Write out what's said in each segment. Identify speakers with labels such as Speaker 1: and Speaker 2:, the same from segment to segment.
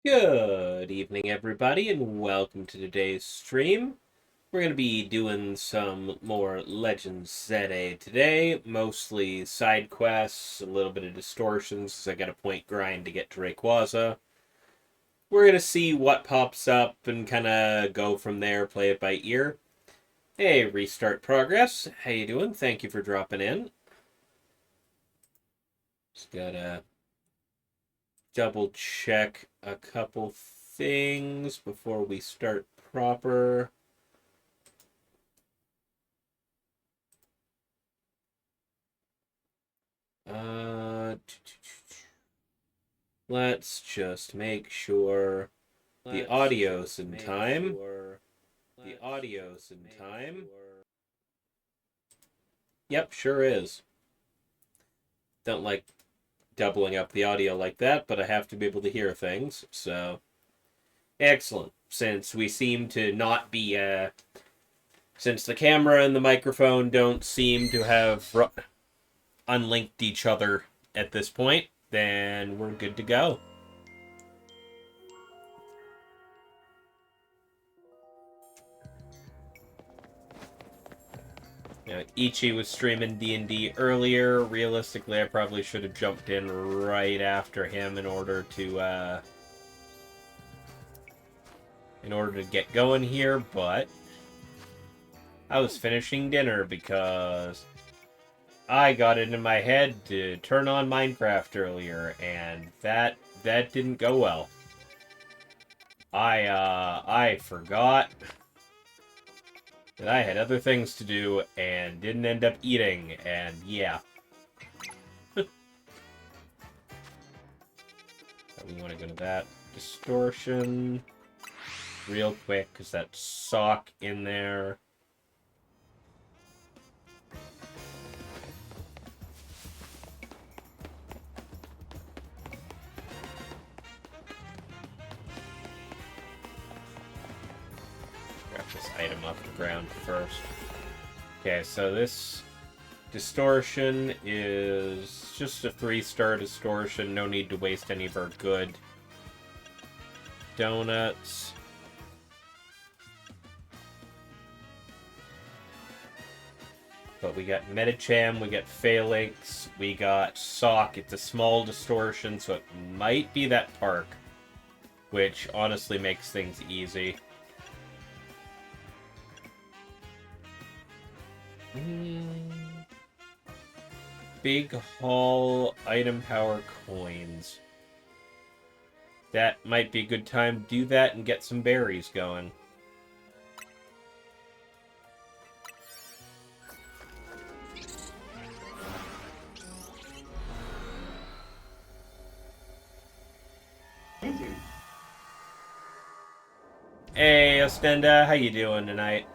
Speaker 1: Good evening, everybody, and welcome to today's stream. We're going to be doing some more Legends ZA today, mostly side quests, a little bit of distortions, because I got a point grind to get to Rayquaza. We're going to see what pops up and kind of go from there, play it by ear. Hey, Restart Progress. How you doing? Thank you for dropping in. Just gotta double check a couple things before we start proper. Let's just make sure the audio's in time. The audio's in time. Yep, sure is. Don't like doubling up the audio like that, but I have to be able to hear things, so excellent. Since we seem to not be, since the camera and the microphone don't seem to have unlinked each other at this point, then we're good to go. Ichi was streaming D&D earlier. Realistically, I probably should have jumped in right after him in order to get going here, but I was finishing dinner because I got it in my head to turn on Minecraft earlier, and that didn't go well. I forgot that I had other things to do and didn't end up eating, and yeah. We want to go to that distortion real quick, because that sock in there. Grab this item off the ground first. Okay, so this distortion is just a 3-star distortion. No need to waste any of our good donuts. But we got Medicham, we got Phalanx, we got Sock. It's a small distortion, so it might be that Park, which honestly makes things easy. Big haul item power coins. That might be a good time to do that and get some berries going.
Speaker 2: Thank you.
Speaker 1: Hey, Ostenda, how you doing tonight?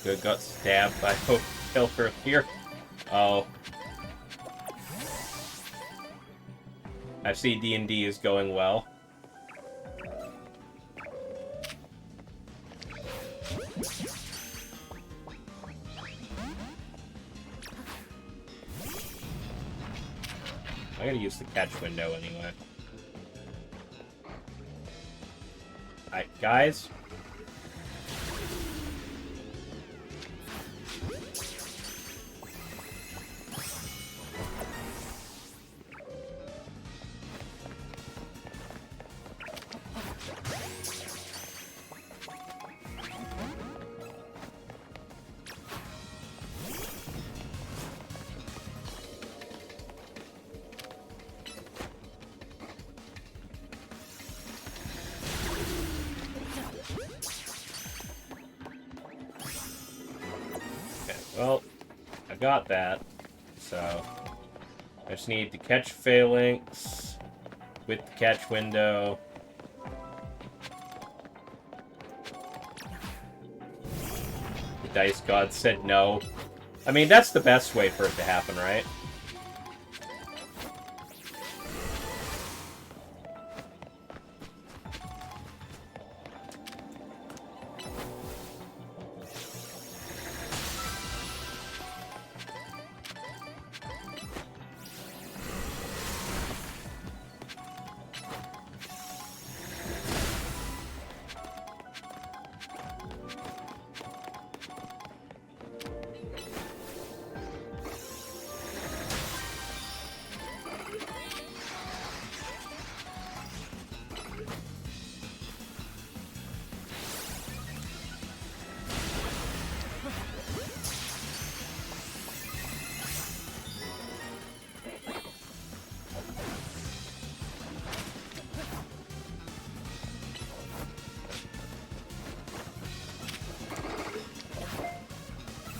Speaker 1: Good, got stabbed by Hotel earlier. Oh. I see D&D is going well. I gotta use the catch window anyway. Alright, guys. Well, I got that. so I just need to catch Phalanx with the catch window. The Dice God said no. I mean, that's the best way for it to happen, right?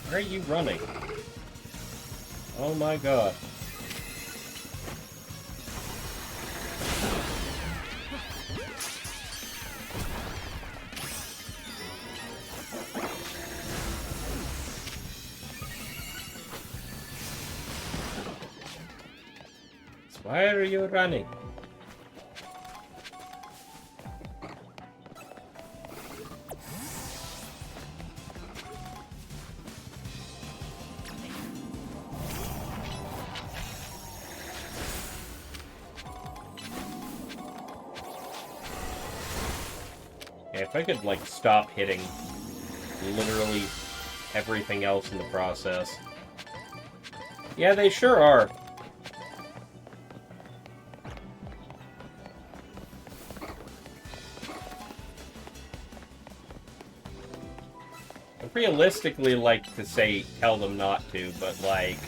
Speaker 1: Where are you running? Oh my god. Why are you running? If I could, like, stop hitting literally everything else in the process. Yeah, they sure are. I'd realistically like to say tell them not to, but, like...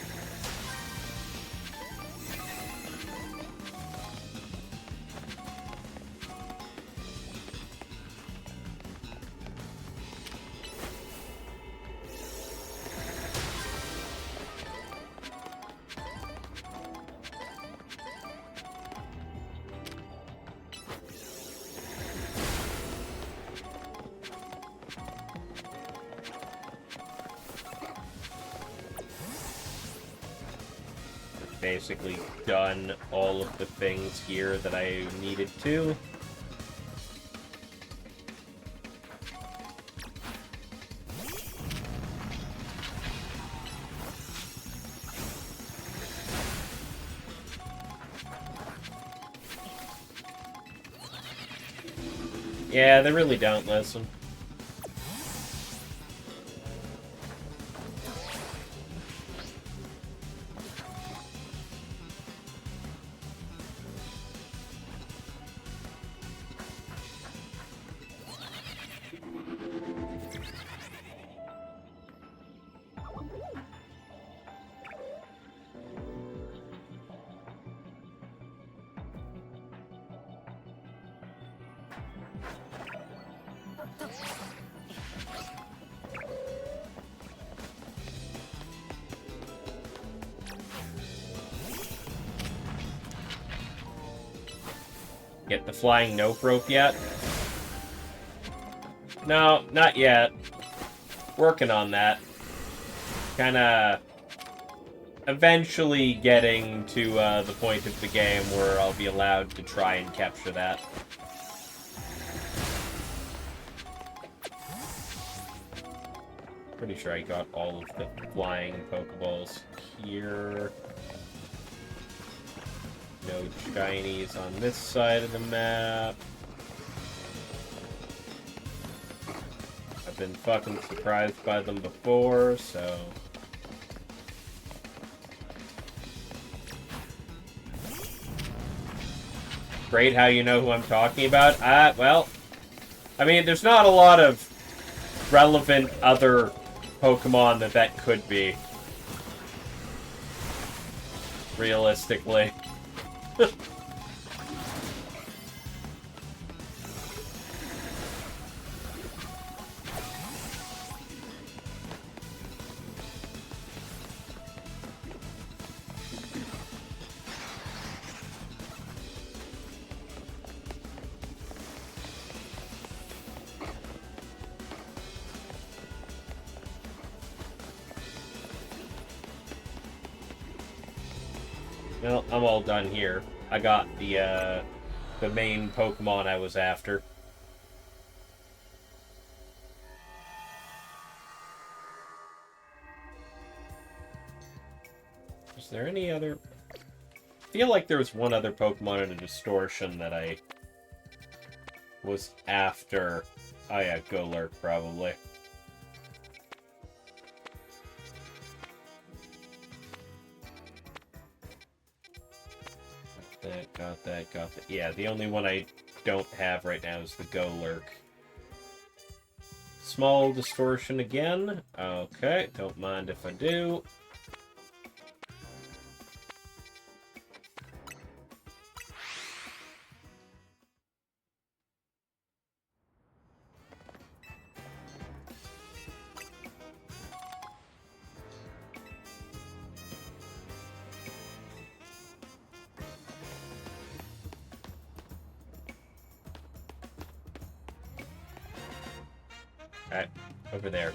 Speaker 1: Basically done all of the things here that I needed to. Yeah, they really don't listen. Get the flying nope rope yet? No, not yet. Working on that. Kinda... eventually getting to the point of the game where I'll be allowed to try and capture that. Pretty sure I got all of the flying Pokeballs here. No shinies on this side of the map. I've been fucking surprised by them before, so... Great how you know who I'm talking about. Well, I mean, there's not a lot of relevant other Pokemon that could be. Realistically. Well, I'm all done here. I got the main Pokemon I was after. Is there any other... I feel like there was one other Pokemon in a distortion that I was after. Oh yeah, Golurk, probably. Got that. Yeah, the only one I don't have right now is the Golurk. Small distortion again. Okay, don't mind if I do. Alright, over there.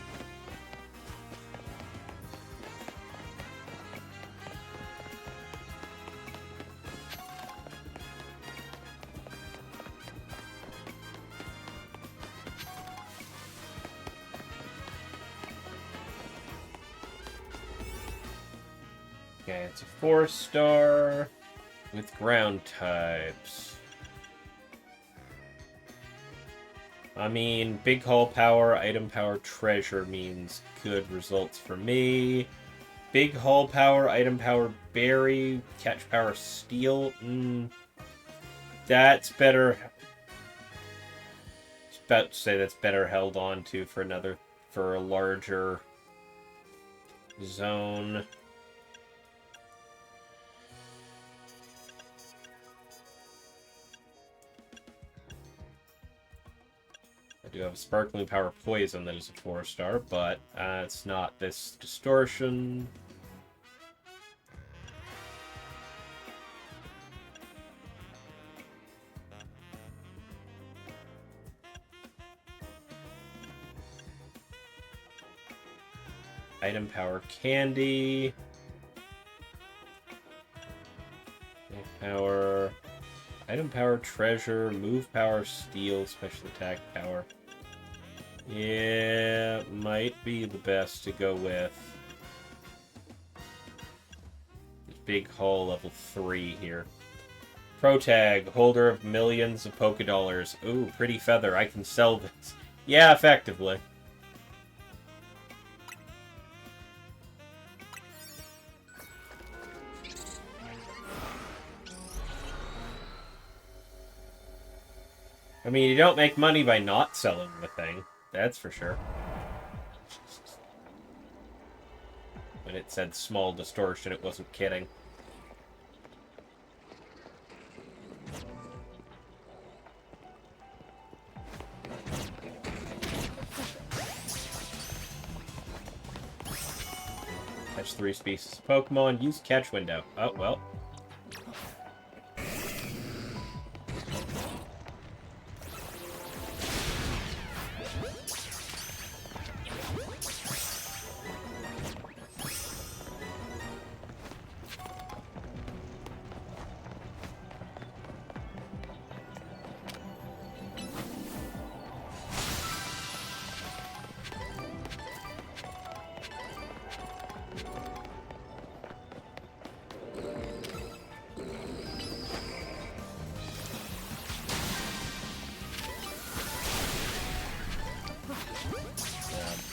Speaker 1: Okay, it's a 4-star with ground types. I mean, big hull power, item power, treasure means good results for me. Big hull power, item power, berry, catch power, steel. That's better. I was about to say that's better held on to for a larger zone. I do have a Sparkling Power Poison that is a 4-star, but it's not this distortion. Item Power Candy. Power. Item Power Treasure. Move Power Steel. Special Attack Power. Yeah, might be the best to go with. This big hull level 3 here. Pro tag, holder of millions of Pokedollars. Ooh, pretty feather. I can sell this. Yeah, effectively. I mean, you don't make money by not selling the thing. That's for sure. When it said small distortion, it wasn't kidding. Catch 3 species of Pokemon. Use catch window. Oh, well.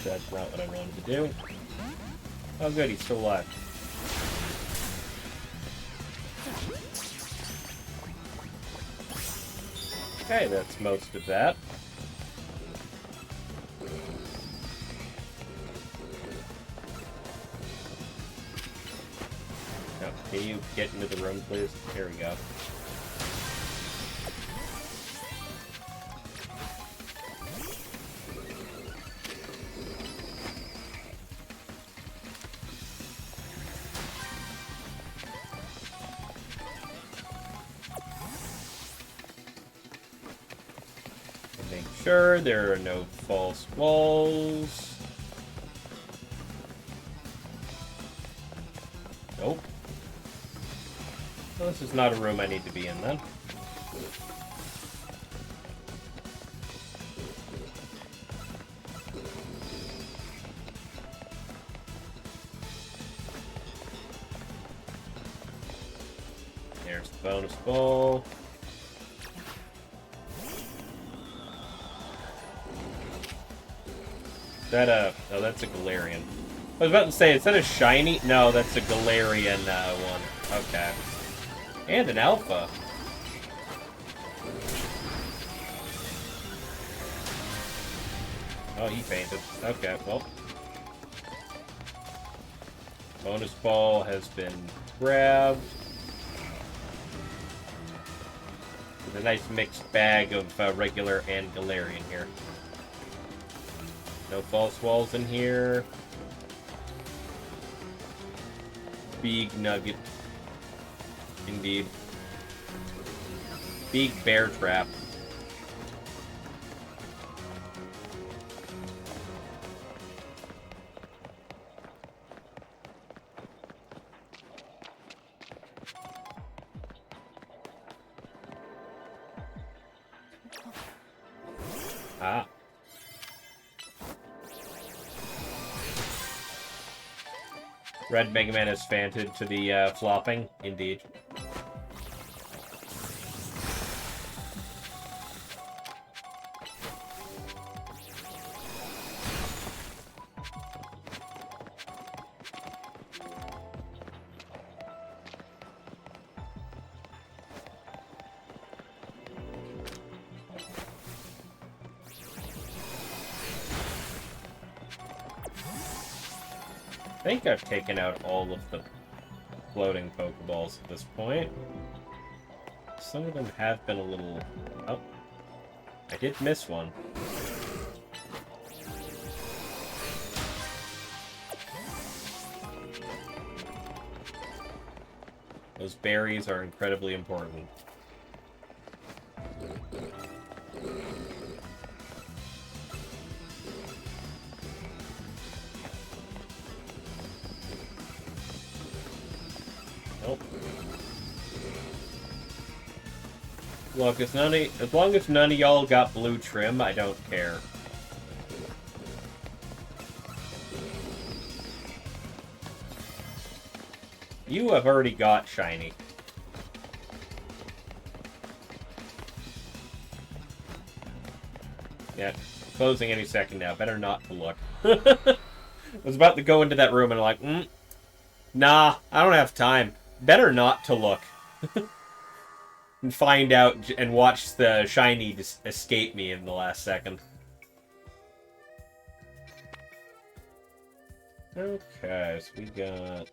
Speaker 1: That's not what I wanted to do. Oh good, he's still alive. Okay, that's most of that. Now, can you get into the room, please? Here we go. Sure, there are no false walls. Nope. Well, this is not a room I need to be in, then. There's the bonus ball. Is that a... Oh, that's a Galarian. I was about to say, is that a shiny? No, that's a Galarian one. Okay. And an alpha. Oh, he fainted. Okay, well. Bonus ball has been grabbed. With a nice mixed bag of regular and Galarian here. No false walls in here. Big nugget. Indeed. Big bear trap. Ah. Red Mega Man has fanted to the flopping, indeed. I think I've taken out all of the floating Pokeballs at this point. Some of them have been a little... Oh. I did miss one. Those berries are incredibly important. Nope. Look, as long as none of y'all got blue trim, I don't care. You have already got shiny. Yeah, closing any second now. Better not to look. I was about to go into that room and I'm like, nah, I don't have time. Better not to look. And find out and watch the shiny just escape me in the last second. Okay, so we got...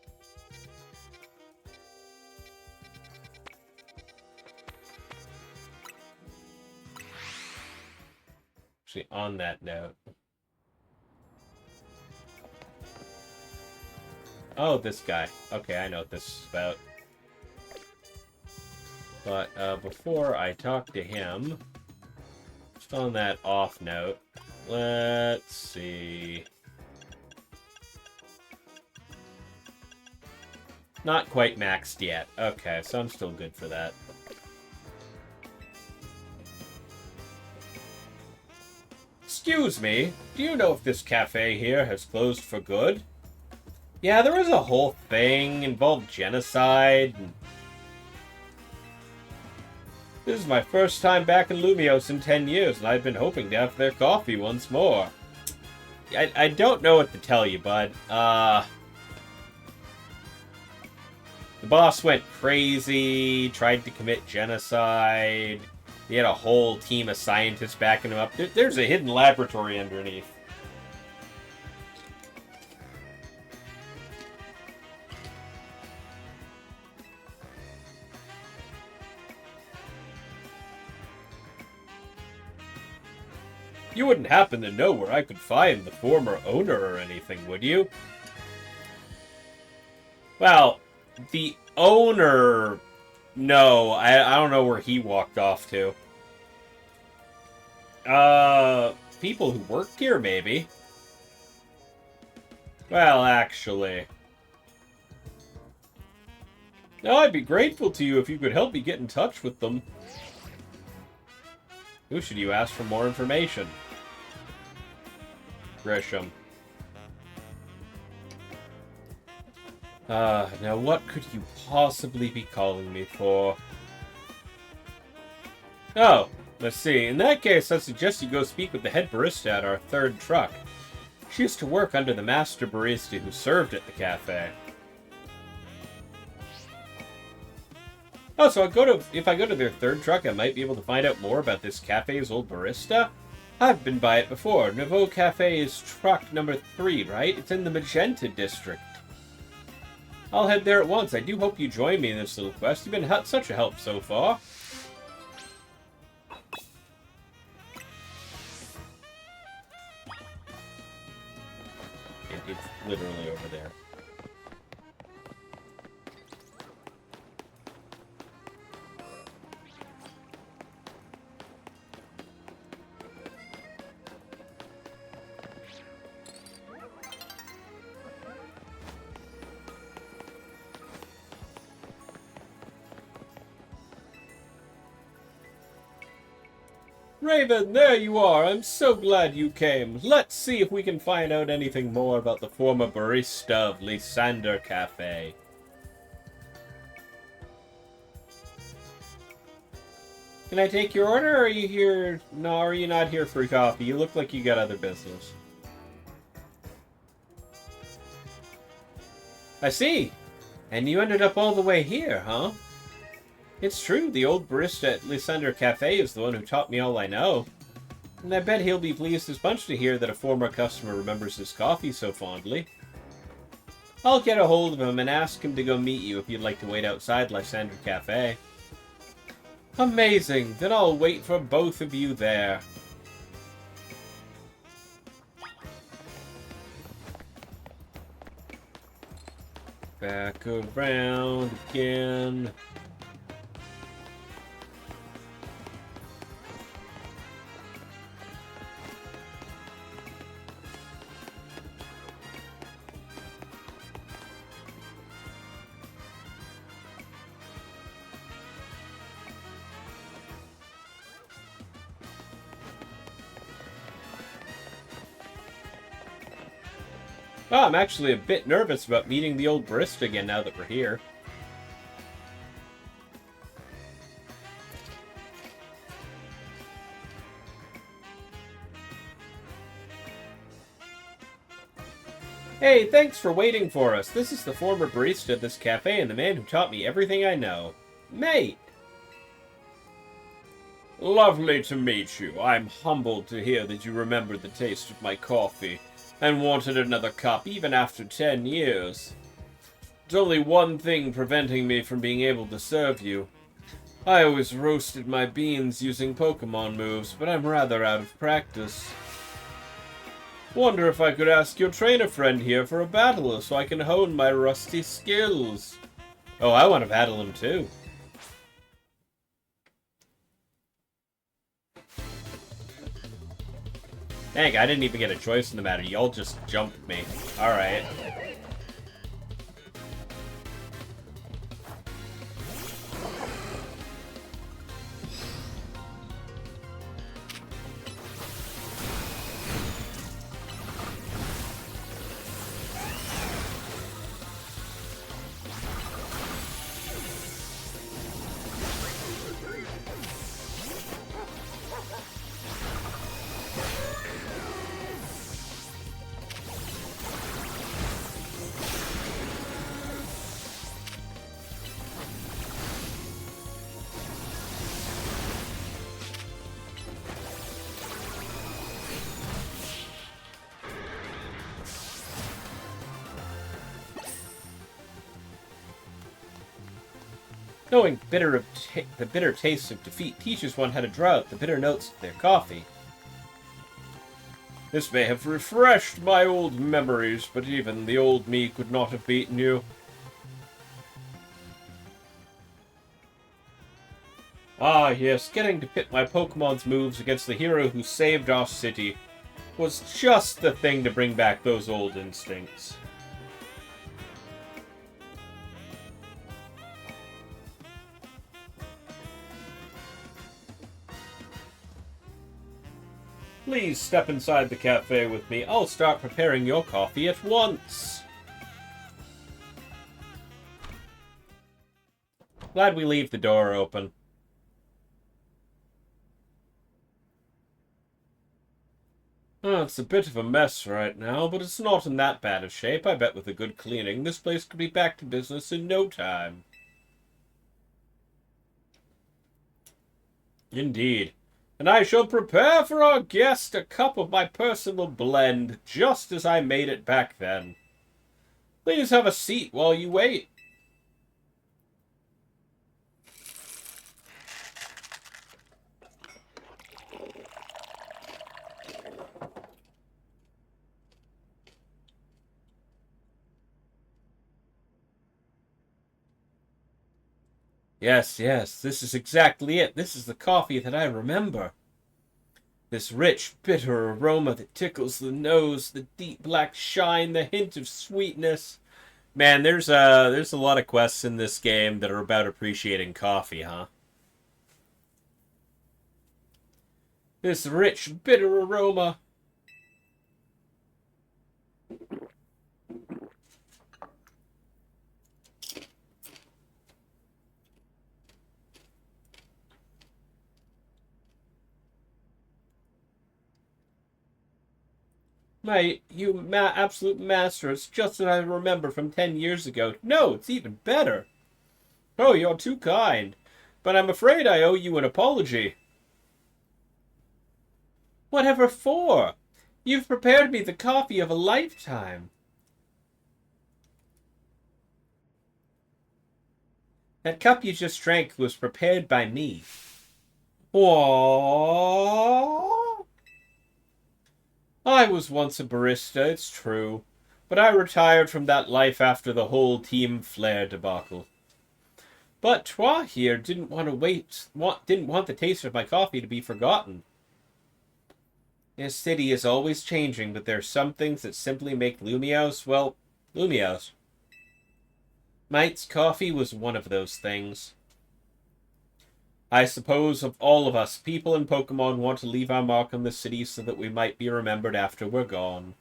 Speaker 1: Actually, on that note... Oh, this guy. Okay, I know what this is about. But before I talk to him, just on that off note, let's see. Not quite maxed yet. Okay, so I'm still good for that. Excuse me, do you know if this cafe here has closed for good? Yeah, there was a whole thing, involved genocide, and... This is my first time back in Lumios in 10 years, and I've been hoping to have their coffee once more. I don't know what to tell you, bud. The boss went crazy, tried to commit genocide. He had a whole team of scientists backing him up. There's a hidden laboratory underneath. You wouldn't happen to know where I could find the former owner or anything, would you? Well, the owner... No, I don't know where he walked off to. People who worked here, maybe. Well, actually... Now, I'd be grateful to you if you could help me get in touch with them. Who should you ask for more information? Grisham. Now what could you possibly be calling me for? Oh, let's see. In that case, I suggest you go speak with the head barista at our third truck. She used to work under the master barista who served at the cafe. Oh, so if I go to their third truck, I might be able to find out more about this cafe's old barista? I've been by it before. Nouveau Cafe is truck number 3, right? It's in the Magenta district. I'll head there at once. I do hope you join me in this little quest. You've been such a help so far. It's literally over there. Raven, there you are. I'm so glad you came. Let's see if we can find out anything more about the former barista of Lysander Cafe. Can I take your order, or are you here? No, are you not here for coffee? You look like you got other business. I see. And you ended up all the way here, huh? It's true, the old barista at Lysander Cafe is the one who taught me all I know. And I bet he'll be pleased as punch to hear that a former customer remembers his coffee so fondly. I'll get a hold of him and ask him to go meet you if you'd like to wait outside Lysander Cafe. Amazing! Then I'll wait for both of you there. Back around again. Oh, I'm actually a bit nervous about meeting the old barista again now that we're here. Hey, thanks for waiting for us. This is the former barista at this cafe and the man who taught me everything I know. Mate! Lovely to meet you. I'm humbled to hear that you remembered the taste of my coffee and wanted another cup even after 10 years. There's only one thing preventing me from being able to serve you. I always roasted my beans using Pokemon moves, but I'm rather out of practice. Wonder if I could ask your trainer friend here for a battle so I can hone my rusty skills. Oh, I want to battle him too. Dang, I didn't even get a choice in the matter. Y'all just jumped me. Alright. Knowing the bitter taste of defeat teaches one how to draw out the bitter notes of their coffee. This may have refreshed my old memories, but even the old me could not have beaten you. Ah, yes, getting to pit my Pokemon's moves against the hero who saved our city was just the thing to bring back those old instincts. Please step inside the cafe with me. I'll start preparing your coffee at once. Glad we leave the door open. Oh, it's a bit of a mess right now, but it's not in that bad a shape. I bet with a good cleaning, this place could be back to business in no time. Indeed. And I shall prepare for our guest a cup of my personal blend, just as I made it back then. Please have a seat while you wait. Yes, this is exactly it. This is the coffee that I remember. This rich, bitter aroma that tickles the nose, the deep black shine, the hint of sweetness. Man, there's a lot of quests in this game that are about appreciating coffee, huh? This rich, bitter aroma. Mate, you absolute master. It's just what I remember from 10 years ago. No, it's even better. Oh, you're too kind. But I'm afraid I owe you an apology. Whatever for? You've prepared me the coffee of a lifetime. That cup you just drank was prepared by me. Aww. I was once a barista, it's true. But I retired from that life after the whole Team Flare debacle. But Trois here didn't want the taste of my coffee to be forgotten. This city is always changing, but there's some things that simply make Lumiose, well, Lumiose. Mite's coffee was one of those things. I suppose of all of us, people in Pokemon want to leave our mark on the city so that we might be remembered after we're gone.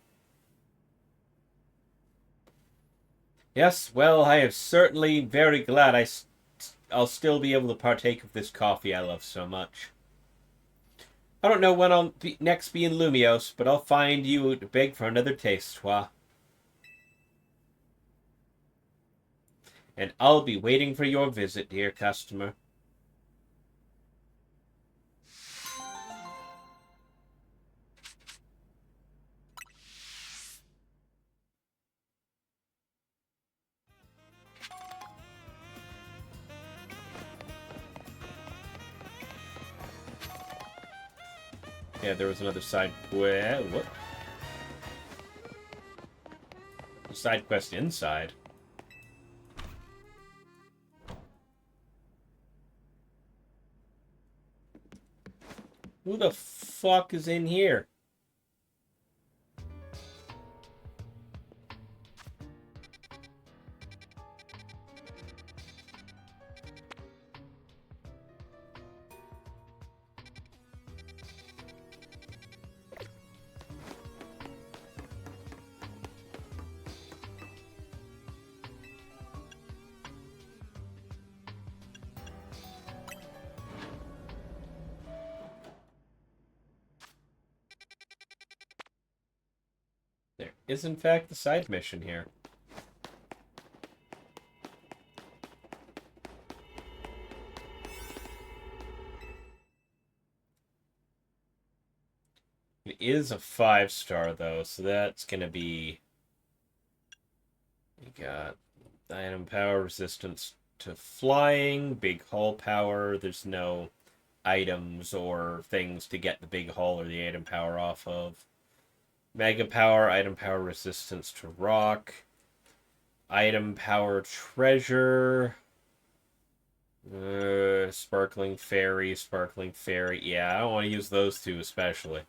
Speaker 1: Yes, well, I am certainly very glad I'll still be able to partake of this coffee I love so much. I don't know when I'll next be in Lumiose, but I'll find you to beg for another taste, Trois. And I'll be waiting for your visit, dear customer. Yeah, there was another side quest. What? A side quest inside. Who the fuck is in here? There is, in fact, the side mission here. It is a 5-star, though, so that's gonna be... We got item power, resistance to flying, big hull power. There's no items or things to get the big hull or the item power off of. Mega power, item power, resistance to rock. Item power, treasure. Sparkling fairy. Yeah, I don't want to use those two especially.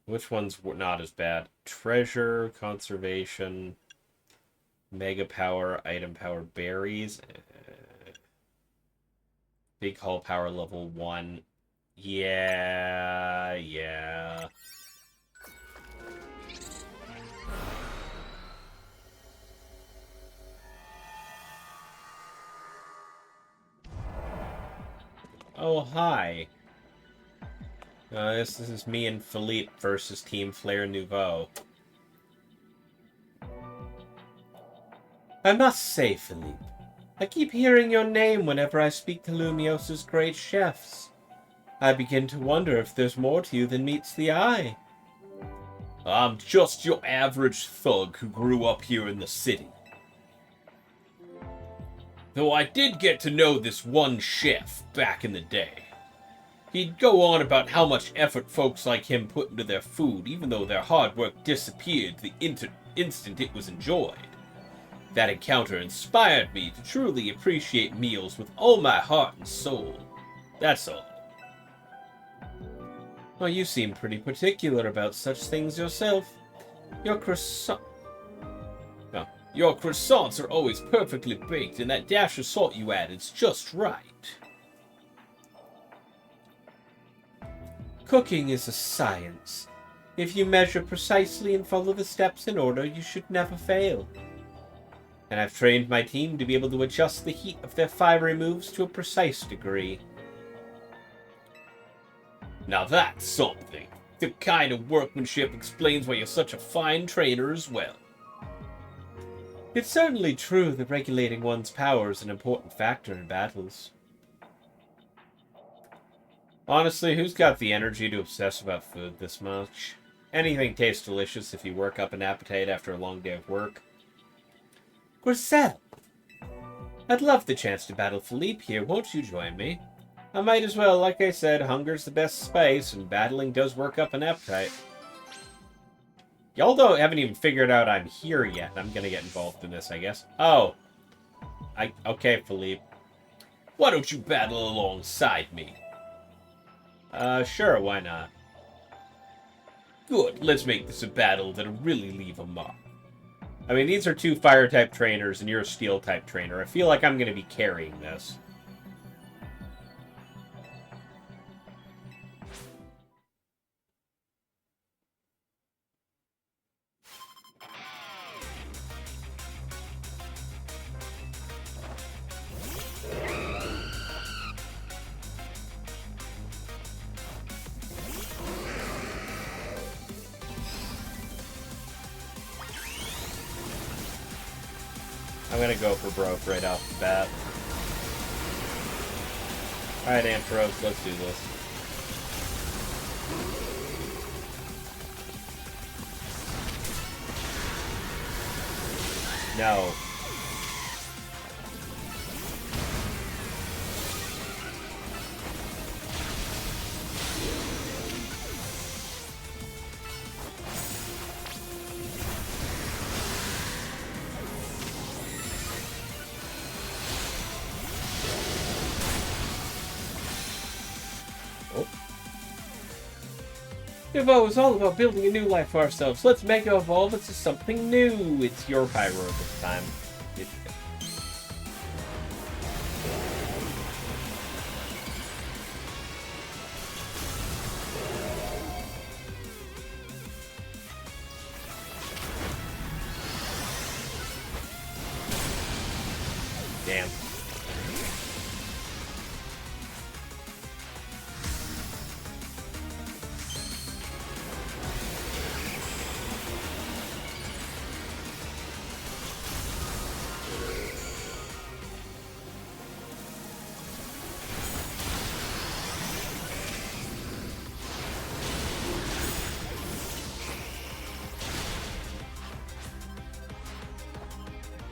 Speaker 1: Which one's not as bad? Treasure, conservation, mega power, item power, berries. Big hull power level 1. Yeah. Oh, hi. This is me and Philippe versus Team Flare Nouveau. I must say, Philippe, I keep hearing your name whenever I speak to Lumios's great chefs. I begin to wonder if there's more to you than meets the eye. I'm just your average thug who grew up here in the city. Though I did get to know this one chef back in the day. He'd go on about how much effort folks like him put into their food, even though their hard work disappeared the instant it was enjoyed. That encounter inspired me to truly appreciate meals with all my heart and soul. That's all. Well, you seem pretty particular about such things yourself. Your croissants are always perfectly baked, and that dash of salt you add is just right. Cooking is a science. If you measure precisely and follow the steps in order, you should never fail. And I've trained my team to be able to adjust the heat of their fiery moves to a precise degree. Now that's something. The kind of workmanship explains why you're such a fine trainer as well. It's certainly true that regulating one's power is an important factor in battles. Honestly, who's got the energy to obsess about food this much? Anything tastes delicious if you work up an appetite after a long day of work. Griselle! I'd love the chance to battle Philippe here, won't you join me? I might as well, like I said, hunger's the best spice, and battling does work up an appetite. Y'all haven't even figured out I'm here yet. I'm gonna get involved in this, I guess. Oh. Okay, Philippe. Why don't you battle alongside me? Sure, why not? Good, let's make this a battle that'll really leave a mark. I mean, these are two fire-type trainers, and you're a steel-type trainer. I feel like I'm gonna be carrying this. I'm gonna go for broke right off the bat. Alright, Ampharos, let's do this. No. Evo is all about building a new life for ourselves. Let's Mega Evolve into something new. It's your Pyro this time. Damn.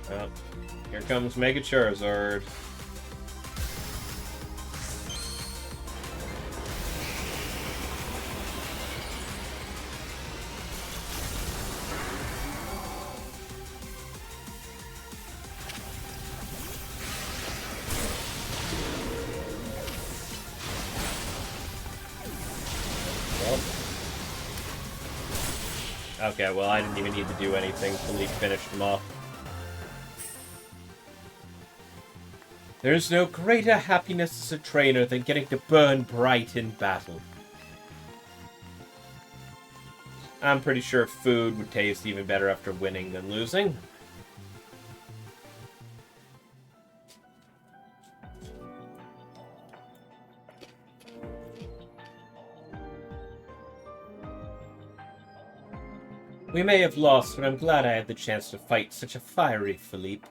Speaker 1: Well, here comes Mega Charizard. Okay, well, I didn't even need to do anything. Philippe finished him off. There's no greater happiness as a trainer than getting to burn bright in battle. I'm pretty sure food would taste even better after winning than losing. We may have lost, but I'm glad I had the chance to fight such a fiery Philippe.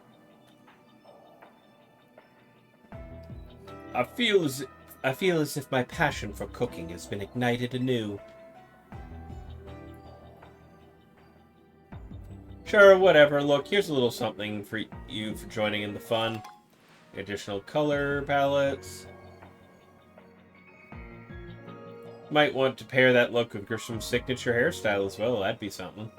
Speaker 1: I feel as if my passion for cooking has been ignited anew. Sure, whatever. Look, here's a little something for you for joining in the fun. Additional color palettes. Might want to pair that look with Grisham's signature hairstyle as well. That'd be something.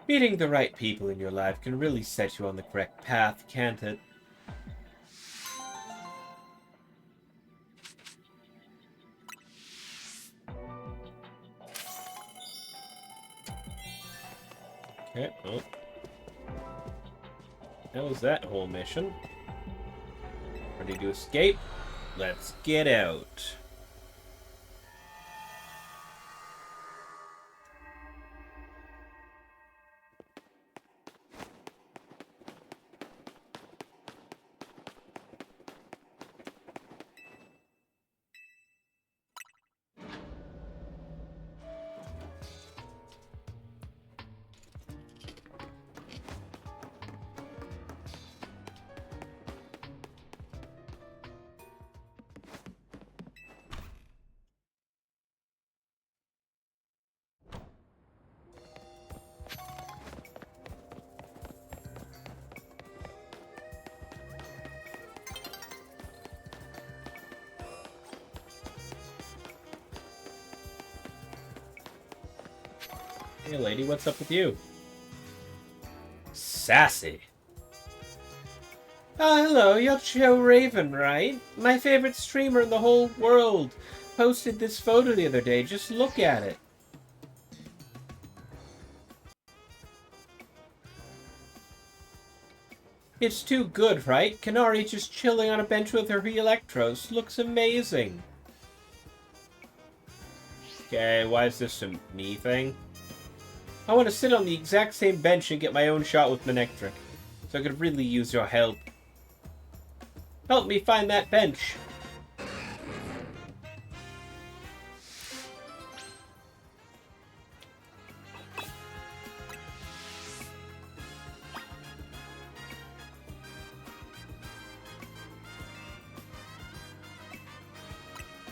Speaker 1: Meeting the right people in your life can really set you on the correct path, can't it? Okay, well. That was that whole mission. Ready to escape? Let's get out. Hey lady, what's up with you? Sassy. Ah, hello, you're ChouRaven, right? My favorite streamer in the whole world. Posted this photo the other day, just look at it. It's too good, right? Kanari just chilling on a bench with her Electros. Looks amazing. Okay, why is this a me thing? I want to sit on the exact same bench and get my own shot with Manectric. So I could really use your help. Help me find that bench.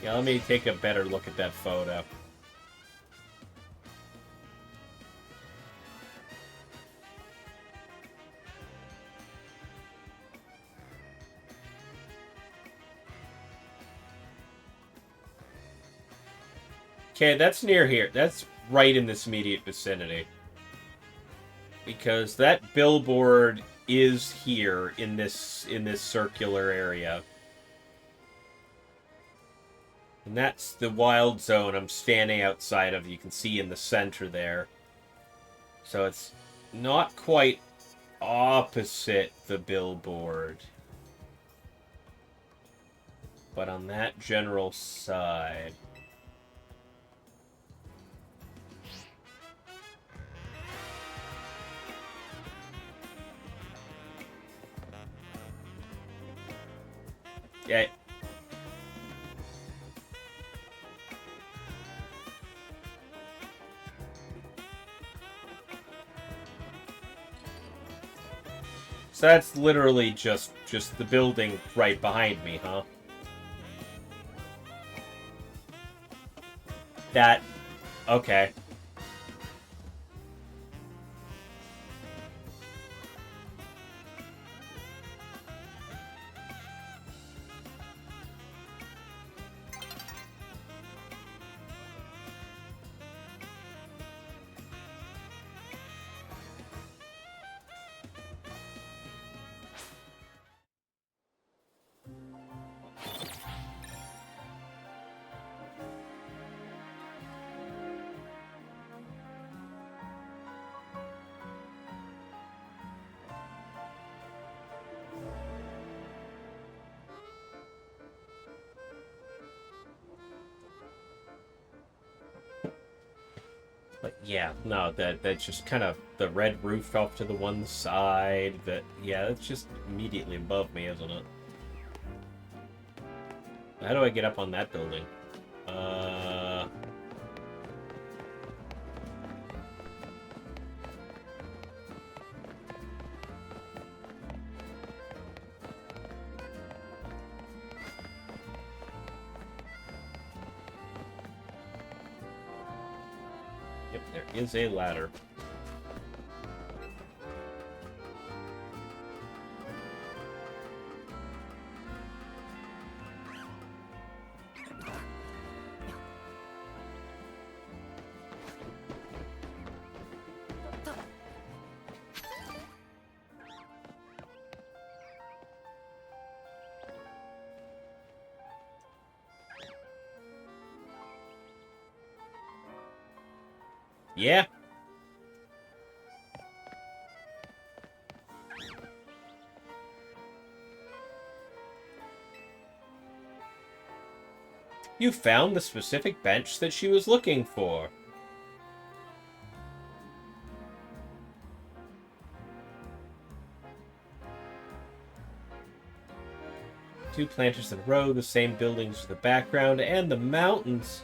Speaker 1: Yeah, let me take a better look at that photo. Okay, that's near here. That's right in this immediate vicinity. Because that billboard is here in this circular area. And that's the wild zone I'm standing outside of. You can see in the center there. So it's not quite opposite the billboard. But on that general side. Yeah. So that's literally just the building right behind me, huh? That... Okay. But yeah, no, that's just kind of the red roof off to the one side. Yeah, it's just immediately above me, isn't it? How do I get up on that building? Uh... Yep, there is a ladder. Yeah. You found the specific bench that she was looking for. Two planters in a row, the same buildings with the background, and the mountains.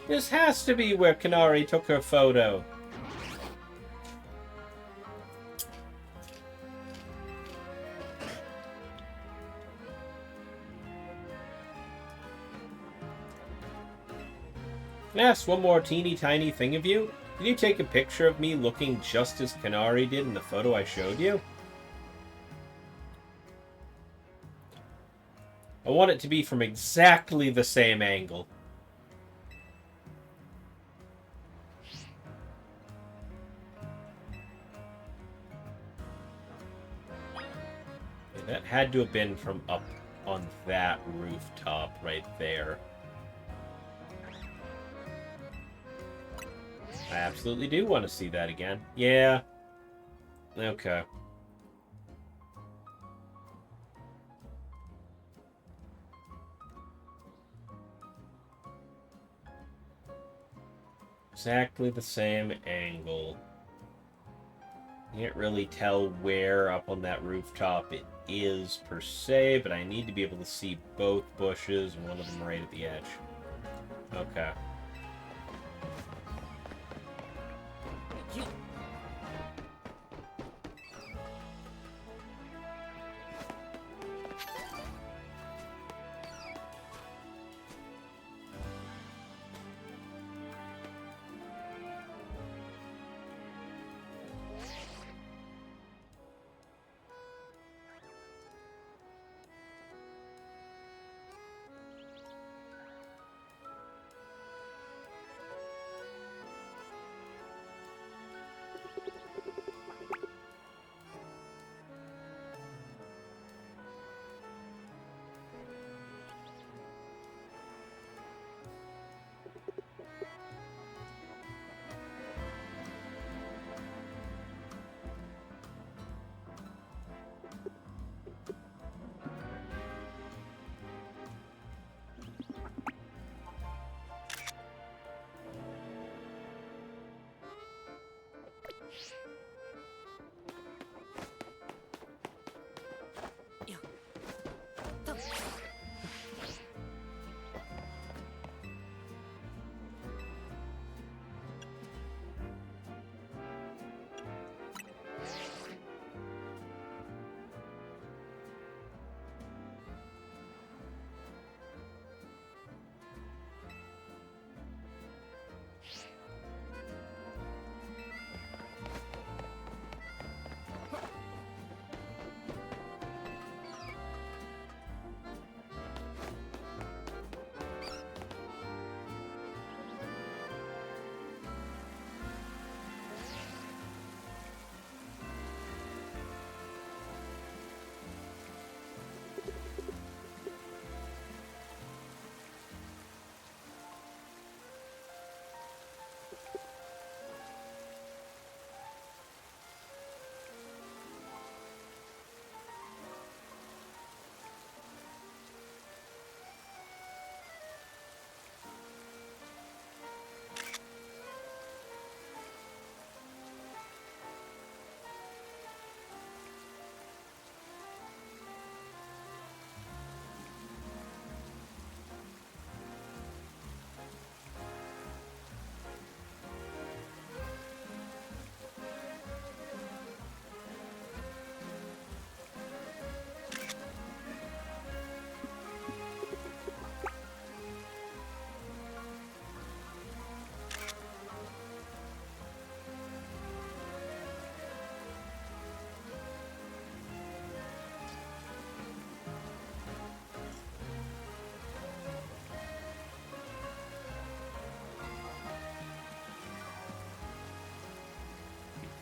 Speaker 1: This has to be where Kanari took her photo. Can I ask one more teeny tiny thing of you? Did you take a picture of me looking just as Kanari did in the photo I showed you? I want it to be from exactly the same angle. That had to have been from up on that rooftop right there. I absolutely do want to see that again. Yeah. Okay. Exactly the same angle. Can't really tell where up on that rooftop it is per se, but I need to be able to see both bushes and one of them right at the edge. Okay.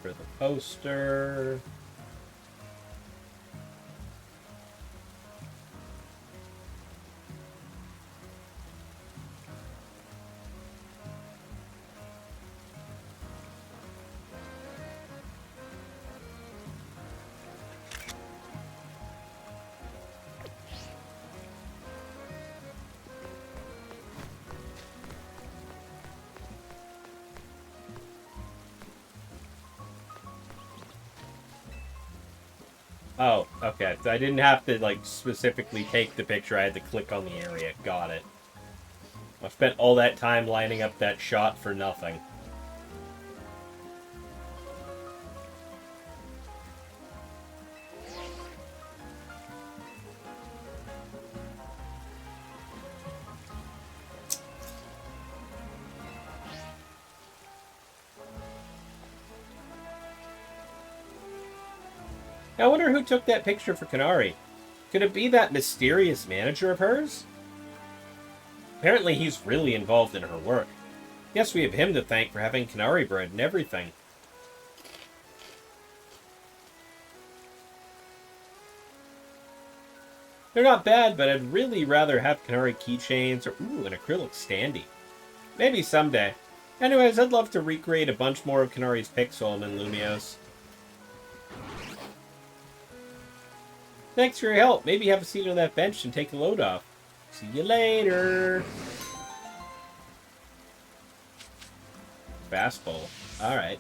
Speaker 1: for the poster. Oh, okay. So I didn't have to, like, specifically take the picture. I had to click on the area. Got it. I spent all that time lining up that shot for nothing. I wonder who took that picture for Kanari. Could it be that mysterious manager of hers? Apparently he's really involved in her work. Guess we have him to thank for having Kanari bread and everything. They're not bad, but I'd really rather have Kanari keychains or, ooh, an acrylic standee. Maybe someday. Anyways, I'd love to recreate a bunch more of Kanari's Pixel and Lumios. Thanks for your help. Maybe have a seat on that bench and take the load off. See you later. Fastball. Alright.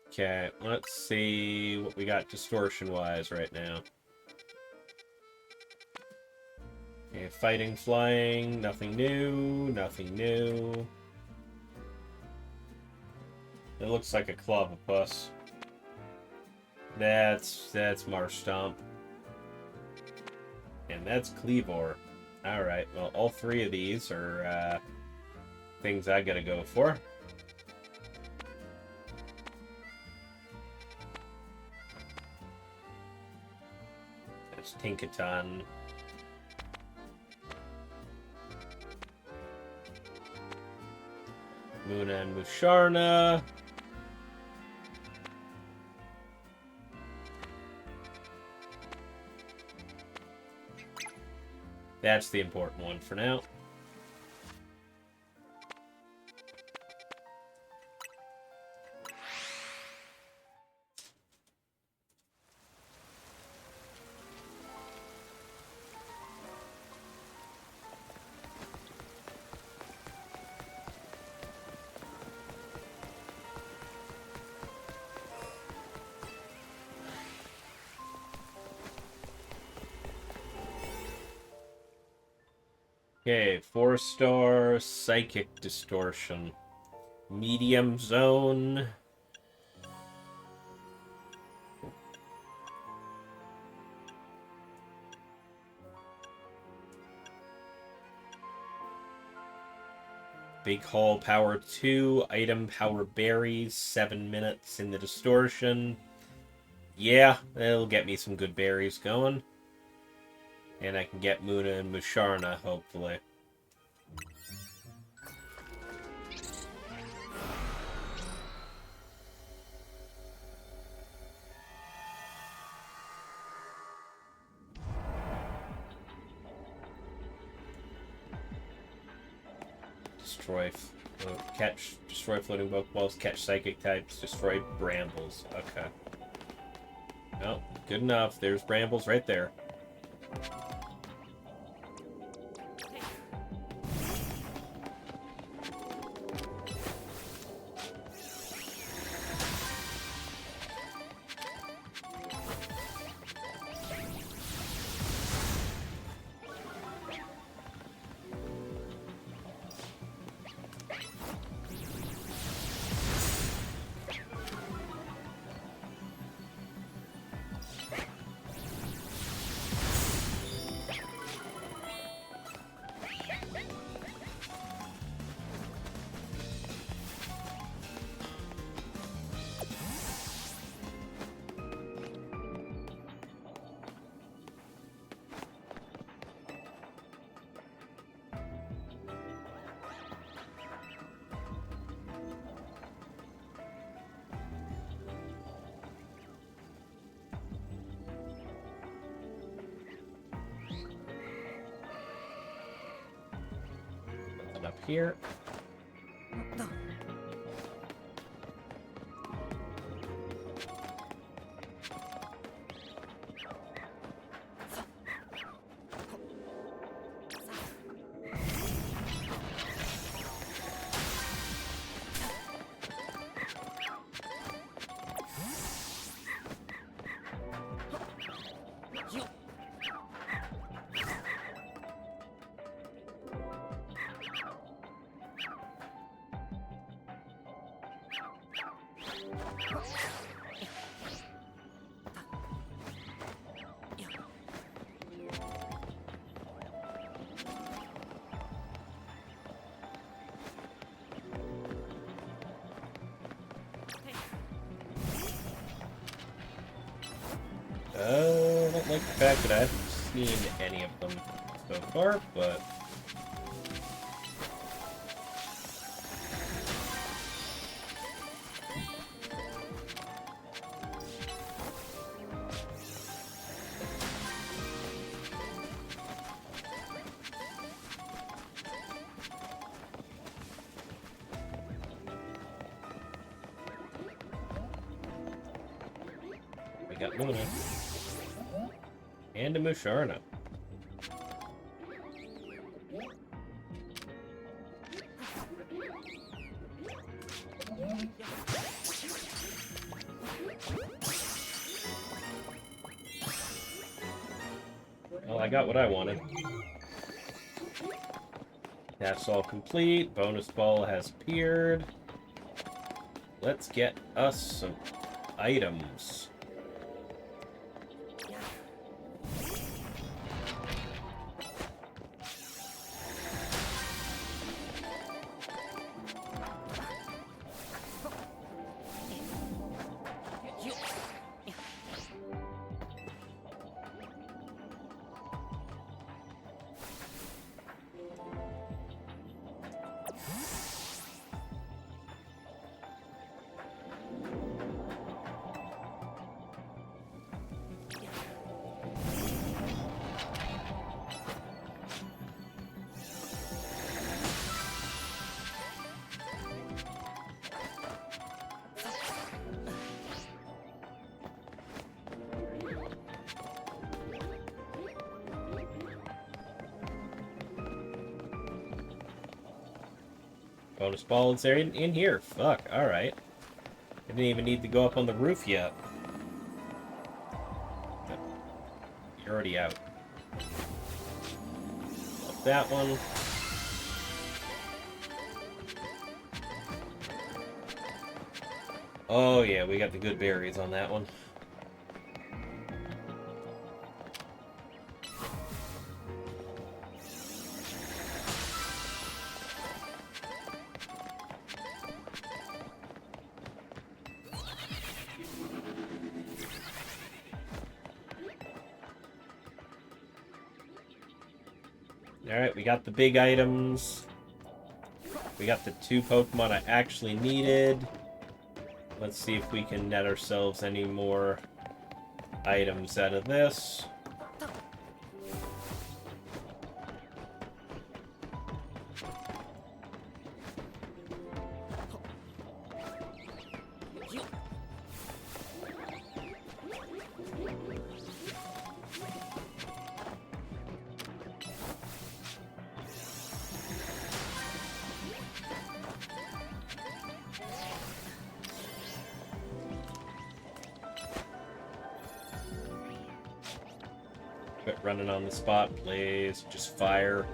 Speaker 1: Okay, let's see what we got distortion-wise right now. Okay, fighting, flying, nothing new, nothing new. It looks like a Clavipus. That's Marstomp. And that's Cleavor. Alright, well, all three of these are things I gotta go for. That's Tinkatuff. Muna and Musharna. That's the important one for now. Okay, 4-star Psychic Distortion. Medium Zone. Big Haul Power 2. Item Power Berries. 7 minutes in the Distortion. Yeah, it'll get me some good berries going. And I can get Muna and Musharna, hopefully. Destroy floating Pokeballs, catch Psychic types, destroy Brambles. Okay. No, good enough. There's Brambles right there. up here. I don't like the fact that I haven't seen any of them so far, but... we got Luna. And a Musharna. Well, I got what I wanted. That's all complete. Bonus ball has appeared. Let's get us some items. Bonus ball is there in here. Fuck, alright. I didn't even need to go up on the roof yet. You're already out. Up that one. Oh yeah, we got the good berries on that one. Alright, we got the big items. We got the 2 Pokemon I actually needed. Let's see if we can net ourselves any more items out of this. Quit running on the spot, please. Just fire.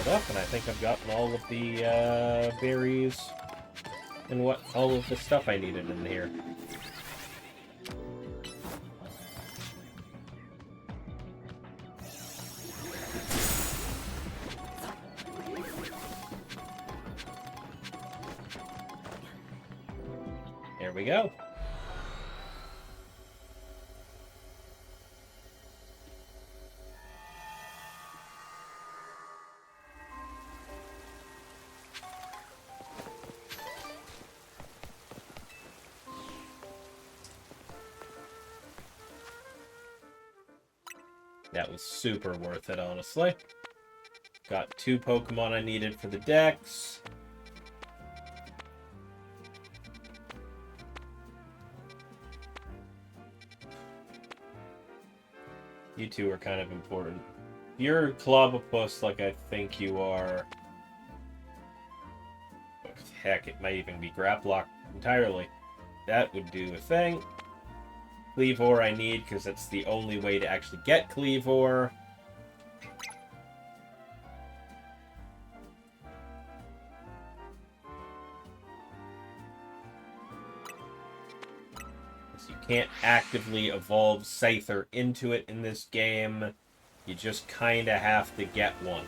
Speaker 1: stuff, and I think I've gotten all of the berries and all of the stuff I needed in here. There we go. That was super worth it, honestly. Got 2 Pokemon I needed for the Dex. You 2 are kind of important. You're Clobbopus like I think you are. Heck, it might even be Graplock entirely. That would do a thing. Cleavor I need because that's the only way to actually get Cleavor. So you can't actively evolve Scyther into it in this game. You just kind of have to get one.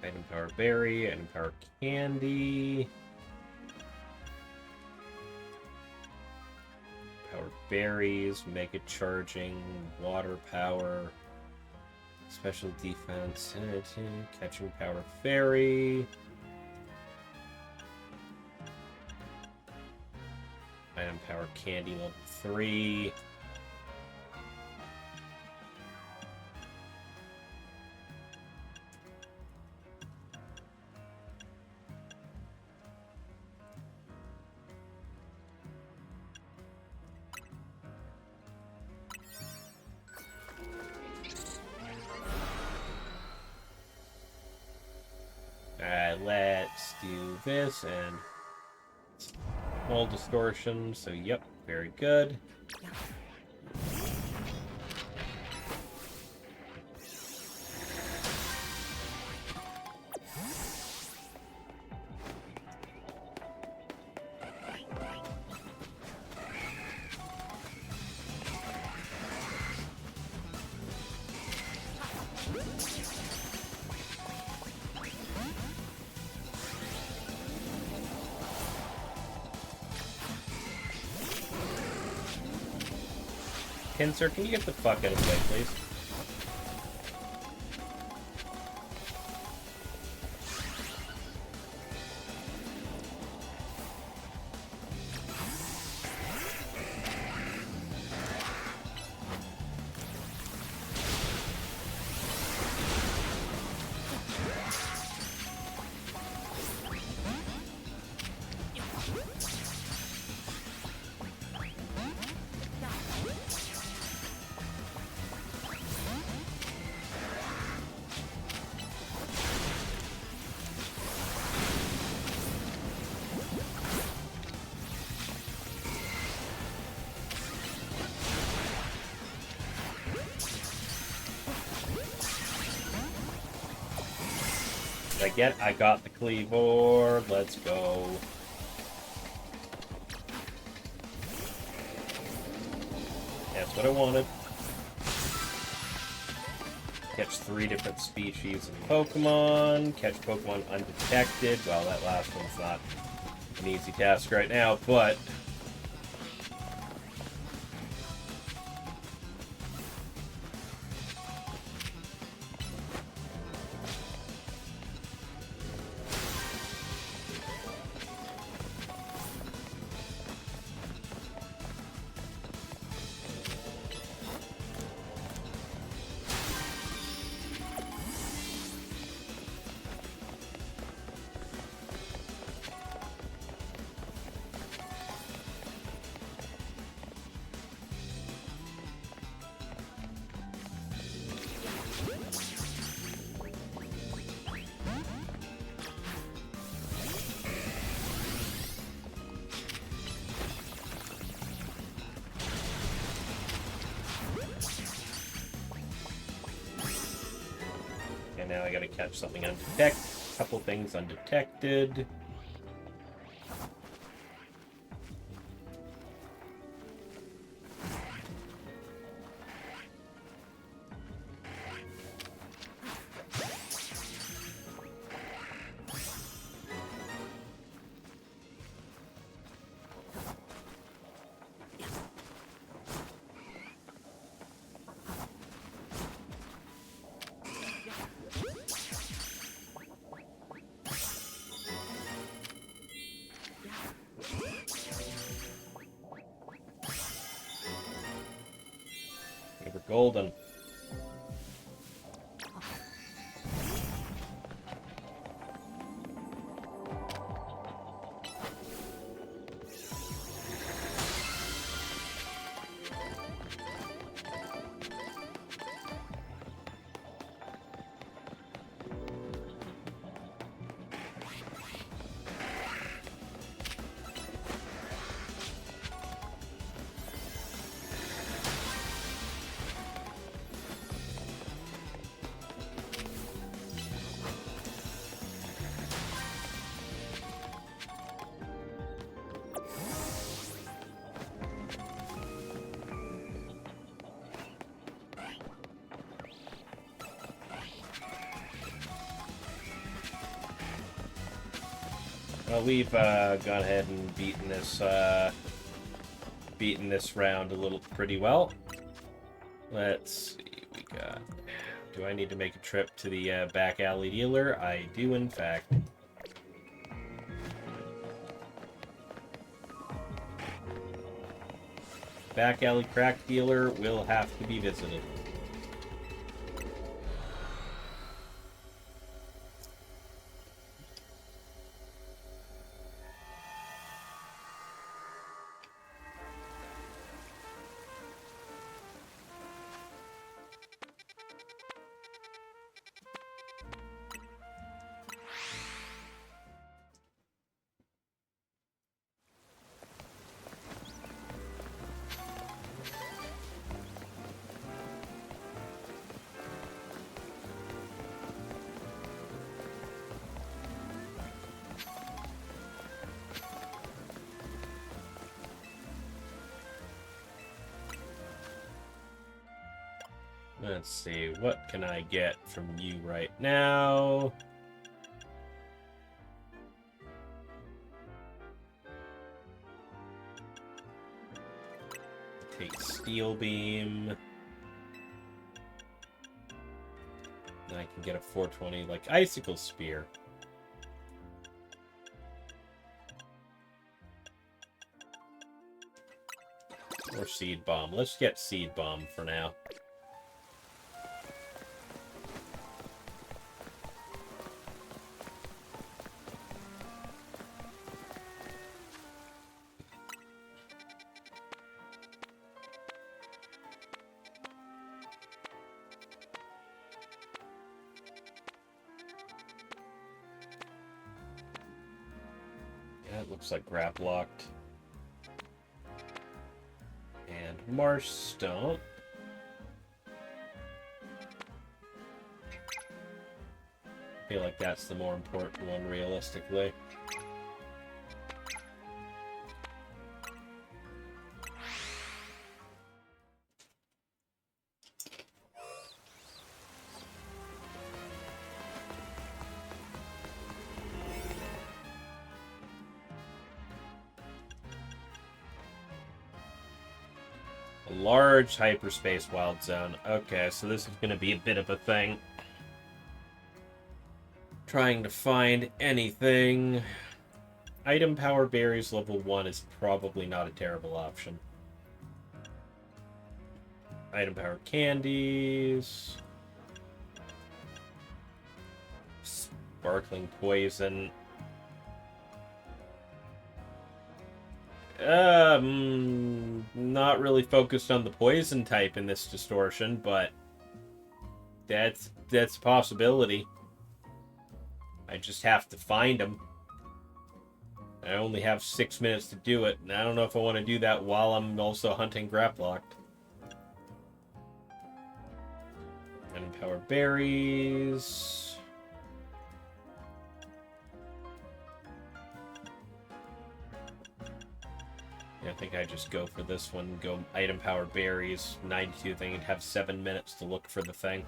Speaker 1: Item Power Berry, Item Power Candy. Power Berries, Mega Charging, Water Power, Special Defense, Catching Power Fairy. Item Power Candy level 3. Let's do this and small distortion. So, yep, very good. Sir, can you get the fuck out of the way, please? I got the Cleavor. Let's go. That's what I wanted. Catch 3 different species of Pokemon. Catch Pokemon undetected. Well, that last one's not an easy task right now, but... now I gotta catch something undetected. A couple things undetected. We're golden. Well, we've gone ahead and beaten this round a little pretty well. Let's see, we got... Do I need to make a trip to the back alley dealer? I do, in fact. Back alley crack dealer will have to be visited. Let's see, what can I get from you right now? Take Steel Beam. And I can get a 420, like Icicle Spear. Or Seed Bomb. Let's get Seed Bomb for now. That looks like Grap Locked. And Marsh Stomp. I feel like that's the more important one, realistically. A large hyperspace wild zone. Okay, so this is going to be a bit of a thing. Trying to find anything. Item power berries level 1 is probably not a terrible option. Item power candies. Sparkling poison. Not really focused on the poison type in this distortion, but that's a possibility. I just have to find them. I only have 6 minutes to do it, and I don't know if I want to do that while I'm also hunting Graplocked. And item power berries. Yeah, I think I just go for this one. Go item power berries. 92 thing and have 7 minutes to look for the thing.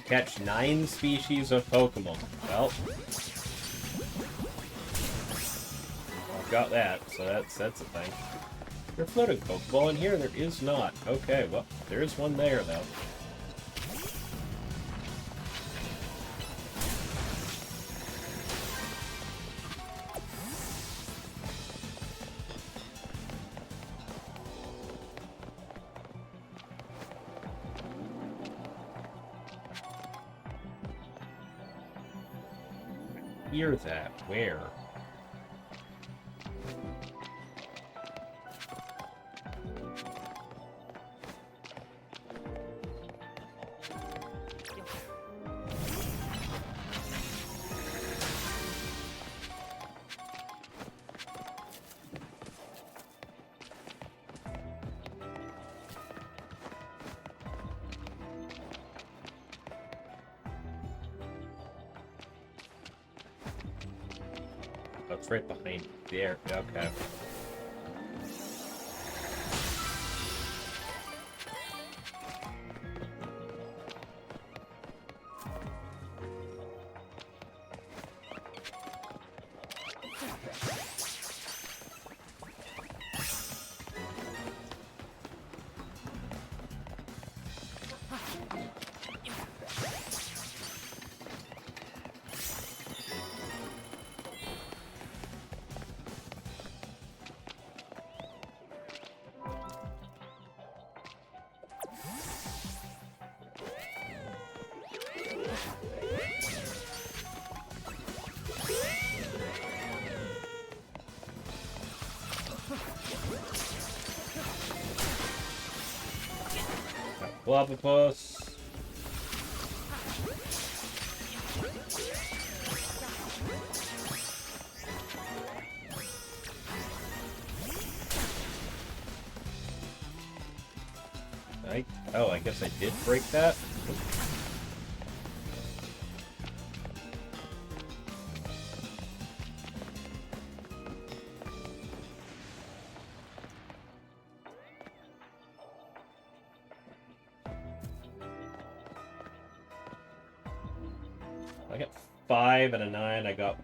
Speaker 1: Catch 9 species of Pokemon. Well, I've got that, so that's a thing. There's a floating Pokeball in here? There is not. Okay, well, there is one there, though. Hear that? Where? Oh, it's right behind there. Okay. Blobopus. Oh, I guess I did break that. I got 5 and a 9. I got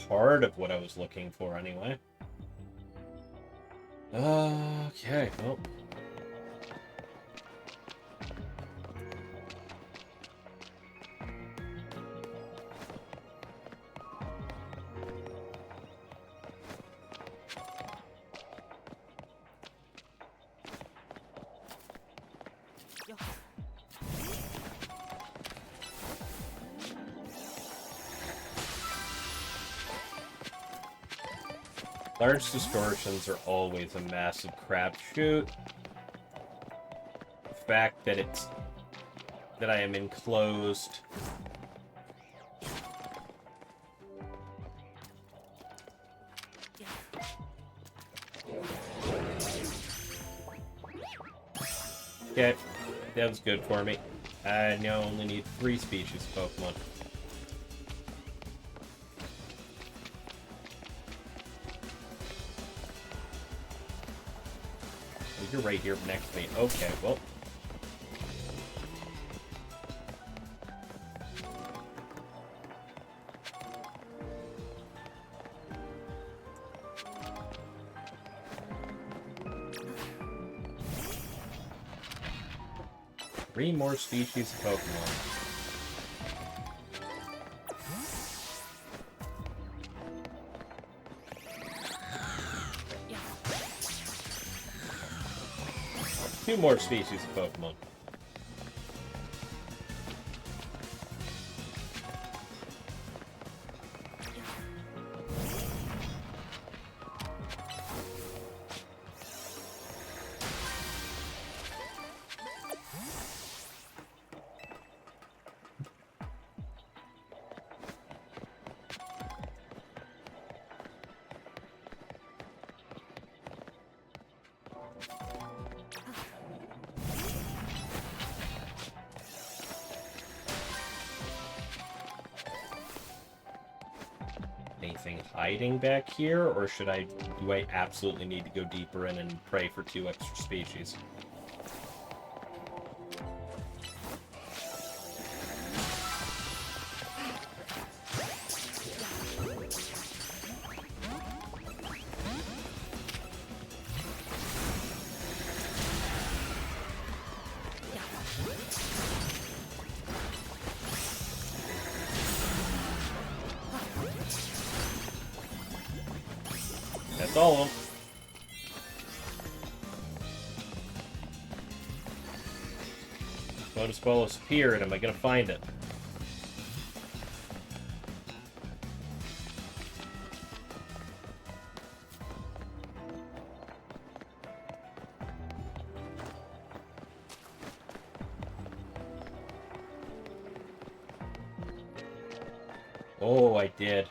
Speaker 1: part of what I was looking for anyway. Okay, well. Large distortions are always a massive crapshoot. The fact that I am enclosed. Okay, that was good for me. I now only need 3 species of Pokemon. You're right here next to me. Okay, well. Three more species of Pokemon. Two more species of Pokemon. anything hiding back here, or do I absolutely need to go deeper in and pray for 2 extra species? That's all of them. Lotus ball has appeared. Am I gonna find it? Oh, I did.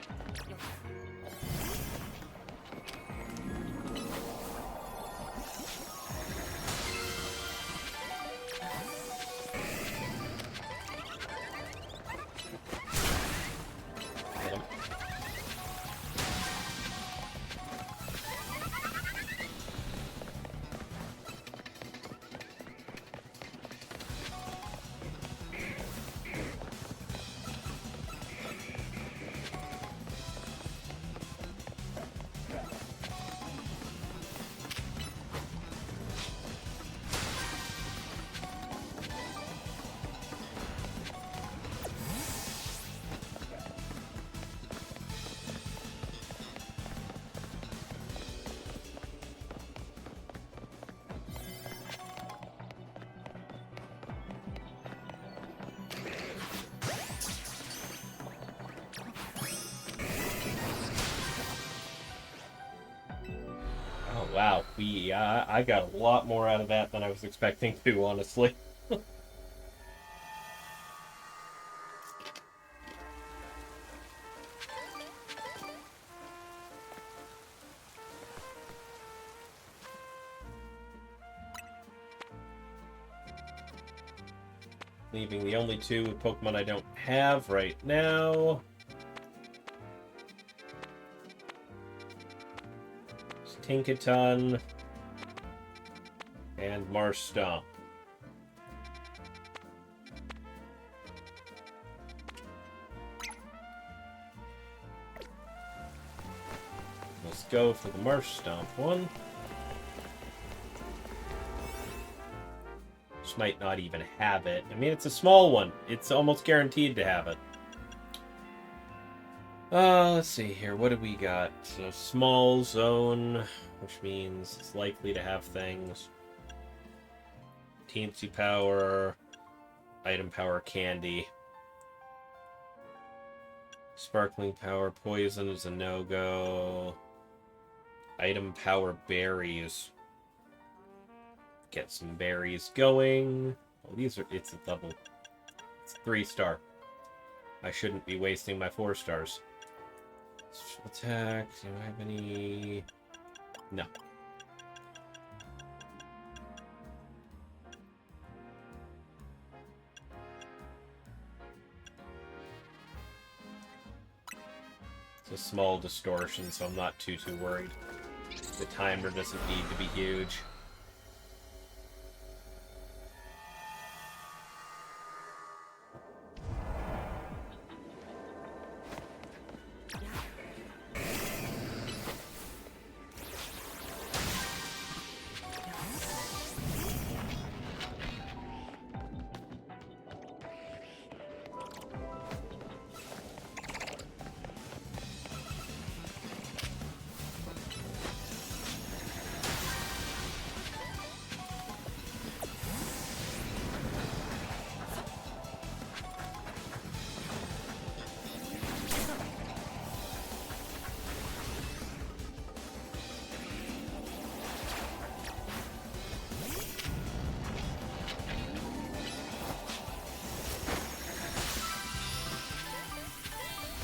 Speaker 1: Wow, I got a lot more out of that than I was expecting to, honestly. Leaving the only 2 Pokemon I don't have right now. Tinkatuff and Marstomp. Let's go for the Marstomp one. Just might not even have it. I mean, it's a small one. It's almost guaranteed to have it. Let's see here. What do we got? So, small zone, which means it's likely to have things. Teensy power, item power, candy. Sparkling power, poison is a no-go. Item power, berries. Get some berries going. Well, it's a double. It's a 3-star. I shouldn't be wasting my 4 stars. Attack. Do I have any? No. It's a small distortion, so I'm not too worried. The timer doesn't need to be huge.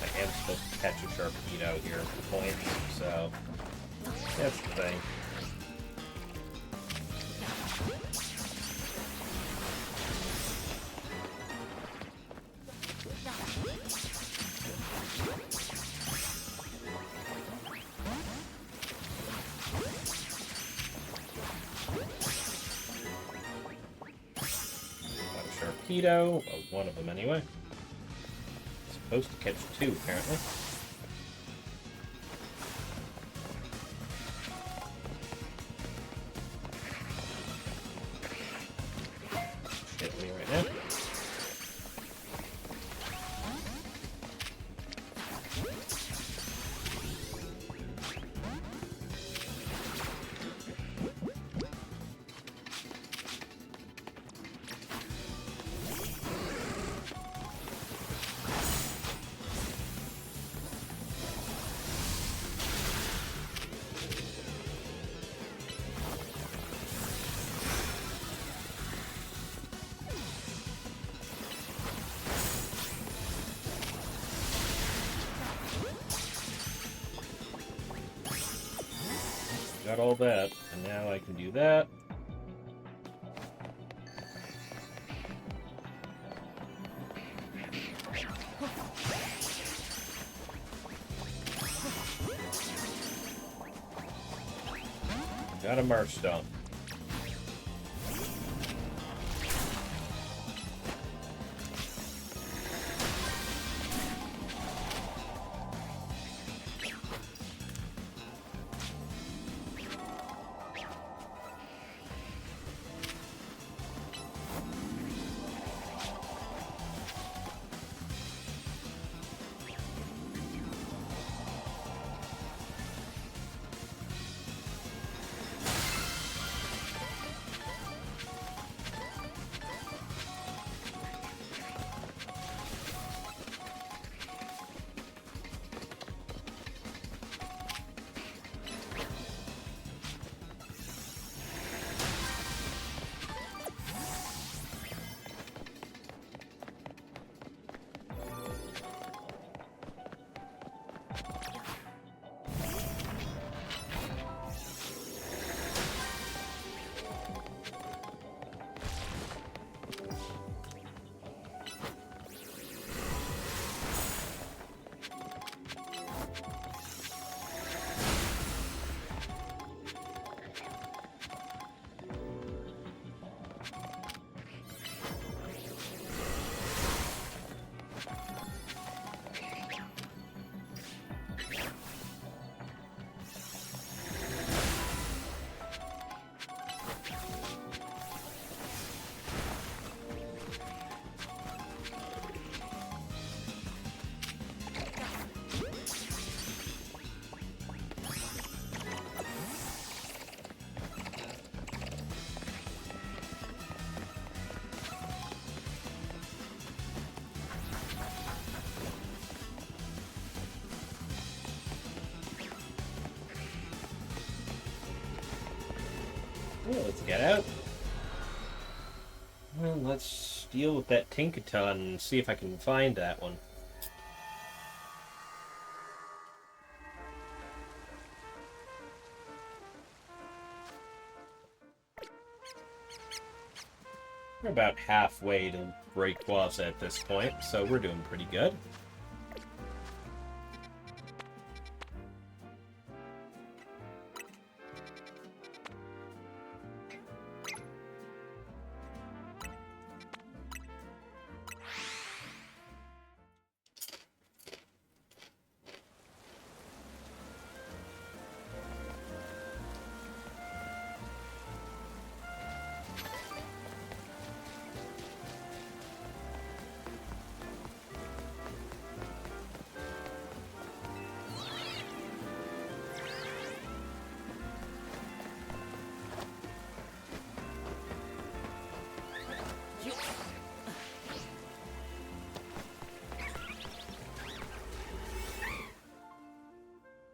Speaker 1: I am supposed to catch a Sharpedo here at the point, so that's the thing. Keto. Well, one of them anyway. Supposed to catch 2, apparently. Hit me right now. Got all that, and now I can do that. Got a Marstone. Well, let's get out. Well, let's deal with that Tinkatuff and see if I can find that one. We're about halfway to Rayquaza at this point, so we're doing pretty good.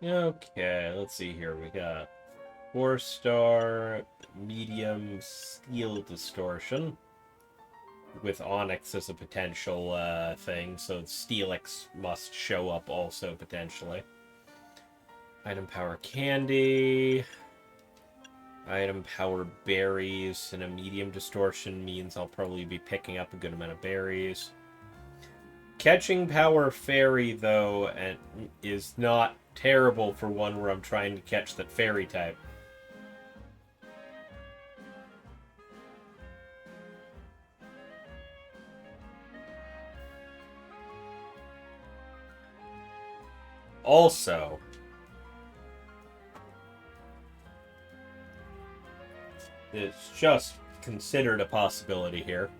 Speaker 1: Okay, let's see here. We got 4-star, medium, steel distortion. With Onix as a potential thing, so Steelix must show up also potentially. Item power candy. Item power berries, and a medium distortion means I'll probably be picking up a good amount of berries. Catching power fairy, though, and is not terrible for one where I'm trying to catch that fairy type. Also, it's just considered a possibility here.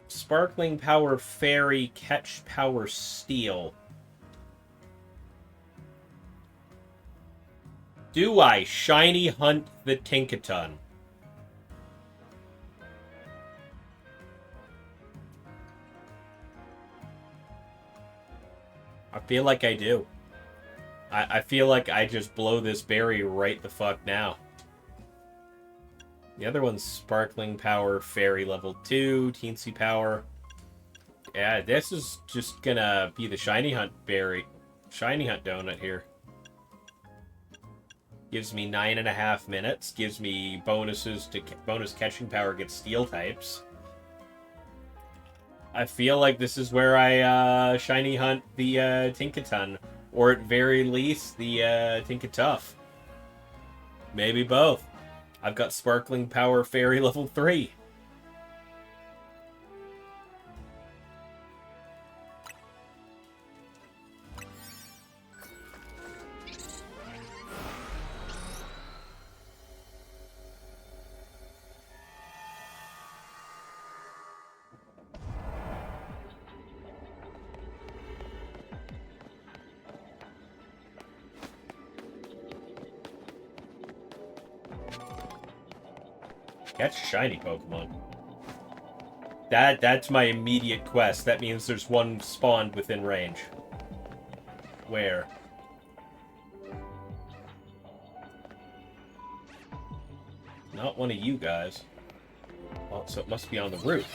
Speaker 1: Sparkling Power Fairy, Catch Power Steel. Do I shiny hunt the Tinkatuff? I feel like I do. I feel like I just blow this berry right the fuck now. The other one's Sparkling Power, Fairy level 2, Teensy Power. Yeah, this is just gonna be the Shiny Hunt berry. Shiny Hunt donut here. Gives me 9.5 minutes. Gives me bonuses to bonus catching power against steel types. I feel like this is where I Shiny Hunt the Tinkatuff. Or at very least, the Tinkatuff. Maybe both. I've got Sparkling Power Fairy level 3. Catch shiny Pokemon. That's my immediate quest. That means there's one spawned within range. Where? Not one of you guys. Well, so it must be on the roof.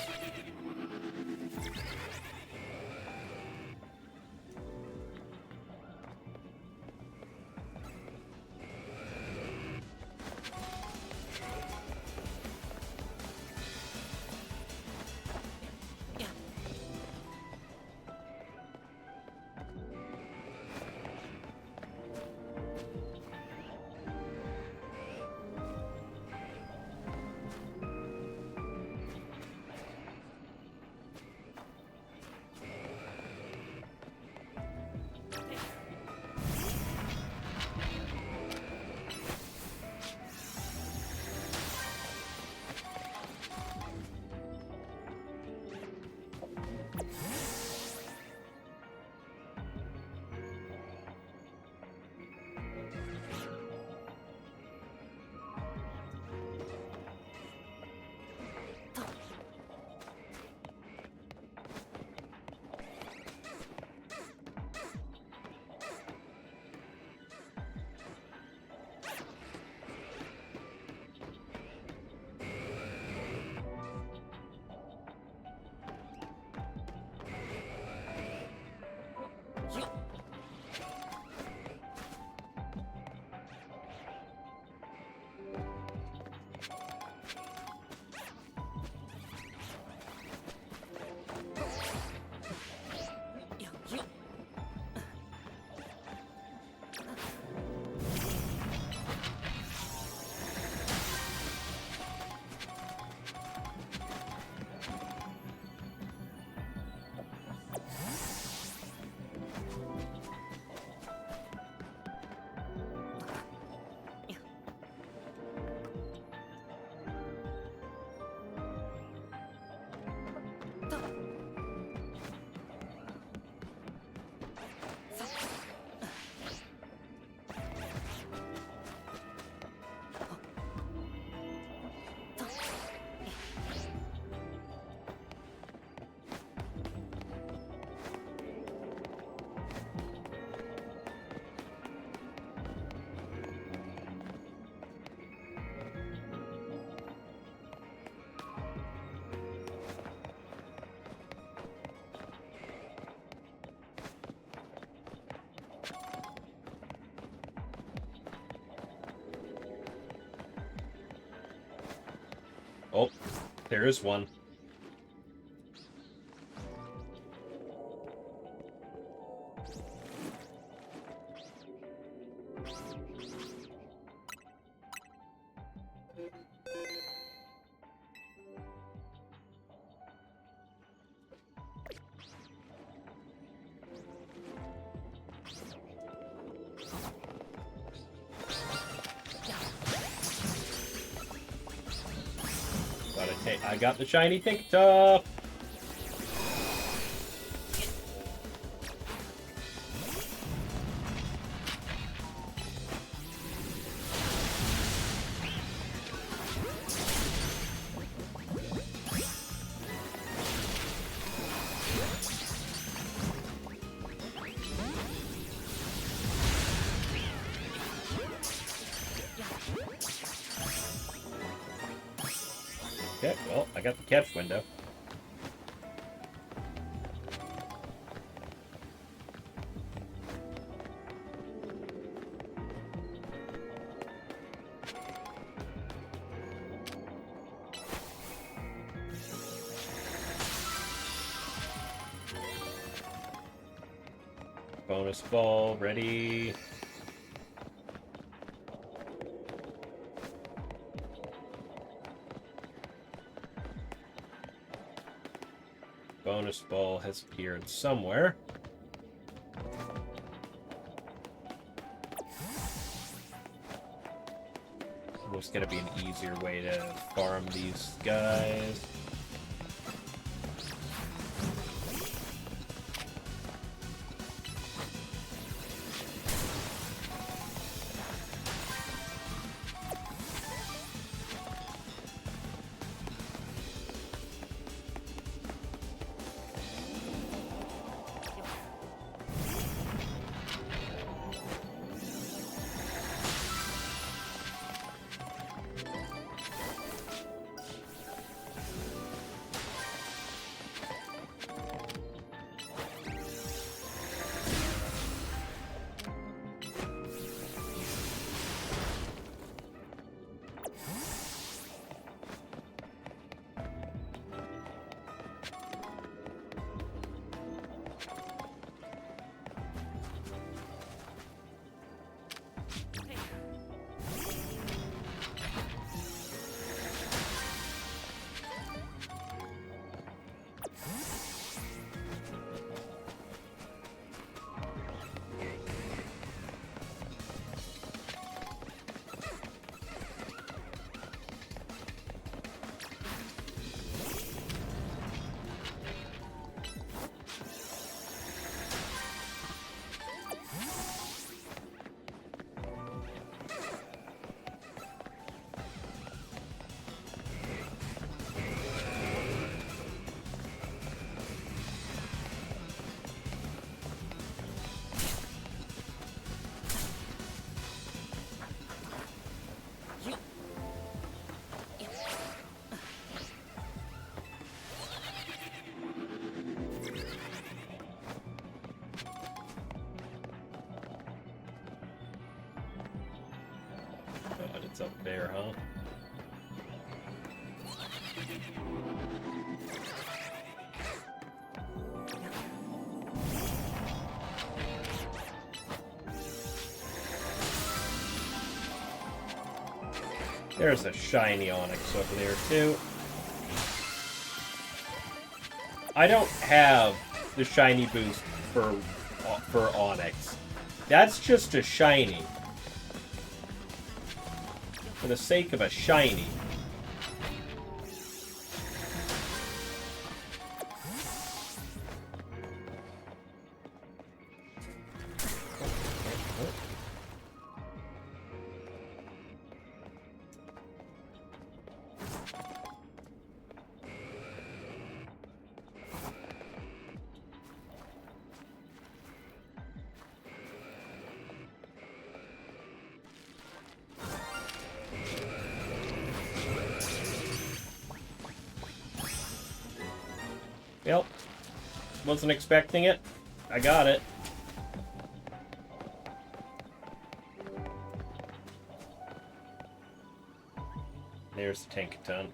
Speaker 1: Oh, there is one. I got the shiny Tinkatuff. Okay, well, I got the catch window. Bonus ball, ready. Bonus ball has appeared somewhere. There's gonna be an easier way to farm these guys. God, it's up there, huh? There's a shiny Onix over there, too. I don't have the shiny boost for Onix. That's just a shiny. For the sake of a shiny. Yep. Wasn't expecting it. I got it. There's the Tinkatuff.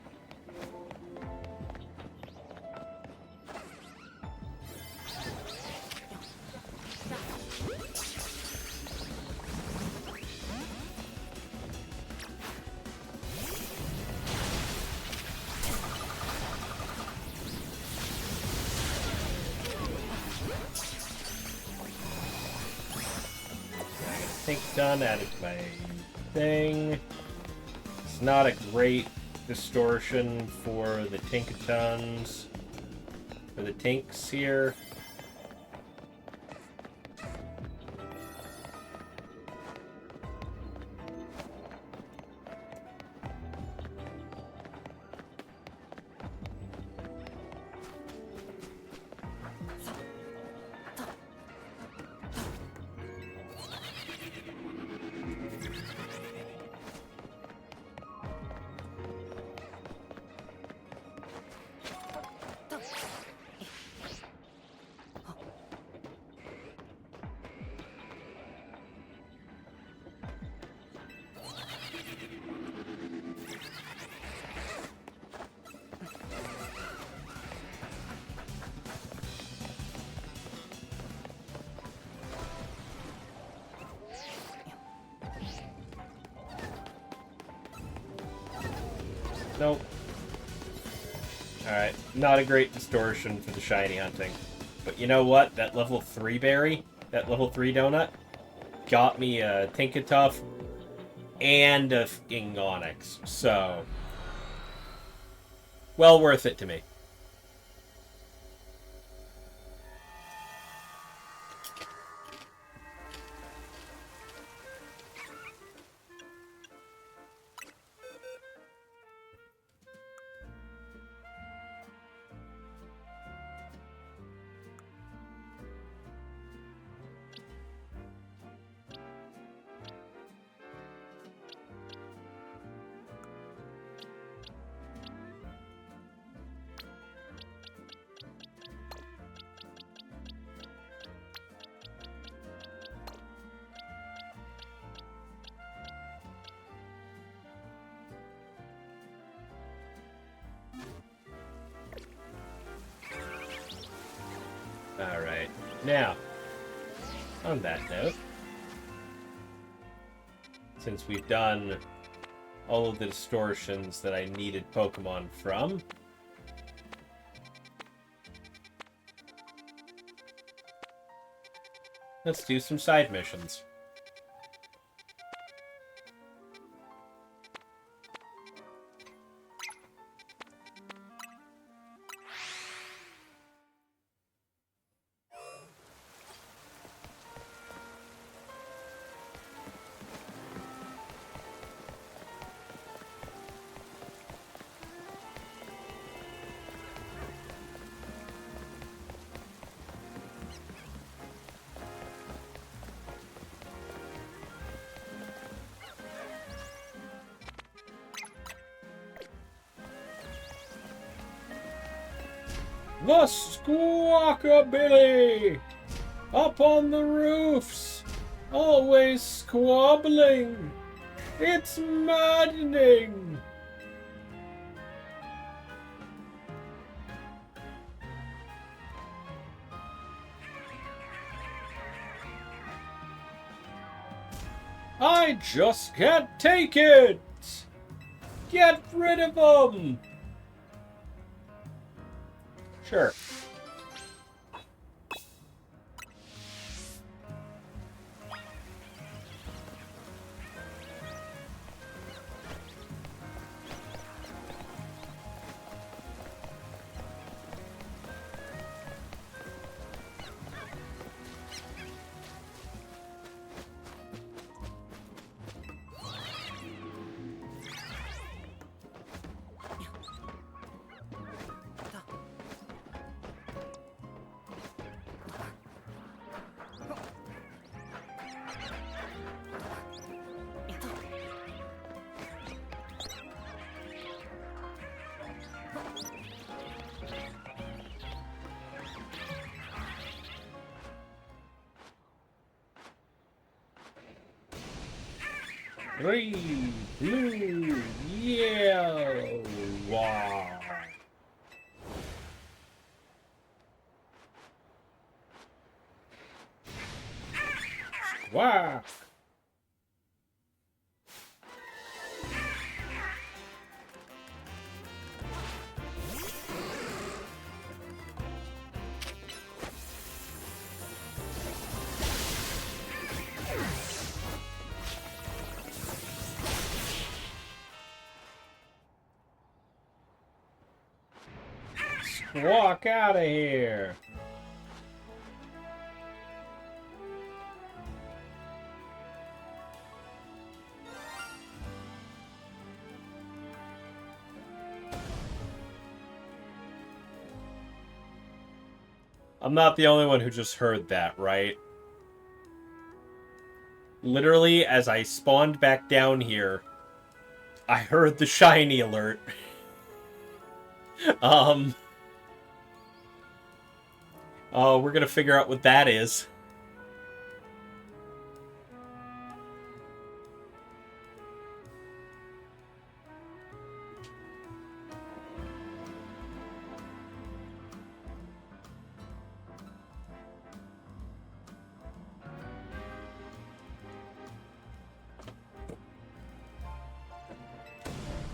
Speaker 1: Done, added to my thing. It's not a great distortion for the Tinkatons, for the Tinks here. Nope. Alright, not a great distortion for the shiny hunting. But you know what? That level 3 berry, that level 3 donut, got me a Tinkatuff and a fucking Onix. So, well worth it to me. Alright, now, on that note, since we've done all of the distortions that I needed Pokemon from, let's do some side missions. The Squawkabilly! Up on the roofs! Always squabbling! It's maddening! I just can't take it! Get rid of them! Sure. Green, blue, yellow. Wow. Wow. Walk out of here. I'm not the only one who just heard that, right? Literally, as I spawned back down here, I heard the shiny alert. Oh, we're gonna figure out what that is.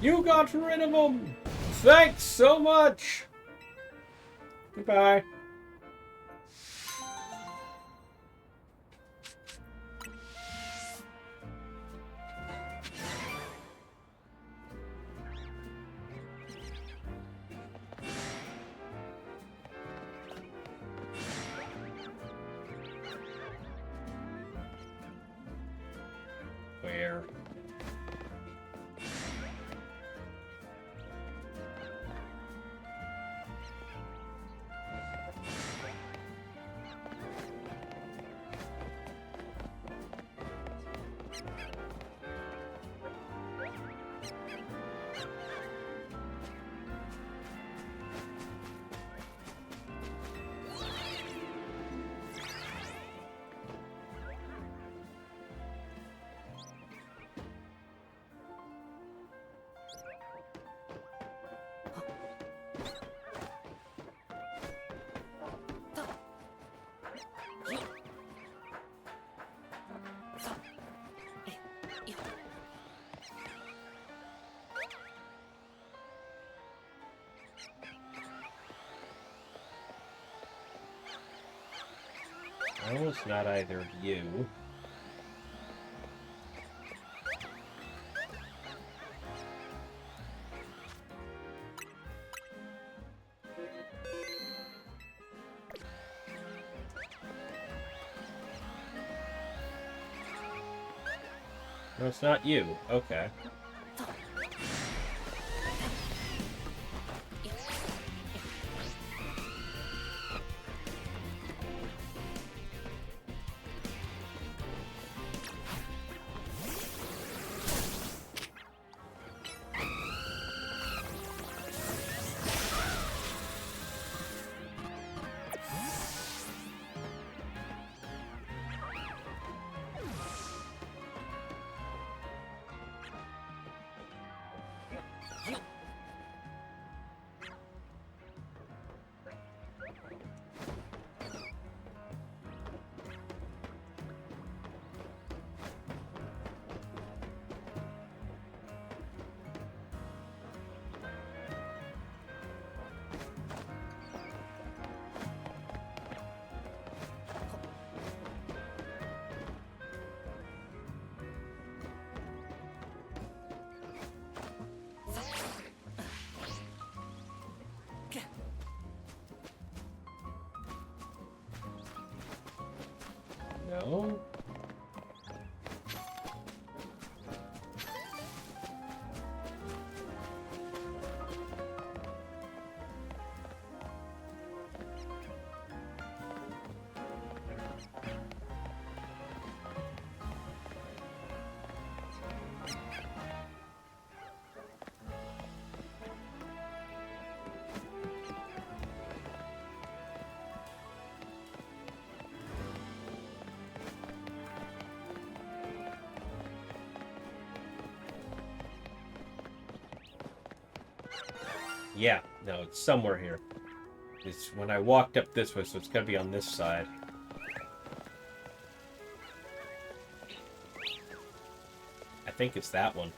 Speaker 1: You got rid of them! Thanks so much! Goodbye. Where? No, it's not either of you. No, it's not you. Okay. No. Yeah, no, it's somewhere here. It's when I walked up this way, so it's gotta be on this side. I think it's that one.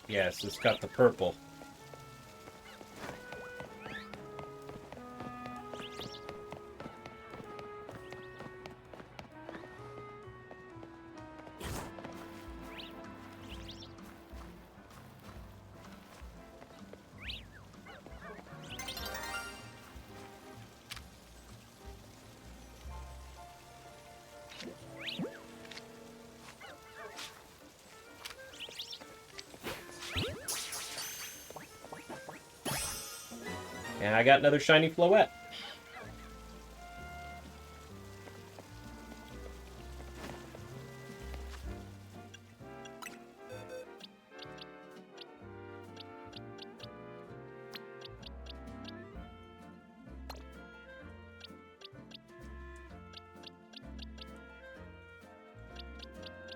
Speaker 1: Yes, it's got the purple. And I got another shiny Floette.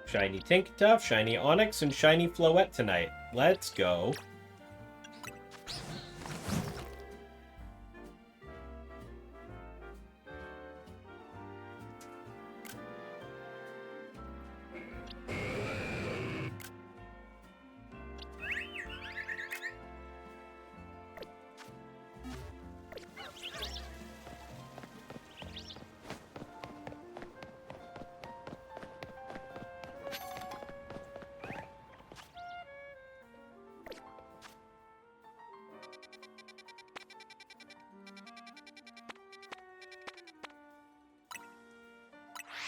Speaker 1: Shiny Tinkatuff, shiny Onix, and shiny Floette tonight. Let's go.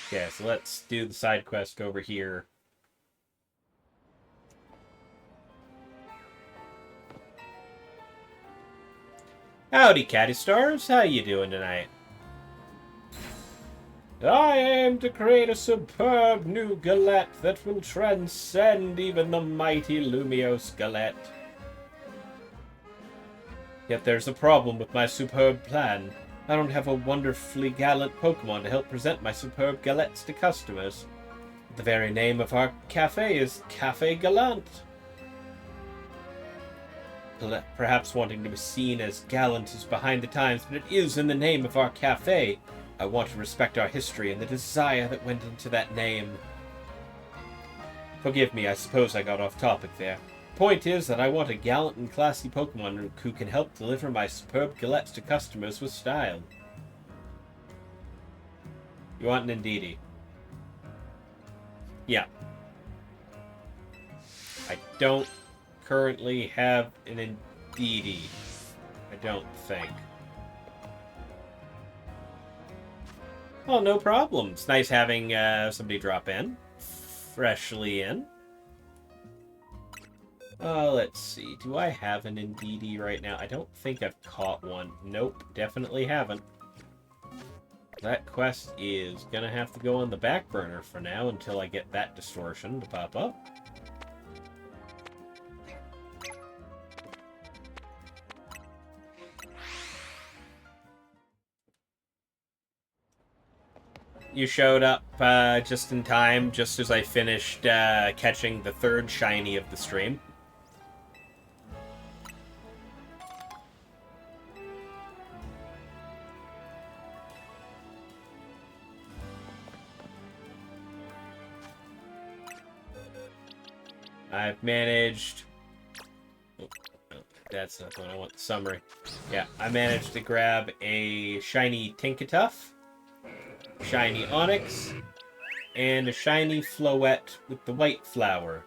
Speaker 1: Okay, so let's do the side quest over here. Howdy, Catty Stars. How you doing tonight? I aim to create a superb new galette that will transcend even the mighty Lumiose galette. Yet there's a problem with my superb plan. I don't have a wonderfully gallant Pokemon to help present my superb galettes to customers. The very name of our cafe is Cafe Gallant. Perhaps wanting to be seen as gallant is behind the times, but it is in the name of our cafe. I want to respect our history and the desire that went into that name. Forgive me, I suppose I got off topic there. Point is that I want a gallant and classy Pokemon who can help deliver my superb galettes to customers with style. You want an Indeedee? Yeah. I don't currently have an Indeedee. I don't think. Oh, no problem. It's nice having somebody drop in. Freshly in. Let's see. Do I have an Indeedee right now? I don't think I've caught one. Nope, definitely haven't. That quest is gonna have to go on the back burner for now until I get that distortion to pop up. You showed up just in time, just as I finished catching the third shiny of the stream. I've managed... Oh, that's not the one I want, the summary. Yeah, I managed to grab a shiny Tinkatuff, shiny Onix, and a shiny Floette with the white flower.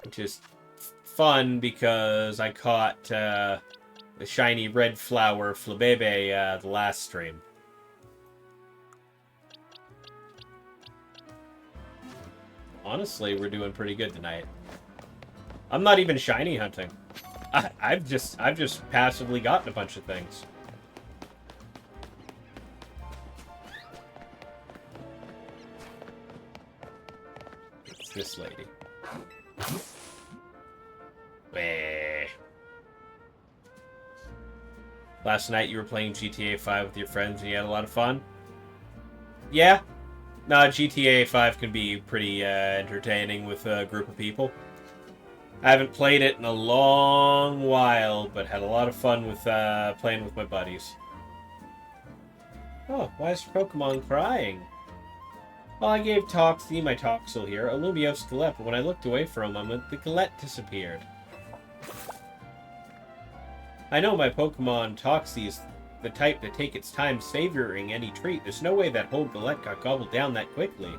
Speaker 1: Which is fun because I caught the shiny red flower Flabebe the last stream. Honestly, we're doing pretty good tonight. I'm not even shiny hunting. I've just passively gotten a bunch of things. It's this lady. Bleh. Last night you were playing GTA 5 with your friends and you had a lot of fun? Yeah. No, GTA 5 can be pretty entertaining with a group of people. I haven't played it in a long while, but had a lot of fun with playing with my buddies. Oh, why is your Pokemon crying? Well, I gave Toxie my Toxel here, a Lumiose Galette, but when I looked away for a moment, the Galette disappeared. I know my Pokemon Toxie is the type to take its time savoring any treat. There's no way that whole Galette got gobbled down that quickly.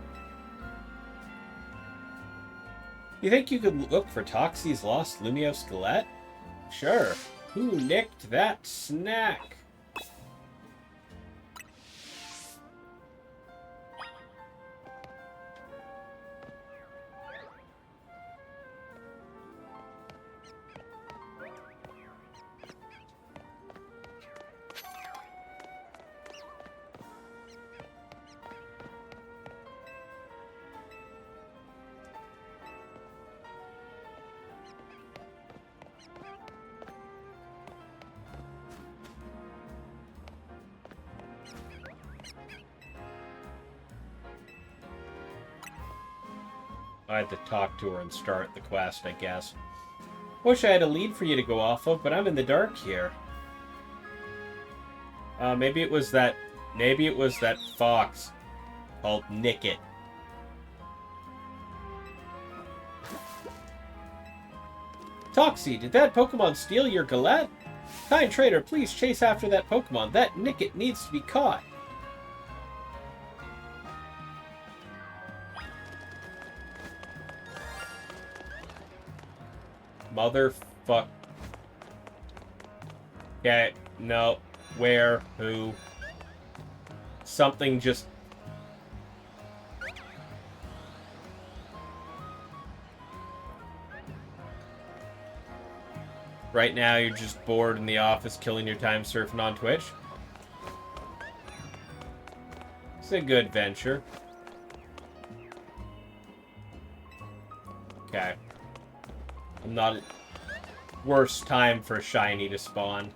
Speaker 1: You think you could look for Toxie's lost Lumiose Galette? Sure. Who nicked that snack? I had to talk to her and start the quest, I guess. Wish I had a lead for you to go off of, but I'm in the dark here. Maybe it was that fox called Nickit. Toxie, did that Pokemon steal your Galette? Kind trader, please chase after that Pokemon. That Nickit needs to be caught. Motherfuck. Okay, no. Where? Who? Something just... Right now, you're just bored in the office, killing your time surfing on Twitch. It's a good venture. Okay. I'm not... Worst time for a shiny to spawn.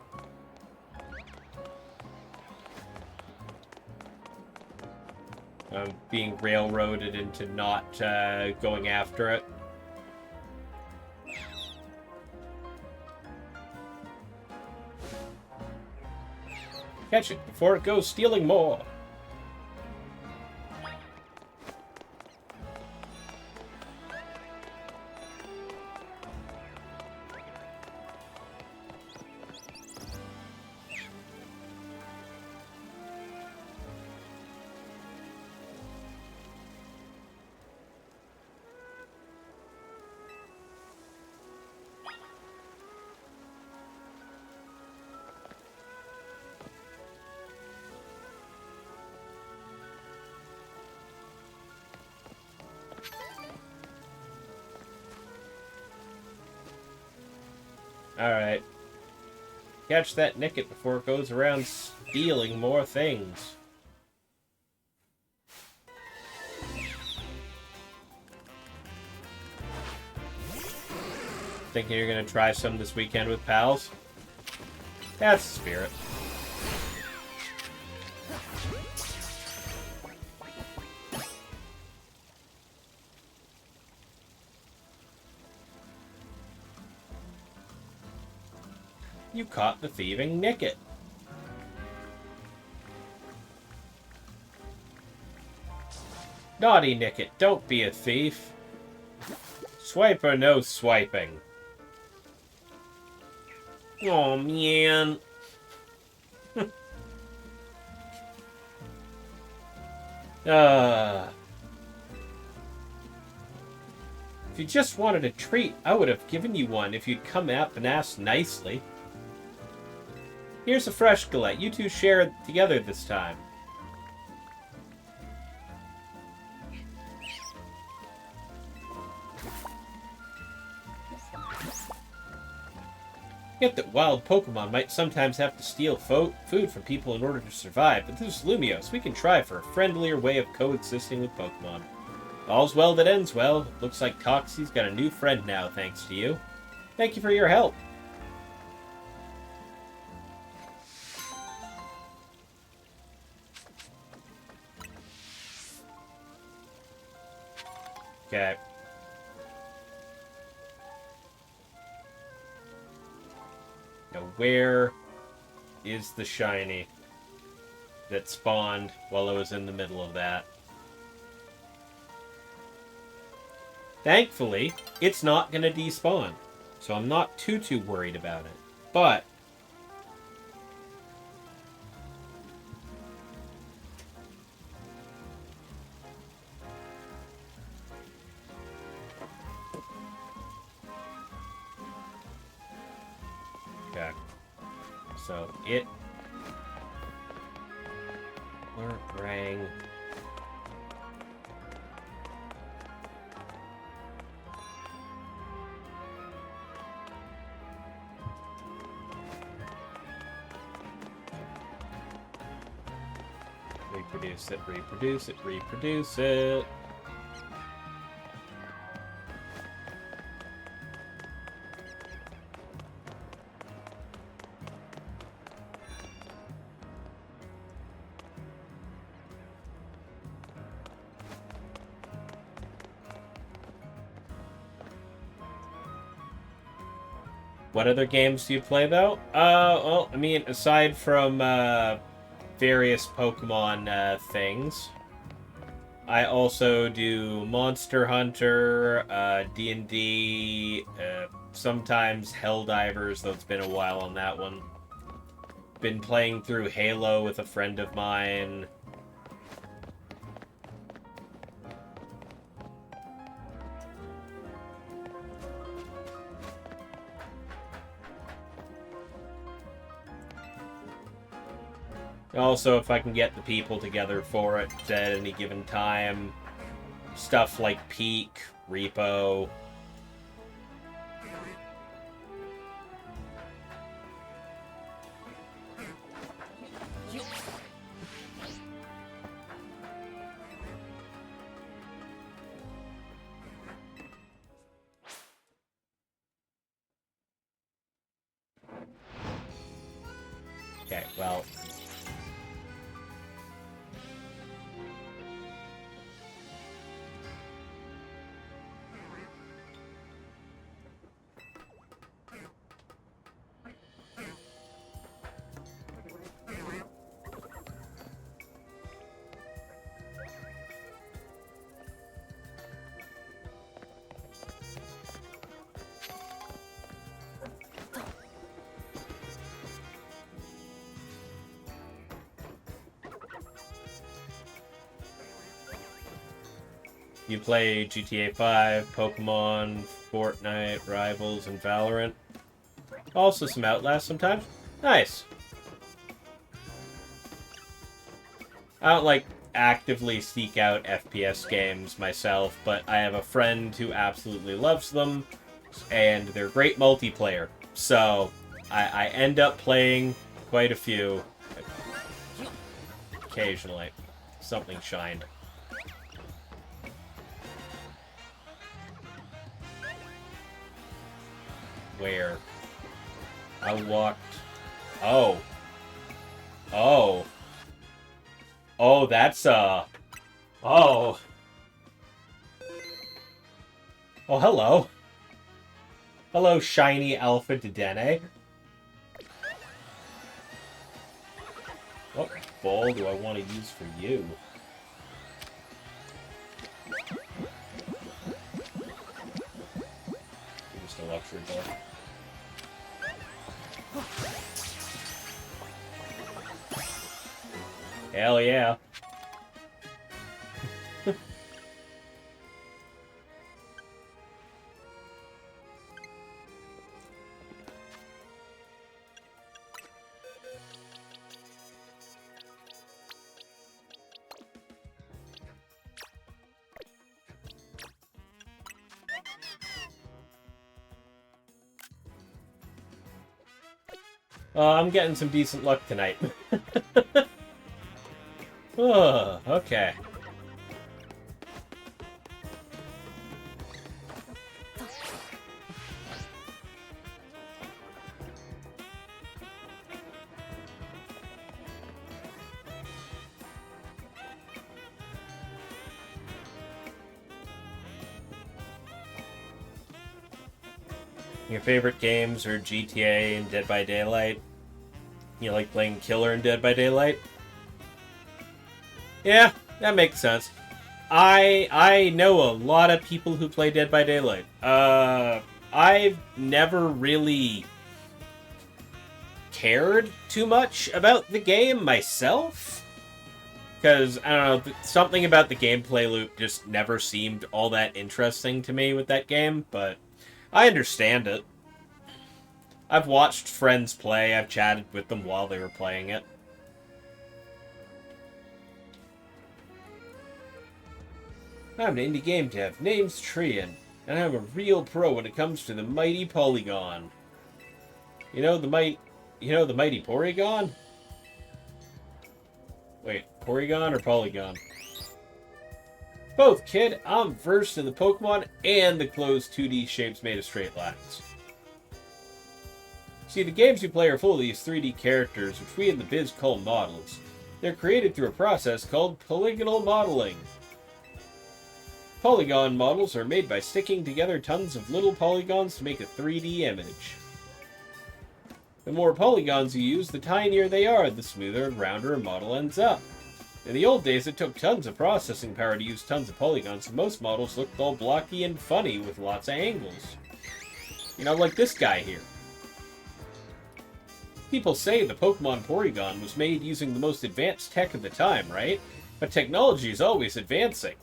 Speaker 1: I'm being railroaded into not going after it. Catch it before it goes stealing more. Alright. Catch that Nickit before it goes around stealing more things. Thinking you're gonna try some this weekend with pals? That's the spirit. You caught the thieving Nickit. Naughty Nickit, don't be a thief. Swipe or no swiping. Oh, man. If you just wanted a treat, I would have given you one if you'd come up and asked nicely. Here's a fresh Galette. You two share it together this time. Get that wild Pokemon might sometimes have to steal food from people in order to survive, but this is Lumiose. We can try for a friendlier way of coexisting with Pokemon. All's well that ends well. Looks like Toxie's got a new friend now, thanks to you. Thank you for your help. Okay. Now, where is the shiny that spawned while I was in the middle of that? Thankfully, it's not going to despawn, so I'm not too worried about it. But okay, so it rang. Reproduce it, reproduce it, reproduce it. What other games do you play, though? Well, I mean, aside from various Pokemon things, I also do Monster Hunter, D&D, sometimes Helldivers, though it's been a while on that one. Been playing through Halo with a friend of mine. Also, if I can get the people together for it at any given time, stuff like Peak, Repo. Okay, well... You play GTA 5, Pokemon, Fortnite, Rivals, and Valorant. Also some Outlast sometimes. Nice. I don't, like, actively seek out FPS games myself, but I have a friend who absolutely loves them, and they're great multiplayer. So, I end up playing quite a few. Occasionally. Something shined. Where? I walked... Oh. Oh. Oh, that's, Oh. Oh, hello. Hello, shiny Alpha Dedenne. What ball do I want to use for you? Just a luxury ball. Hell yeah. I'm getting some decent luck tonight. Oh, okay. Your favorite games are GTA and Dead by Daylight? You like playing Killer and Dead by Daylight? Yeah, that makes sense. I know a lot of people who play Dead by Daylight. I've never really cared too much about the game myself. Because, I don't know, something about the gameplay loop just never seemed all that interesting to me with that game, but I understand it. I've watched friends play, I've chatted with them while they were playing it. I'm an indie game dev, name's Trian, and I'm a real pro when it comes to the mighty Polygon. You know the mighty Porygon? Wait, Porygon or Polygon? Both, kid. I'm versed in the Pokemon and the closed 2D shapes made of straight lines. See, the games you play are full of these 3D characters, which we in the biz call models. They're created through a process called polygonal modeling. Polygon models are made by sticking together tons of little polygons to make a 3D image. The more polygons you use, the tinier they are, the smoother and rounder a model ends up. In the old days, it took tons of processing power to use tons of polygons, so most models looked all blocky and funny with lots of angles. You know, like this guy here. People say the Pokemon Porygon was made using the most advanced tech of the time, right? But technology is always advancing.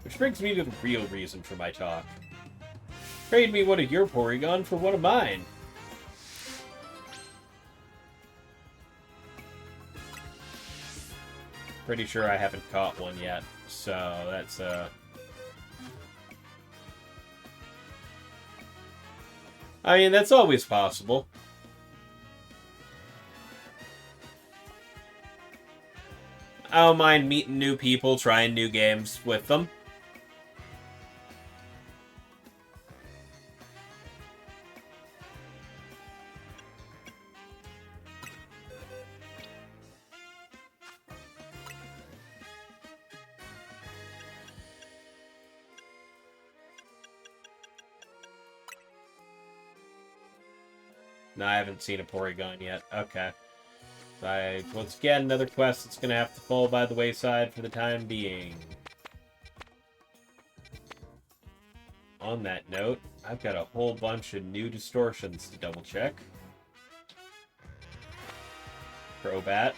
Speaker 1: Which brings me to the real reason for my talk. Trade me one of your Porygon for one of mine. Pretty sure I haven't caught one yet, so that's, I mean, that's always possible. I don't mind meeting new people, trying new games with them. No, I haven't seen a Porygon yet. Okay. Once again, another quest that's gonna have to fall by the wayside for the time being. On that note, I've got a whole bunch of new distortions to double check. Crobat.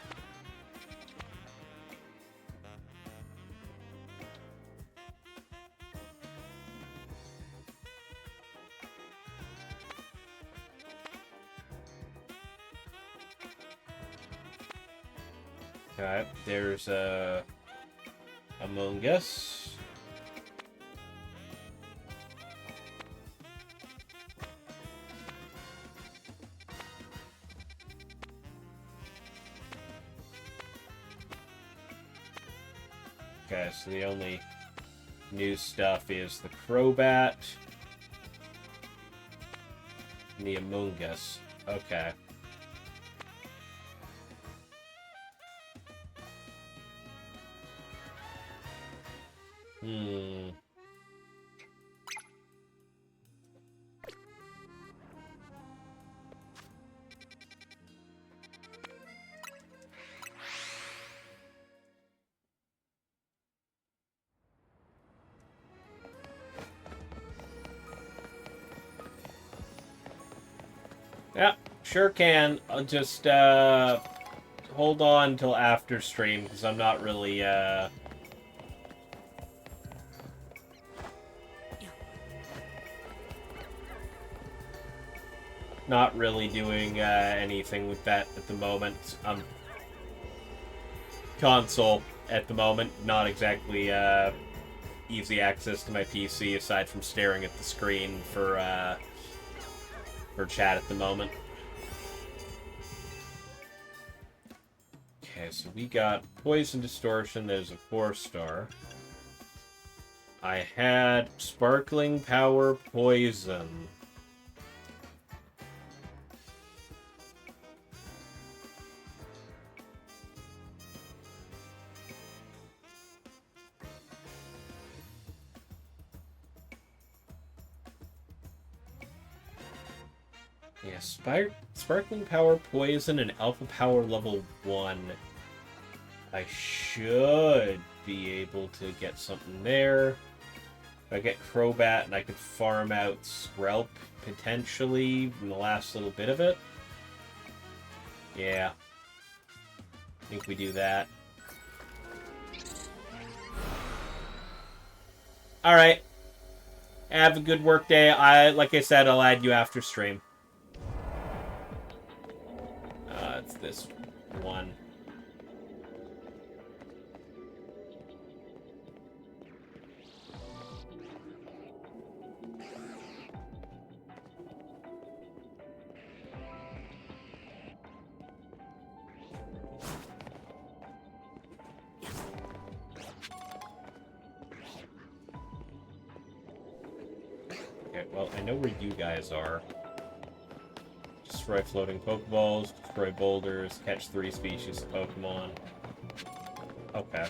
Speaker 1: Okay, there's Among Us. Okay, so the only new stuff is the Crobat and the Among Us. Okay. Yeah, sure can. I'll just hold on until after stream because I'm not really doing anything with that at the moment. Console at the moment, not exactly easy access to my PC aside from staring at the screen for chat at the moment. Okay, so we got Poison Distortion. There's a 4-star. I had Sparkling Power Poison. Yeah, Sparkling Power Poison and Alpha Power level 1. I should be able to get something there. If I get Crobat and I could farm out Skrelp potentially in the last little bit of it. Yeah. I think we do that. Alright. Have a good work day. Like I said, I'll add you after stream. It's this one. Okay, well, I know where you guys are. Destroy floating Pokeballs, destroy boulders, catch 3 species of Pokemon. Okay.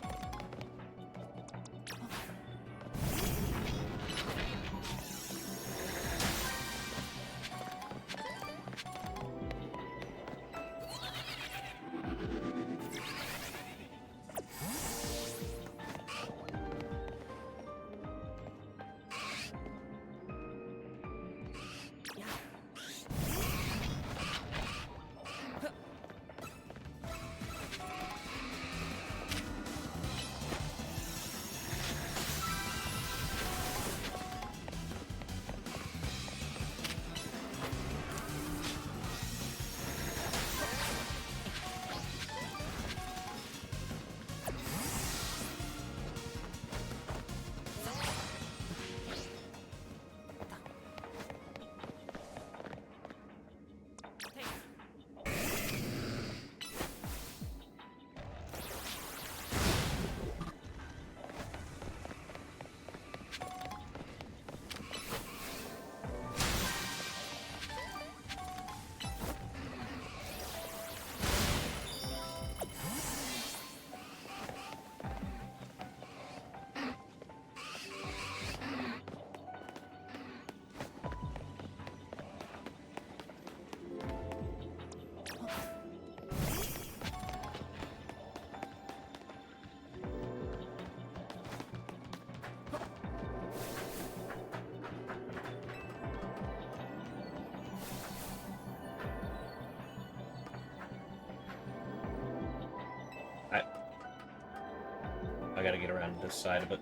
Speaker 1: gotta get around to this side of it.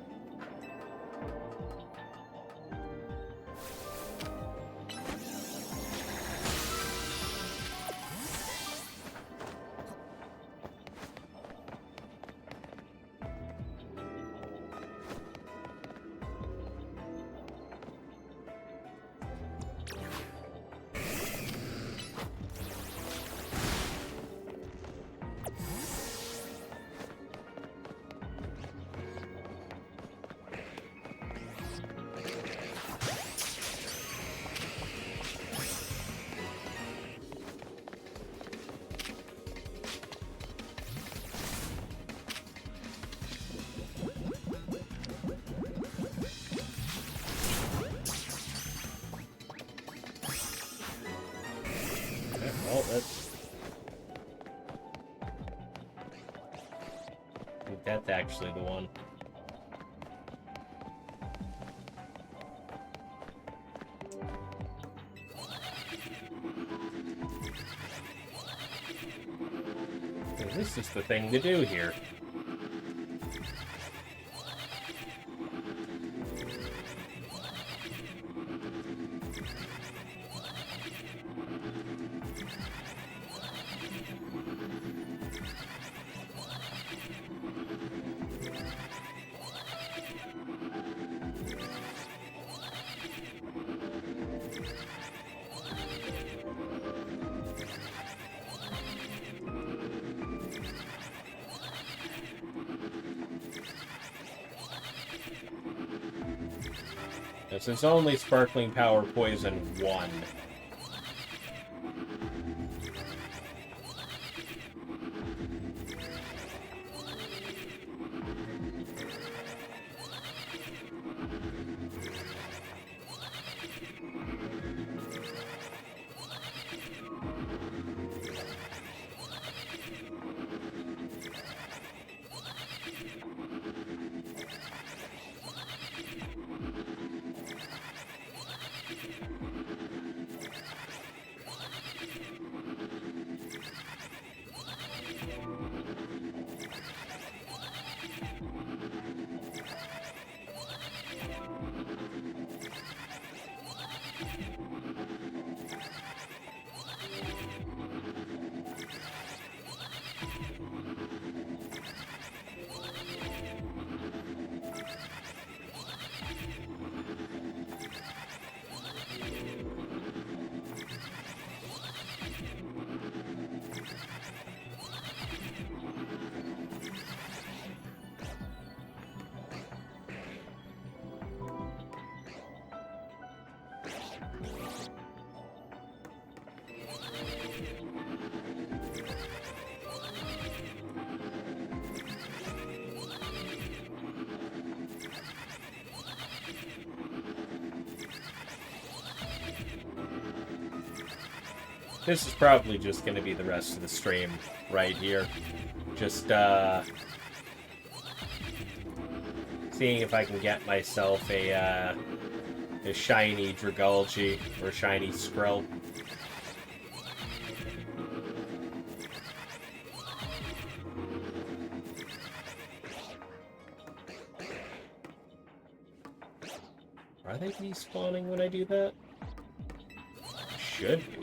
Speaker 1: Well, I think that's actually the one. This is the thing to do here. This is only Sparkling Power Poison 1. This is probably just going to be the rest of the stream right here. Just, seeing if I can get myself a shiny Dragalge or shiny Skrill. Are they respawning when I do that? Should be.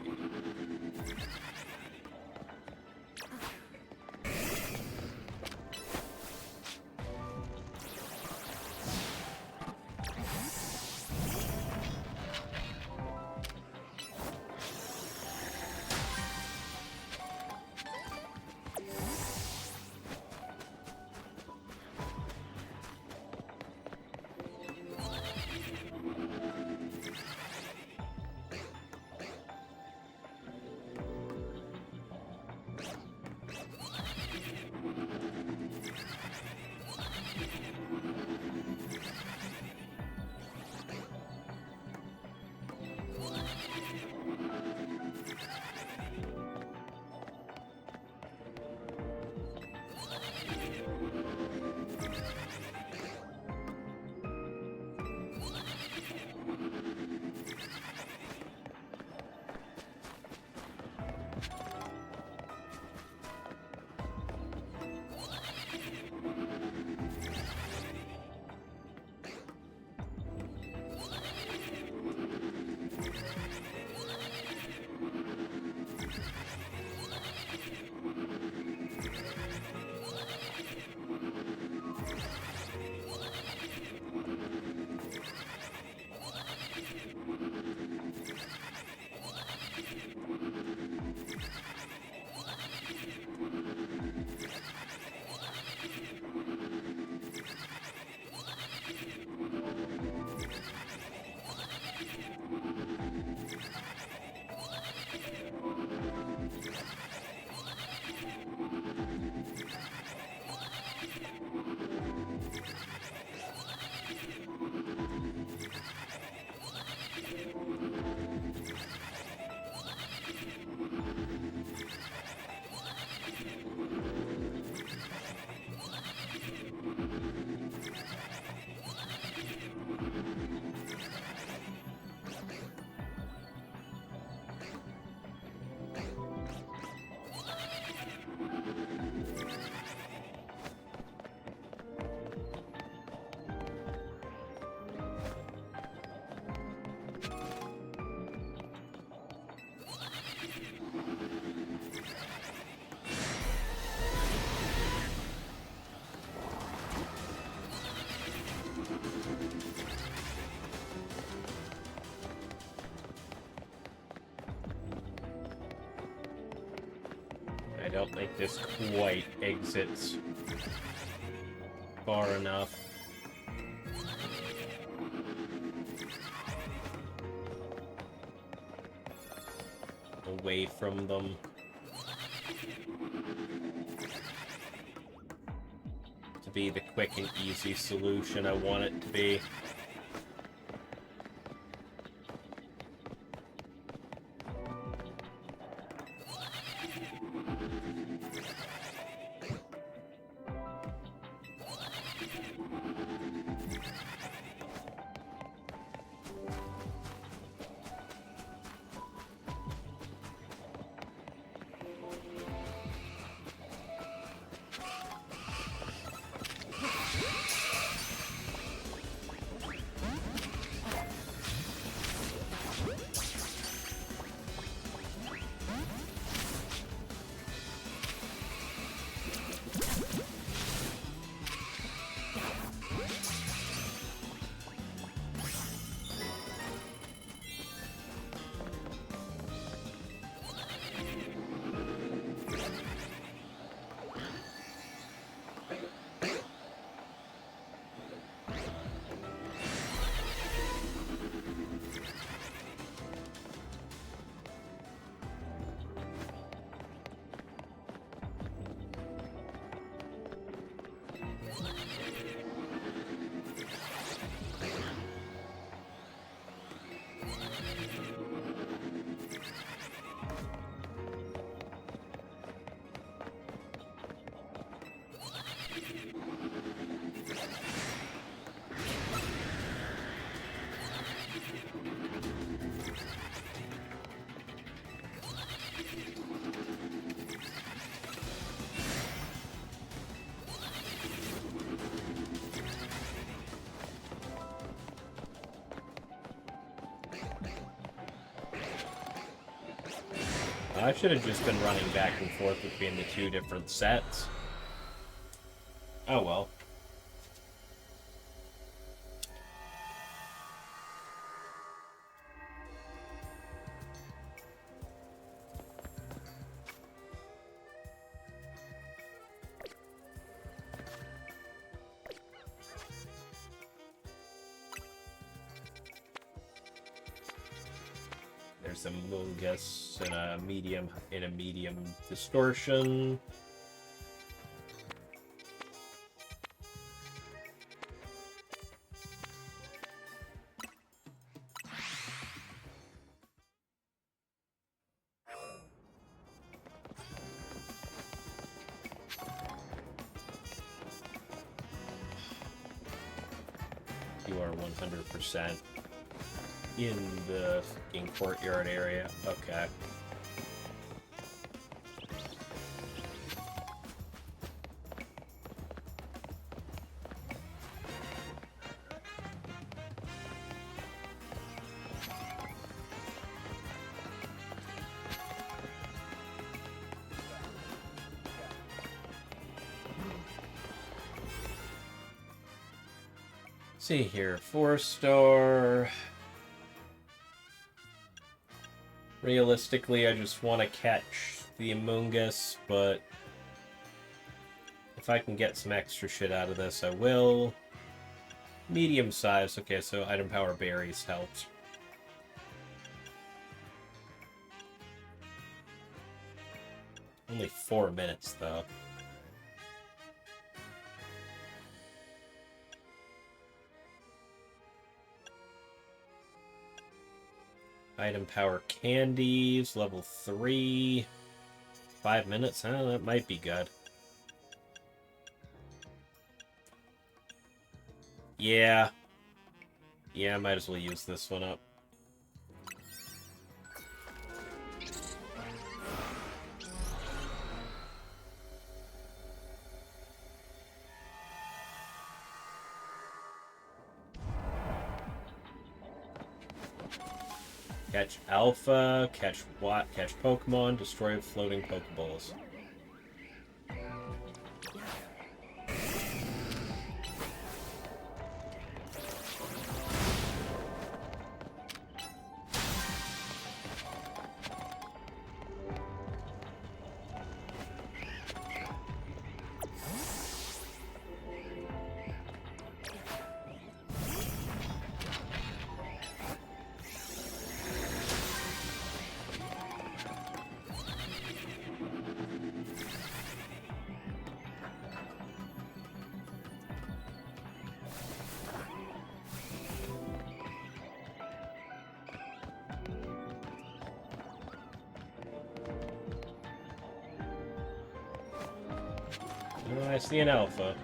Speaker 1: I don't think this quite exits far enough. Away from them. To be the quick and easy solution I want it to be. I should have just been running back and forth between the two different sets. Oh well. There's a Mungus and a medium distortion. You are 100% in the fucking courtyard area. Okay. See here, 4-star. Realistically, I just want to catch the Amoongus, but if I can get some extra shit out of this, I will. Medium size. Okay, so item power berries helps. Only 4 minutes, though. Item power candies, level 3. 5 minutes? Huh, that might be good. Yeah. Yeah, I might as well use this one up. Catch Alpha, catch Pokemon, destroy floating Pokeballs. Oh, I see an alpha.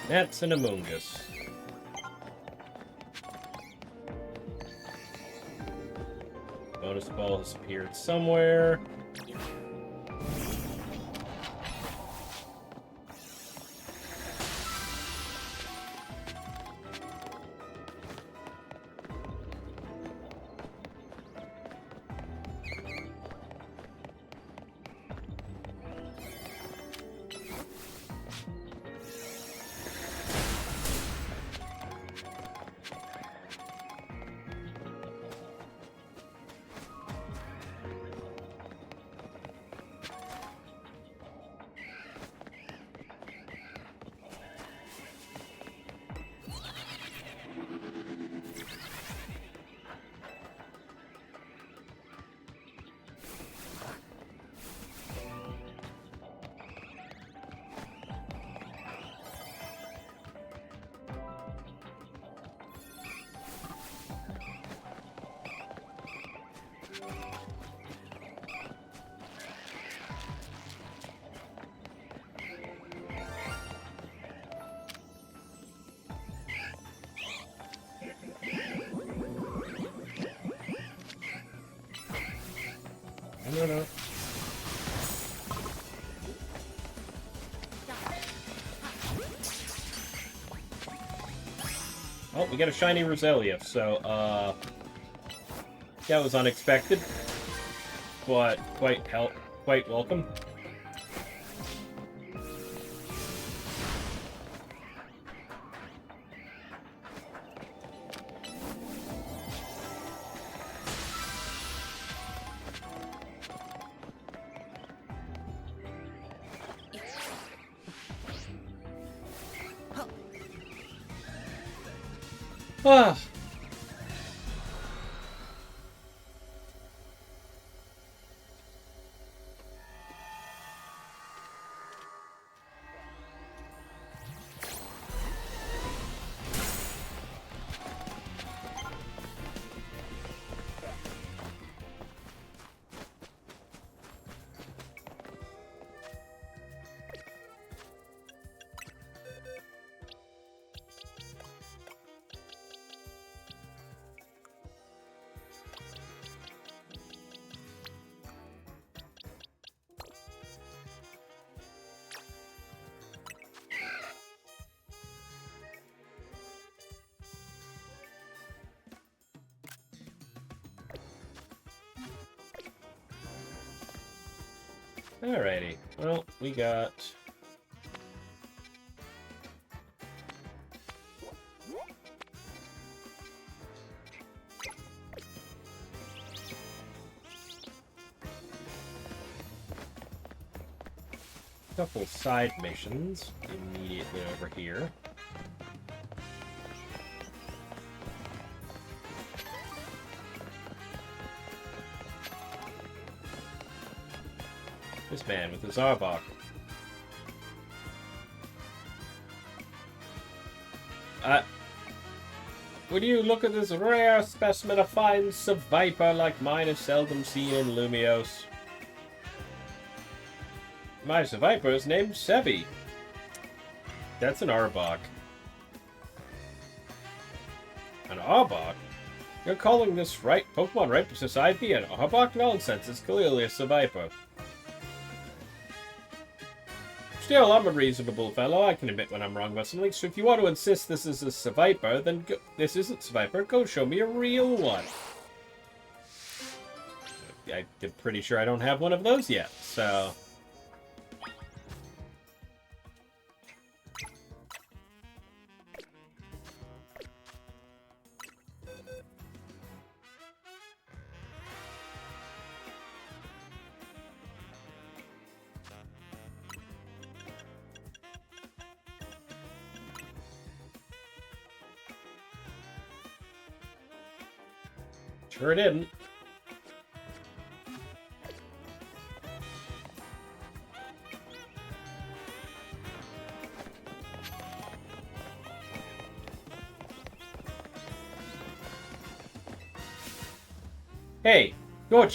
Speaker 1: That's an Amoongus. Bonus ball has appeared somewhere. No. Oh, we got a shiny Roselia, so, that was unexpected, but quite welcome. Ah. Alrighty. Well, we got... a couple side missions immediately over here. This man with his Arbok. Would you look at this rare specimen of fine Viper like mine is seldom seen in Lumios? My Viper is named Sebi. That's an Arbok. An Arbok? You're calling this right Pokemon right to society an Arbok? Nonsense, it's clearly a Viper. Still, I'm a reasonable fellow. I can admit when I'm wrong about something. So if you want to insist this is a Viper, then this isn't Viper. Go show me a real one. I'm pretty sure I don't have one of those yet, so... Sure didn't. Hey, you're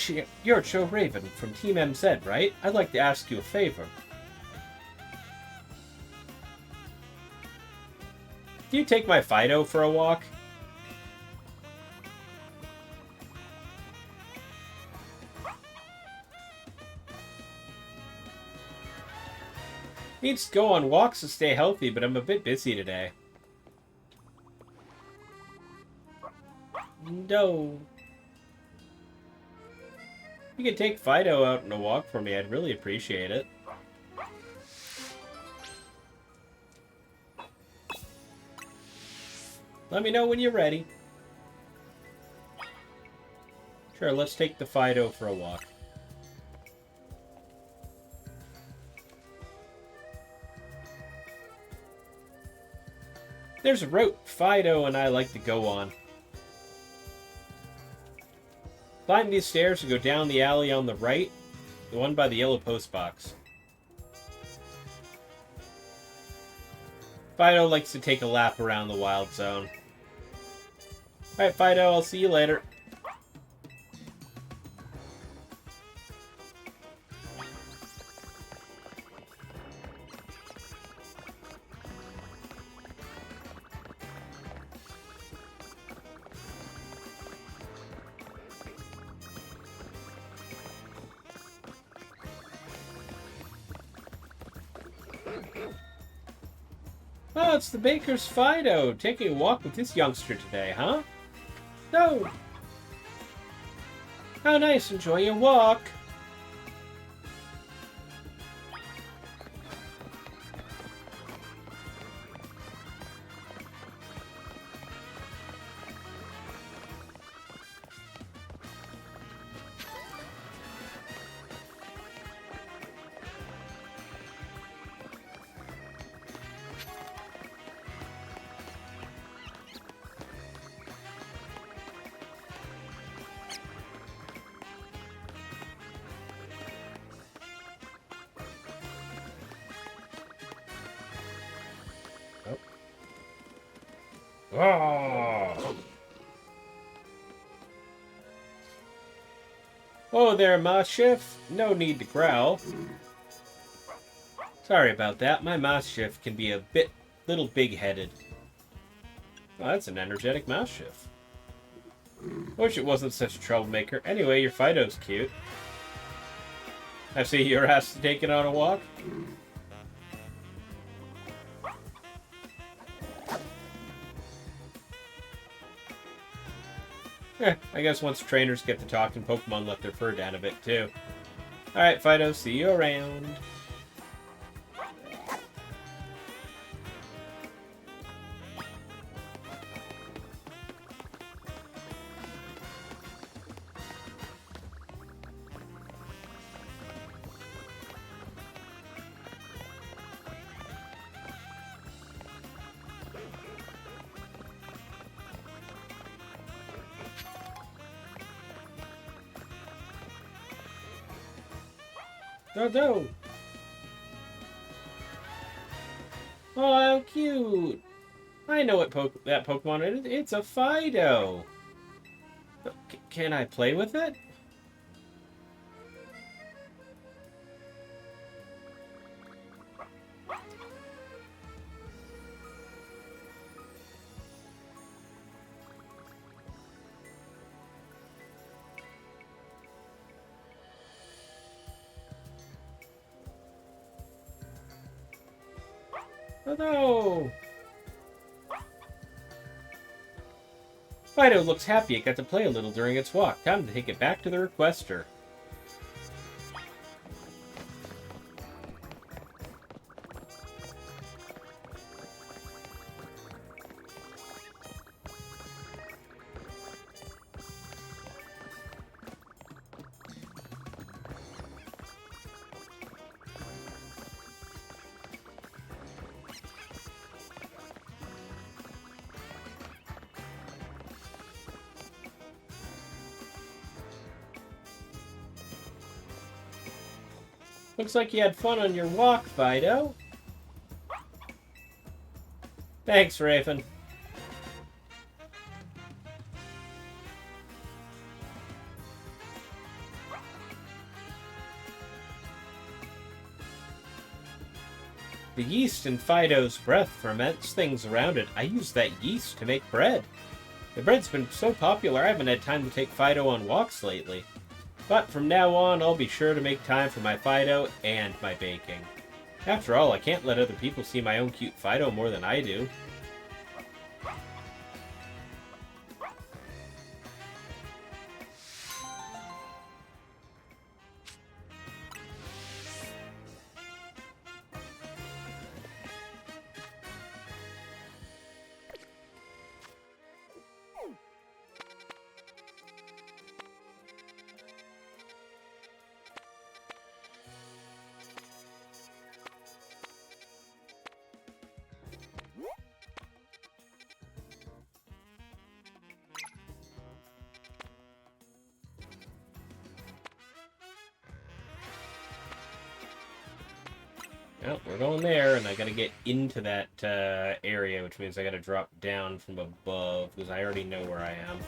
Speaker 1: ChouRaven from Team MZ, right? I'd like to ask you a favor. Do you take my Fido for a walk? Needs to go on walks to stay healthy, but I'm a bit busy today. No. You could take Fido out on a walk for me. I'd really appreciate it. Let me know when you're ready. Sure, let's take the Fido for a walk. There's a route Fido and I like to go on. Climb these stairs and go down the alley on the right, the one by the yellow post box. Fido likes to take a lap around the wild zone. Alright, Fido, I'll see you later. Oh, it's the baker's Fido, taking a walk with this youngster today, huh? No! How nice, enjoy your walk! Oh! Oh there, Mosschiff. No need to growl. Sorry about that. My Mosschiff can be a little big-headed. Oh, that's an energetic Mouseschiff. Wish it wasn't such a troublemaker. Anyway, your Fido's cute. I see you're asked to take it on a walk. I guess once trainers get to talking, Pokemon let their fur down a bit too. Alright, Fido, see you around. No. Oh, how cute. I know what that Pokemon is. It's a Fido. Can I play with it? Oh no! Fido looks happy it got to play a little during its walk. Time to take it back to the requester. Looks like you had fun on your walk, Fido. Thanks, Raven. The yeast in Fido's breath ferments things around it. I use that yeast to make bread. The bread's been so popular I haven't had time to take Fido on walks lately. But from now on, I'll be sure to make time for my Fido and my baking. After all, I can't let other people see my own cute Fido more than I do. Well, we're going there, and I gotta get into that area, which means I gotta drop down from above, because I already know where I am.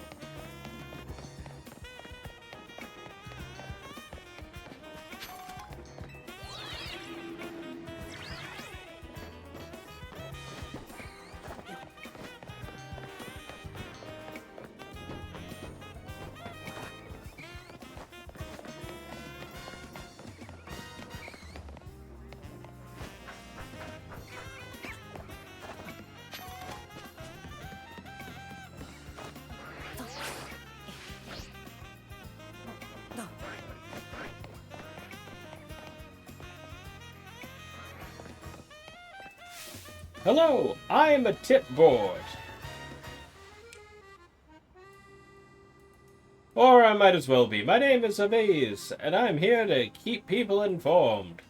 Speaker 1: Hello, I'm a tipboard. Or I might as well be. My name is Amaze, and I'm here to keep people informed.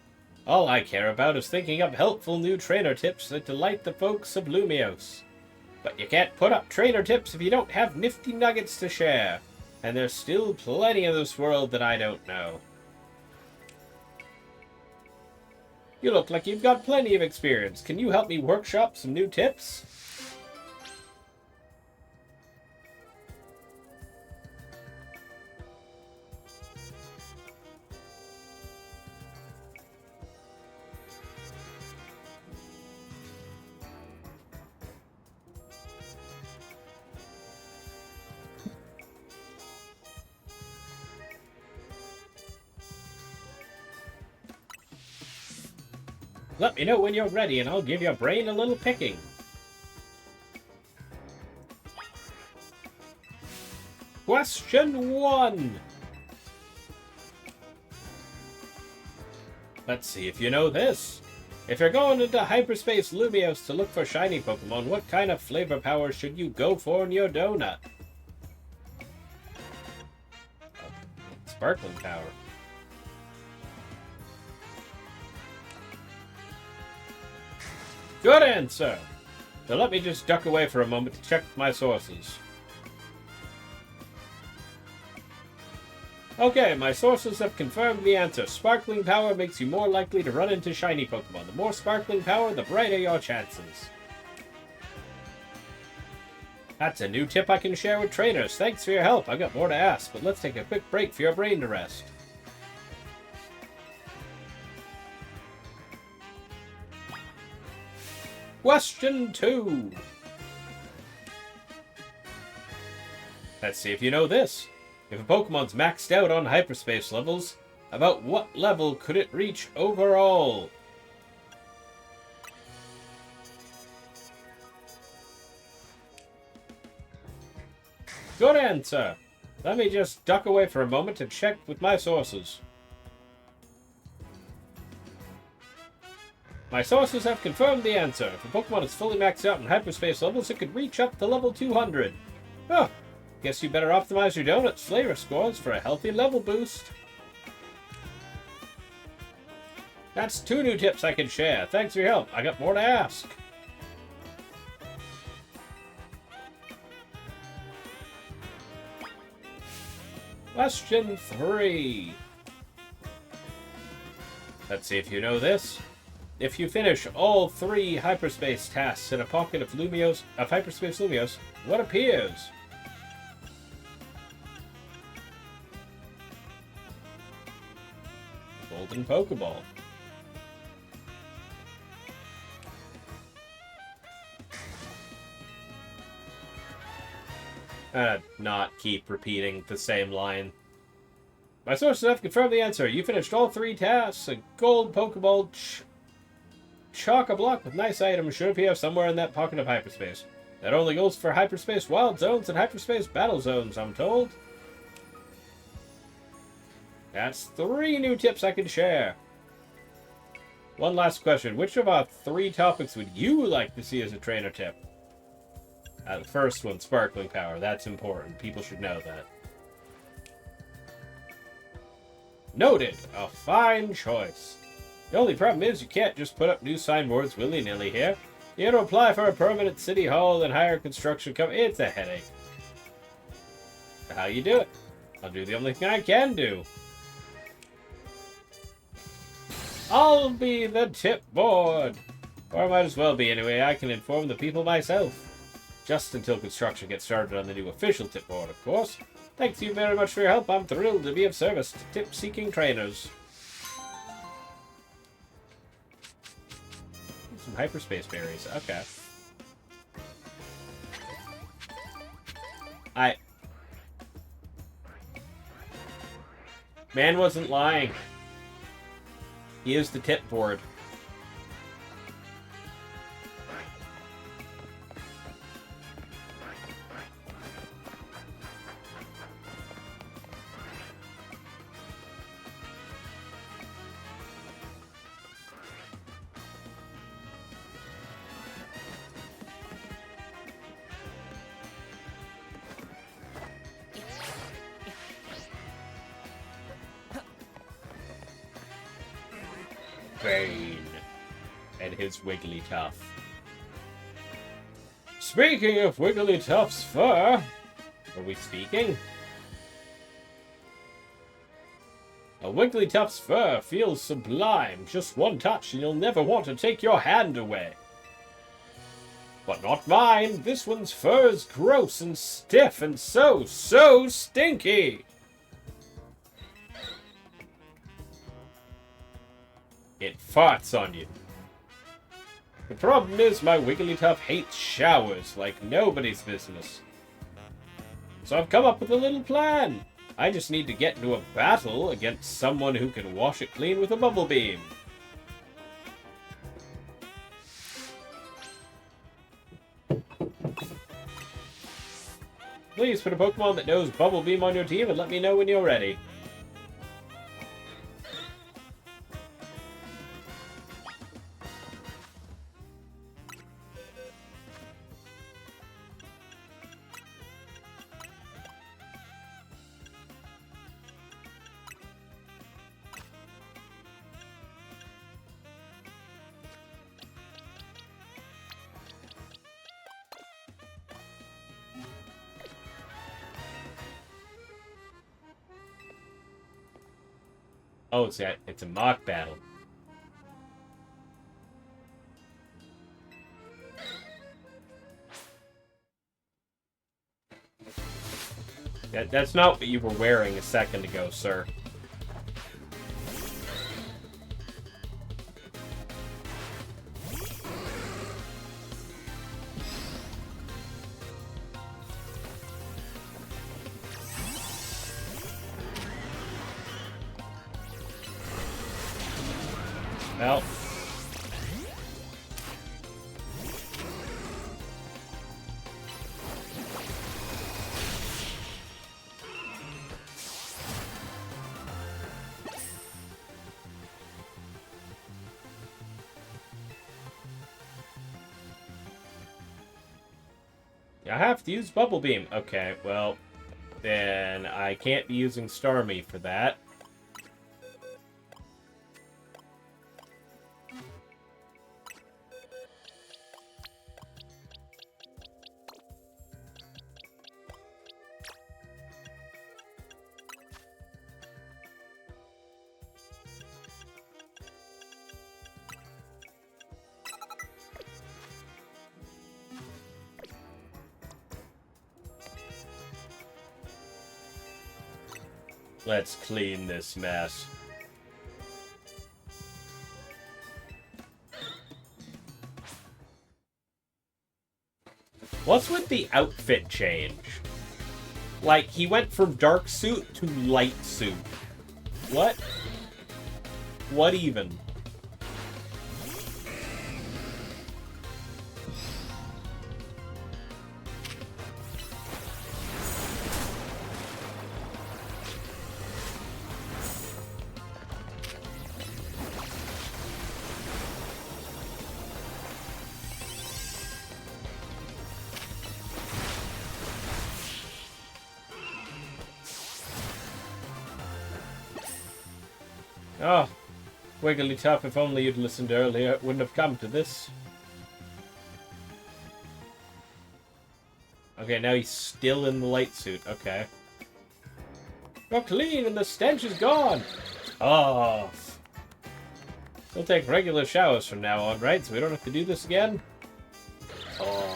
Speaker 1: All I care about is thinking up helpful new trainer tips that delight the folks of Lumios. But you can't put up trainer tips if you don't have nifty nuggets to share. And there's still plenty of this world that I don't know. You look like you've got plenty of experience. Can you help me workshop some new tips? Let me know when you're ready and I'll give your brain a little picking. Question 1. Let's see if you know this. If you're going into hyperspace Lumios to look for shiny Pokemon, what kind of flavor power should you go for in your donut? Oh, sparkling power. Good answer! So let me just duck away for a moment to check my sources. Okay, my sources have confirmed the answer. Sparkling power makes you more likely to run into shiny Pokemon. The more sparkling power, the brighter your chances. That's a new tip I can share with trainers. Thanks for your help. I got more to ask, but let's take a quick break for your brain to rest. Question 2. Let's see if you know this. If a Pokemon's maxed out on hyperspace levels, about what level could it reach overall? Good answer! Let me just duck away for a moment to check with my sources. My sources have confirmed the answer. If a Pokemon is fully maxed out in hyperspace levels, it could reach up to level 200. Oh, guess you better optimize your donut's flavor scores for a healthy level boost. That's 2 new tips I can share. Thanks for your help. I got more to ask. Question 3. Let's see if you know this. If you finish all 3 hyperspace tasks in a pocket of hyperspace Lumios, what appears? Golden Pokeball. Not keep repeating the same line. My sources have confirmed the answer. You finished all 3 tasks. A gold Pokeball chock-a-block with nice items should appear somewhere in that pocket of hyperspace. That only goes for hyperspace wild zones and hyperspace battle zones, I'm told. That's 3 new tips I can share. One last question. Which of our 3 topics would you like to see as a trainer tip? The first one, sparkling power. That's important. People should know that. Noted. A fine choice. The only problem is you can't just put up new signboards willy-nilly here. You have to apply for a permanent city hall and hire a construction company. It's a headache. How you do it? I'll do the only thing I can do. I'll be the tip board. Or I might as well be anyway. I can inform the people myself. Just until construction gets started on the new official tip board, of course. Thank you very much for your help. I'm thrilled to be of service to tip-seeking trainers. Some hyperspace berries. Okay. Man wasn't lying. He is the tip board. Bane and his Wigglytuff. Speaking of Wigglytuff's fur, are we speaking? A Wigglytuff's fur feels sublime. Just one touch and you'll never want to take your hand away. But not mine. This one's fur is gross and stiff and so stinky. It farts on you. The problem is my Wigglytuff hates showers like nobody's business. So I've come up with a little plan. I just need to get into a battle against someone who can wash it clean with a bubble beam. Please put a Pokemon that knows Bubble Beam on your team and let me know when you're ready. Oh, it's a mock battle. That's not what you were wearing a second ago, sir. Well. I have to use Bubble Beam. Okay, well, then I can't be using Starmie for that. Let's clean this mess. What's with the outfit change? Like, he went from dark suit to light suit. What? What even? Oh, Wigglytuff, if only you'd listened earlier, it wouldn't have come to this. Okay, now he's still in the light suit. Okay. You're clean and the stench is gone! Oh. We'll take regular showers from now on, right? So we don't have to do this again? Oh.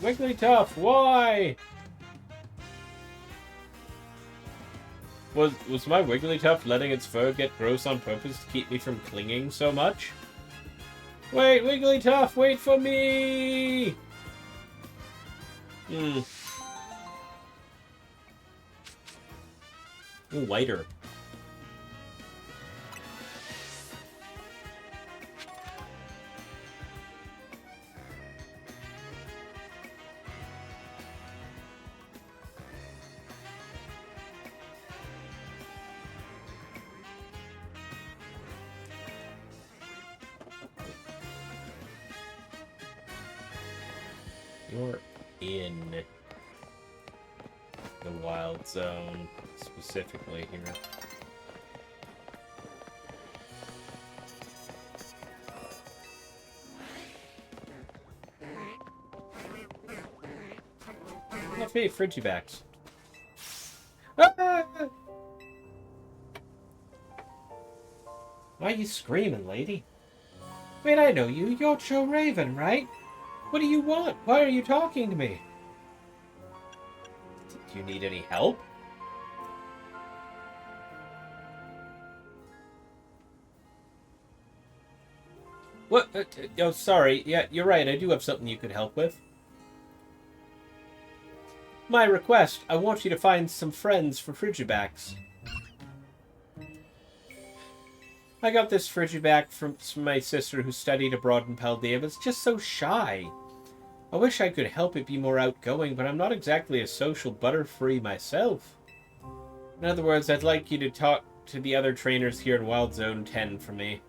Speaker 1: Wigglytuff, why? Was my Wigglytuff letting its fur get gross on purpose to keep me from clinging so much? Wait, Wigglytuff, wait for me! Ooh, lighter. You're in the wild zone, specifically here. Let's be Frigibacks. Ah! Why are you screaming, lady? Wait, I know you. You're ChouRaven, right? What do you want? Why are you talking to me? Do you need any help? What? Oh, sorry. Yeah, you're right. I do have something you could help with. My request. I want you to find some friends for Frigibacks. I got this Frigiback from my sister who studied abroad in Paldea, but it's just so shy. I wish I could help it be more outgoing, but I'm not exactly a social butterfree myself. In other words, I'd like you to talk to the other trainers here in Wild Zone 10 for me.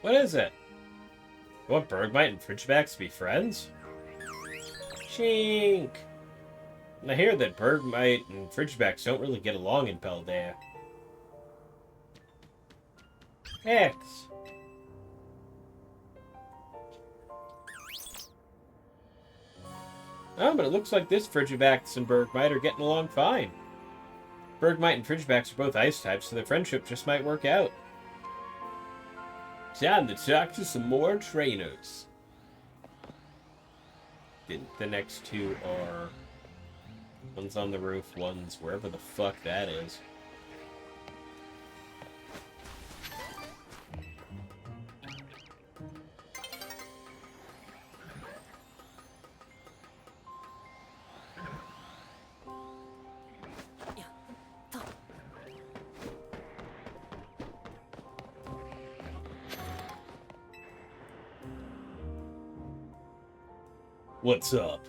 Speaker 1: What is it? You want Bergmite and Fridgebacks to be friends? Chink! And I hear that Bergmite and Fridgebacks don't really get along in Paldea. X! Oh, but it looks like this Frigibacks and Bergmite are getting along fine. Bergmite and Frigibacks are both ice types, so their friendship just might work out. Time to talk to some more trainers. The next two are... One's on the roof, one's wherever the fuck that is. What's up?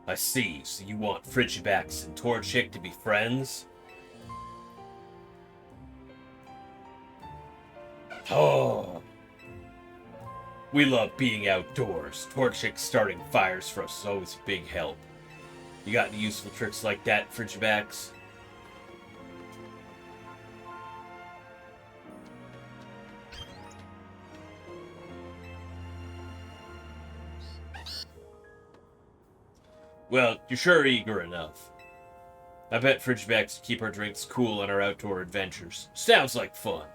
Speaker 1: I see, so you want Frigibacks and Torchic to be friends? Oh! We love being outdoors. Torchic starting fires for us is always a big help. You got any useful tricks like that, Frigibacks? Well, you're sure eager enough. I bet Frigibacks keep our drinks cool on our outdoor adventures. Sounds like fun.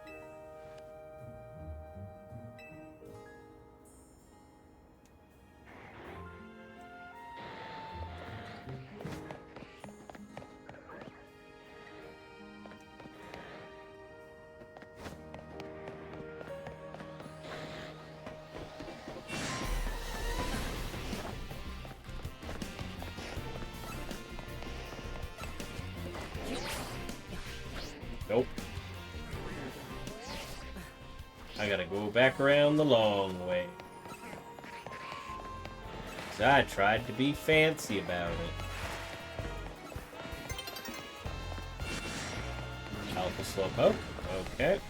Speaker 1: Nope. I gotta go back around the long way. 'Cause I tried to be fancy about it. Alpha Slowpoke. Okay.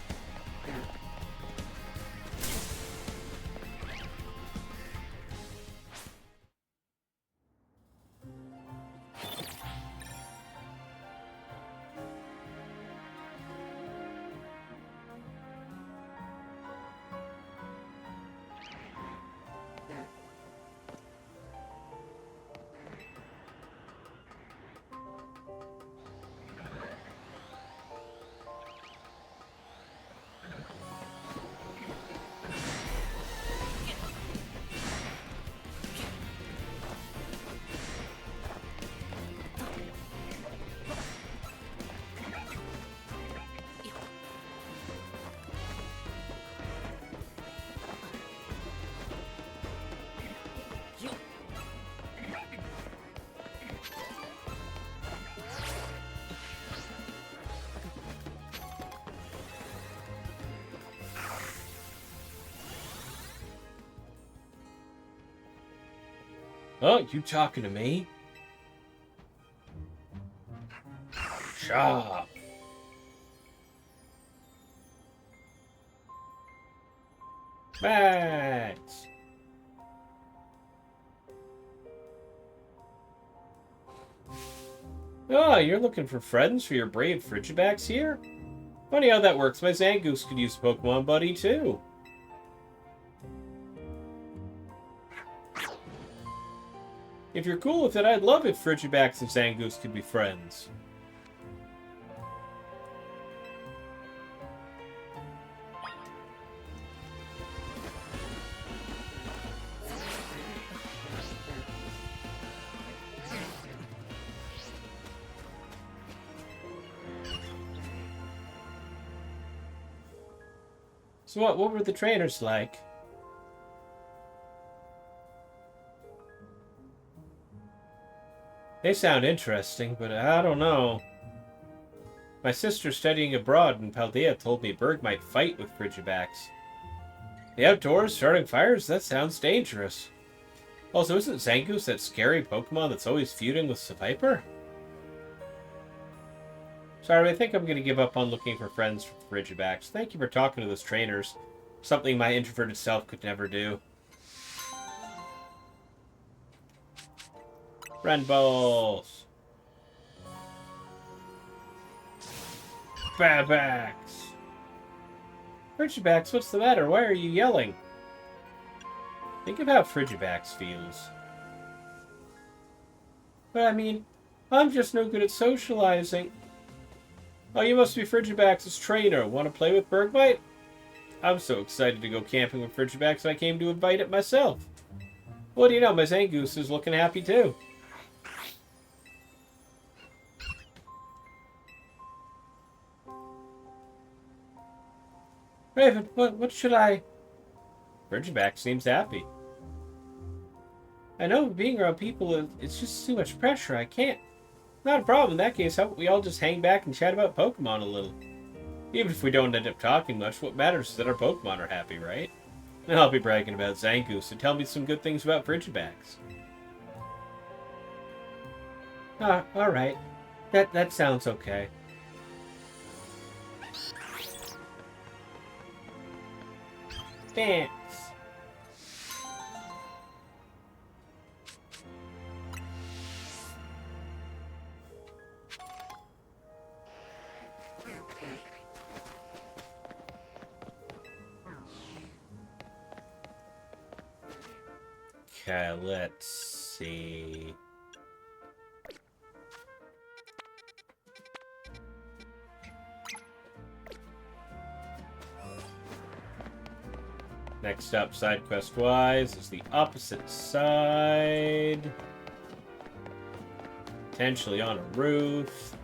Speaker 1: Oh, you talking to me? Chop. Max. Oh, you're looking for friends for your brave Frigibax here? Funny how that works. My Zangoose could use a Pokemon buddy, too. If you're cool with it, I'd love if Frigibax and Zangoose could be friends. So what were the trainers like? They sound interesting, but I don't know. My sister studying abroad in Paldea told me Berg might fight with Frigibax. The outdoors, starting fires, that sounds dangerous. Also, isn't Zangoose that scary Pokemon that's always feuding with Seviper? Sorry, I think I'm going to give up on looking for friends for Frigibax. Thank you for talking to those trainers. Something my introverted self could never do. Friend balls. Babax. Frigibax, what's the matter? Why are you yelling? Think of how Frigibax feels. But I mean, I'm just no good at socializing. Oh, you must be Frigibax's trainer. Want to play with Bergmite? I'm so excited to go camping with Frigibax I came to invite it myself. What do you know, my Zangoose is looking happy too. Raven, what should I... Frigibax seems happy. I know being around people, it's just too much pressure. I can't. Not a problem. In that case, how about we all just hang back and chat about Pokemon a little? Even if we don't end up talking much, what matters is that our Pokemon are happy, right? And I'll be bragging about Zangoose, so tell me some good things about Frigibax. Ah, alright. That sounds okay. Thanks. Okay, let's see. Next up, side quest wise, is the opposite side. Potentially on a roof.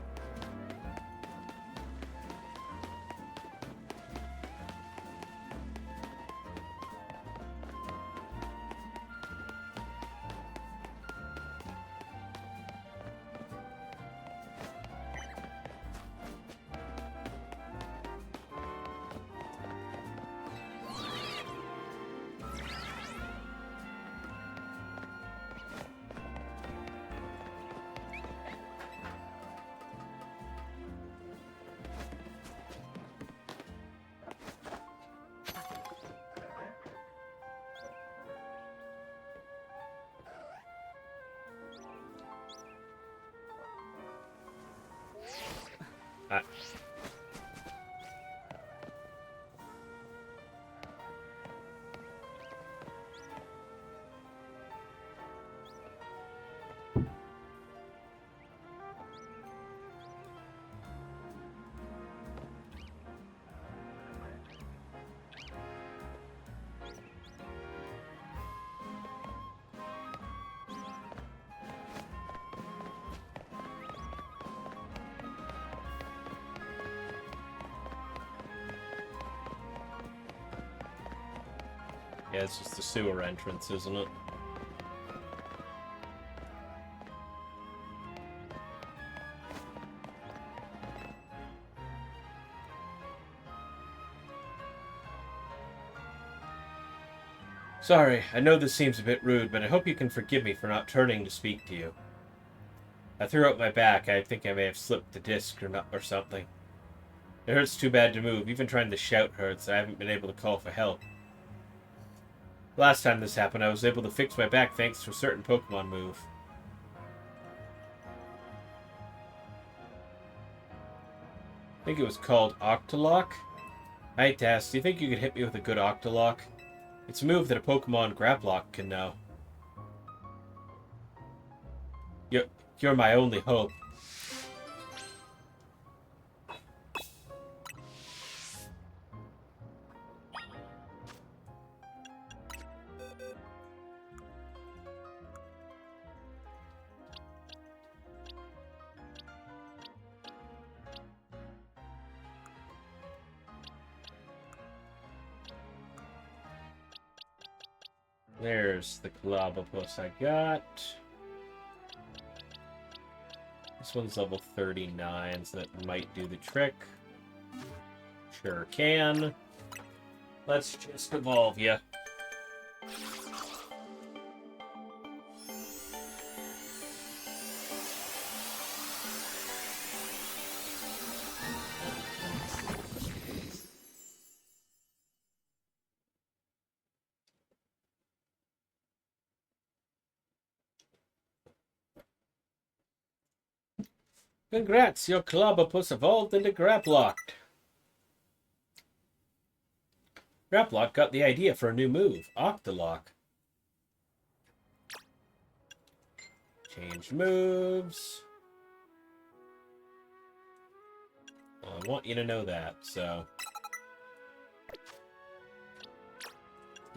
Speaker 1: Ah. Yeah, it's just the sewer entrance, isn't it? Sorry, I know this seems a bit rude, but I hope you can forgive me for not turning to speak to you. I threw out my back. I think I may have slipped the disc or something. It hurts too bad to move. Even trying to shout hurts. I haven't been able to call for help. Last time this happened, I was able to fix my back thanks to a certain Pokemon move. think it was called Octolock. I hate to ask, do you think you could hit me with a good Octolock? It's a move that a Pokemon Graplock can know. You're my only hope. There's the Galabapus I got. This one's level 39, so that might do the trick. Sure can. Let's just evolve ya. Congrats, your Galabapus evolved into Graplock. Graplock got the idea for a new move, Octolock. Change moves. Well, I want you to know that, so...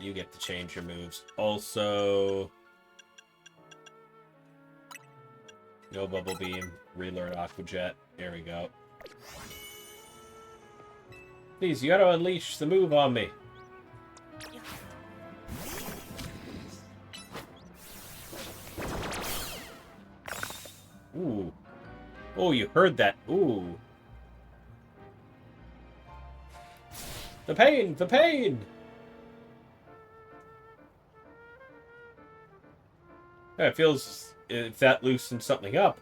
Speaker 1: You get to change your moves. Also... No Bubble Beam. Relearn Aqua Jet. There we go. Please, you gotta unleash the move on me. Ooh. Oh, you heard that. Ooh. The pain! The pain! Yeah, it feels if that loosens something up.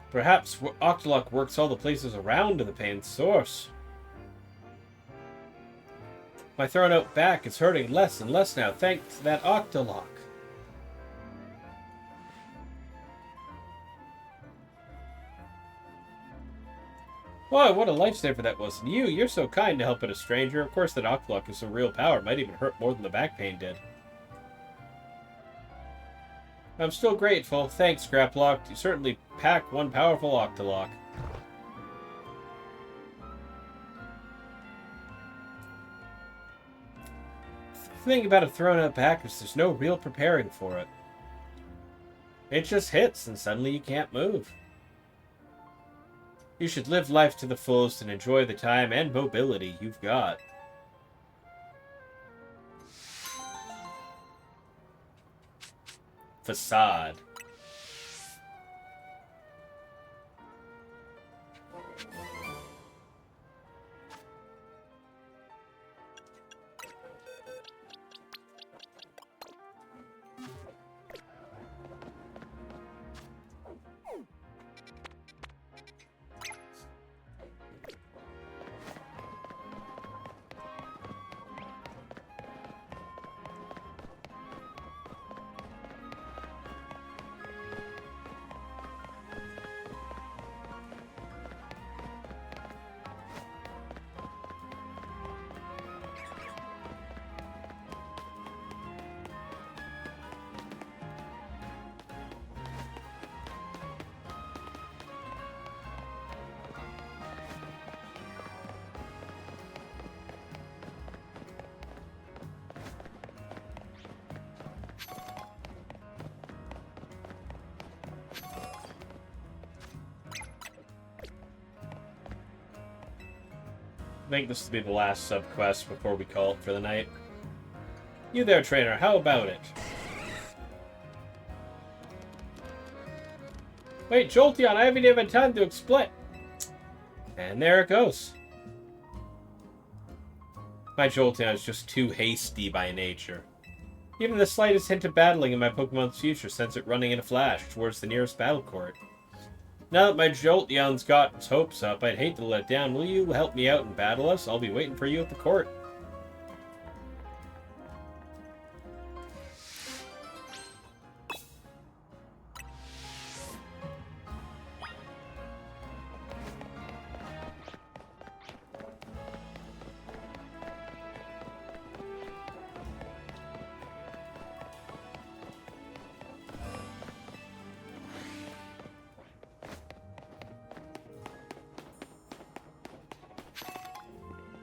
Speaker 1: Perhaps Octolock works all the places around the pain's source. My thrown out back is hurting less and less now, thanks to that Octolock. Wow, what a lifesaver that was. And you're so kind to help out a stranger. Of course, that Octolock is some real power. It might even hurt more than the back pain did. I'm still grateful. Thanks, Graplock. You certainly pack one powerful Octolock. The thing about a thrown out back is there's no real preparing for it. It just hits and suddenly you can't move. You should live life to the fullest and enjoy the time and mobility you've got. Facade. I think this will be the last sub-quest before we call it for the night. You there, trainer, how about it? Wait, Jolteon, I haven't even time to explain. And there it goes. My Jolteon is just too hasty by nature. Even the slightest hint of battling in my Pokemon's future sends it running in a flash towards the nearest battle court. Now that my Jolteon's got its hopes up, I'd hate to let it down. Will you help me out and battle us? I'll be waiting for you at the court.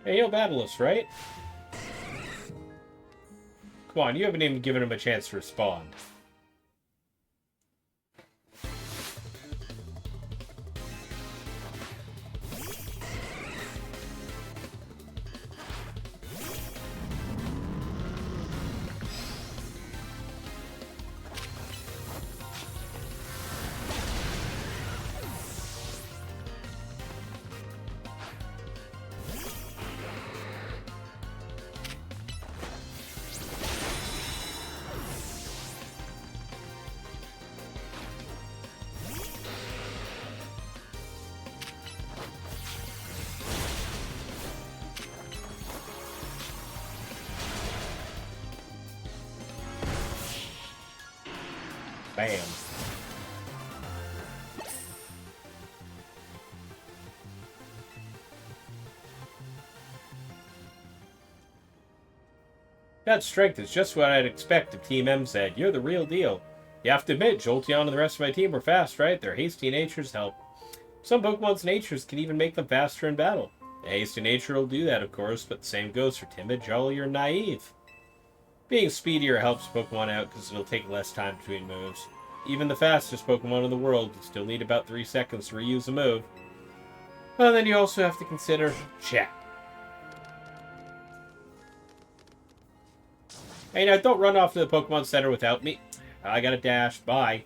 Speaker 1: Hey, he'll battle us, right? Come on, you haven't even given him a chance to respond. Bam. That strength is just what I'd expect, if Team M said. You're the real deal. You have to admit, Jolteon and the rest of my team were fast, right? Their hasty natures help. Some Pokemon's natures can even make them faster in battle. The hasty nature will do that, of course, but the same goes for timid, jolly, or naive. Being speedier helps Pokemon out because it'll take less time between moves. Even the fastest Pokemon in the world will still need about 3 seconds to reuse a move. Well, then you also have to consider chat. Hey, now don't run off to the Pokemon Center without me. I gotta dash. Bye.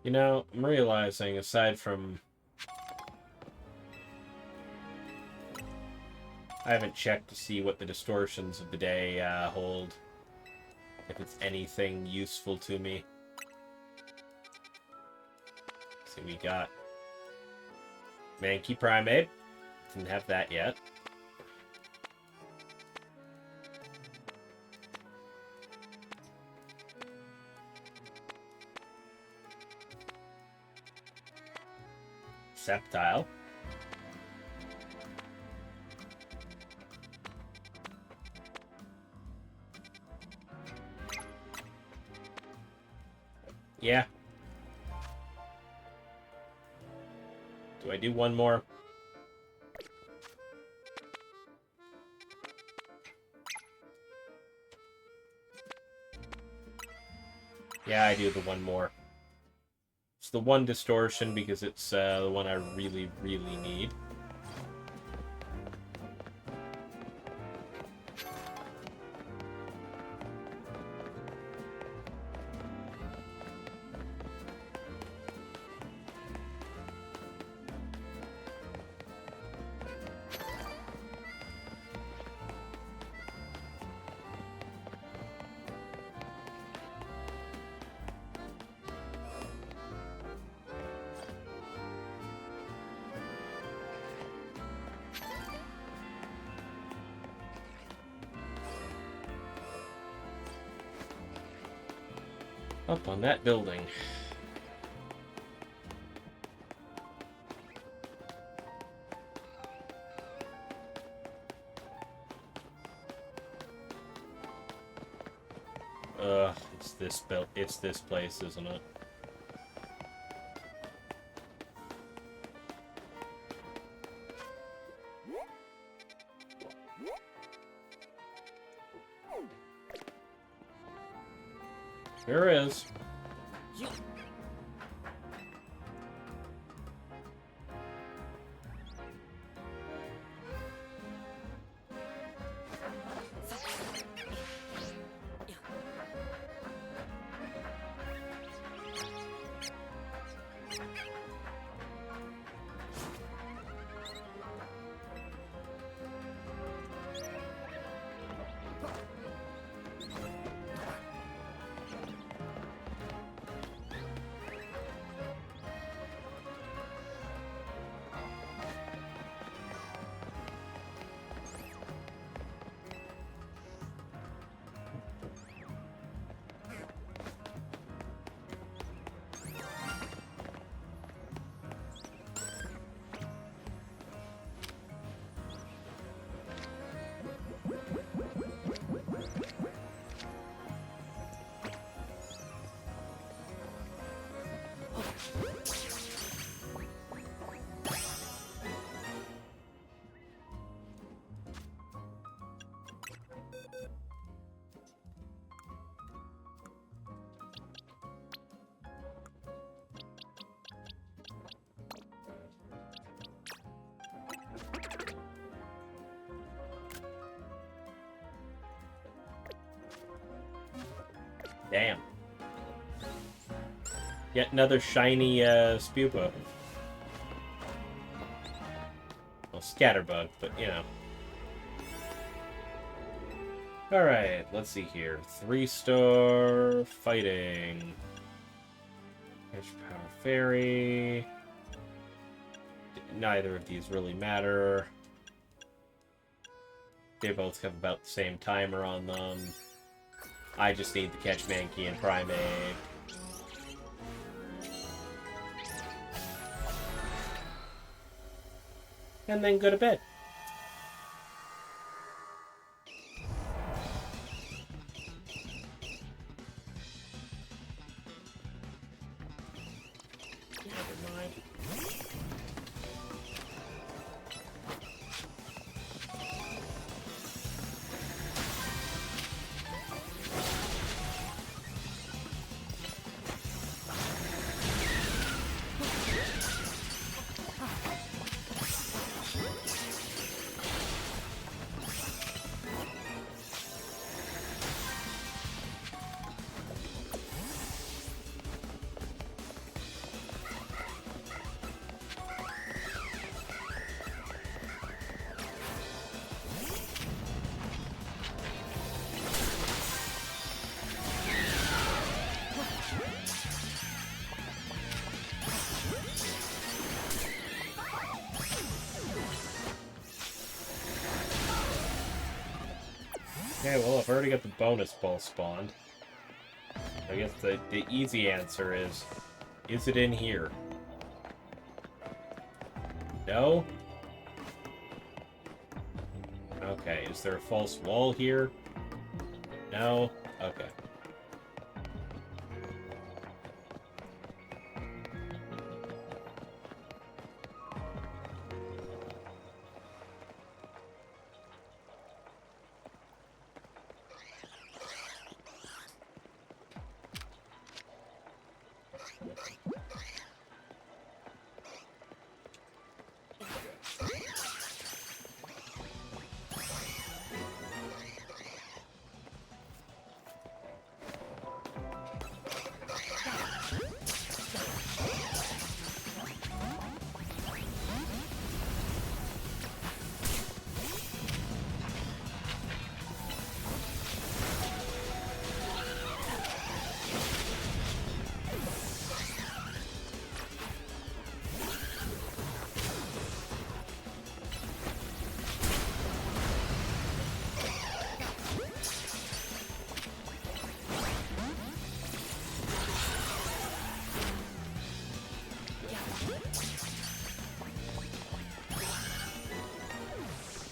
Speaker 1: You know, I'm realizing, aside from... I haven't checked to see what the distortions of the day hold. If it's anything useful to me. So we got... Mankey Primate. Didn't have that yet. Sceptile. Yeah. Do I do one more? Yeah, I do the one more. It's the one distortion because it's the one I really, really need. Up on that building. It's this place, isn't it? There is. Yet another shiny Spupa. Well, Scatterbug, but you know. Alright, let's see here. 3-star fighting. Edge Power Fairy. Neither of these really matter. They both have about the same timer on them. I just need to catch Mankey and Primeape. And then go to bed. Never mind. Okay, well, I've already got the bonus ball spawned. I guess the easy answer is it in here? No? Okay, is there a false wall here? No? Okay.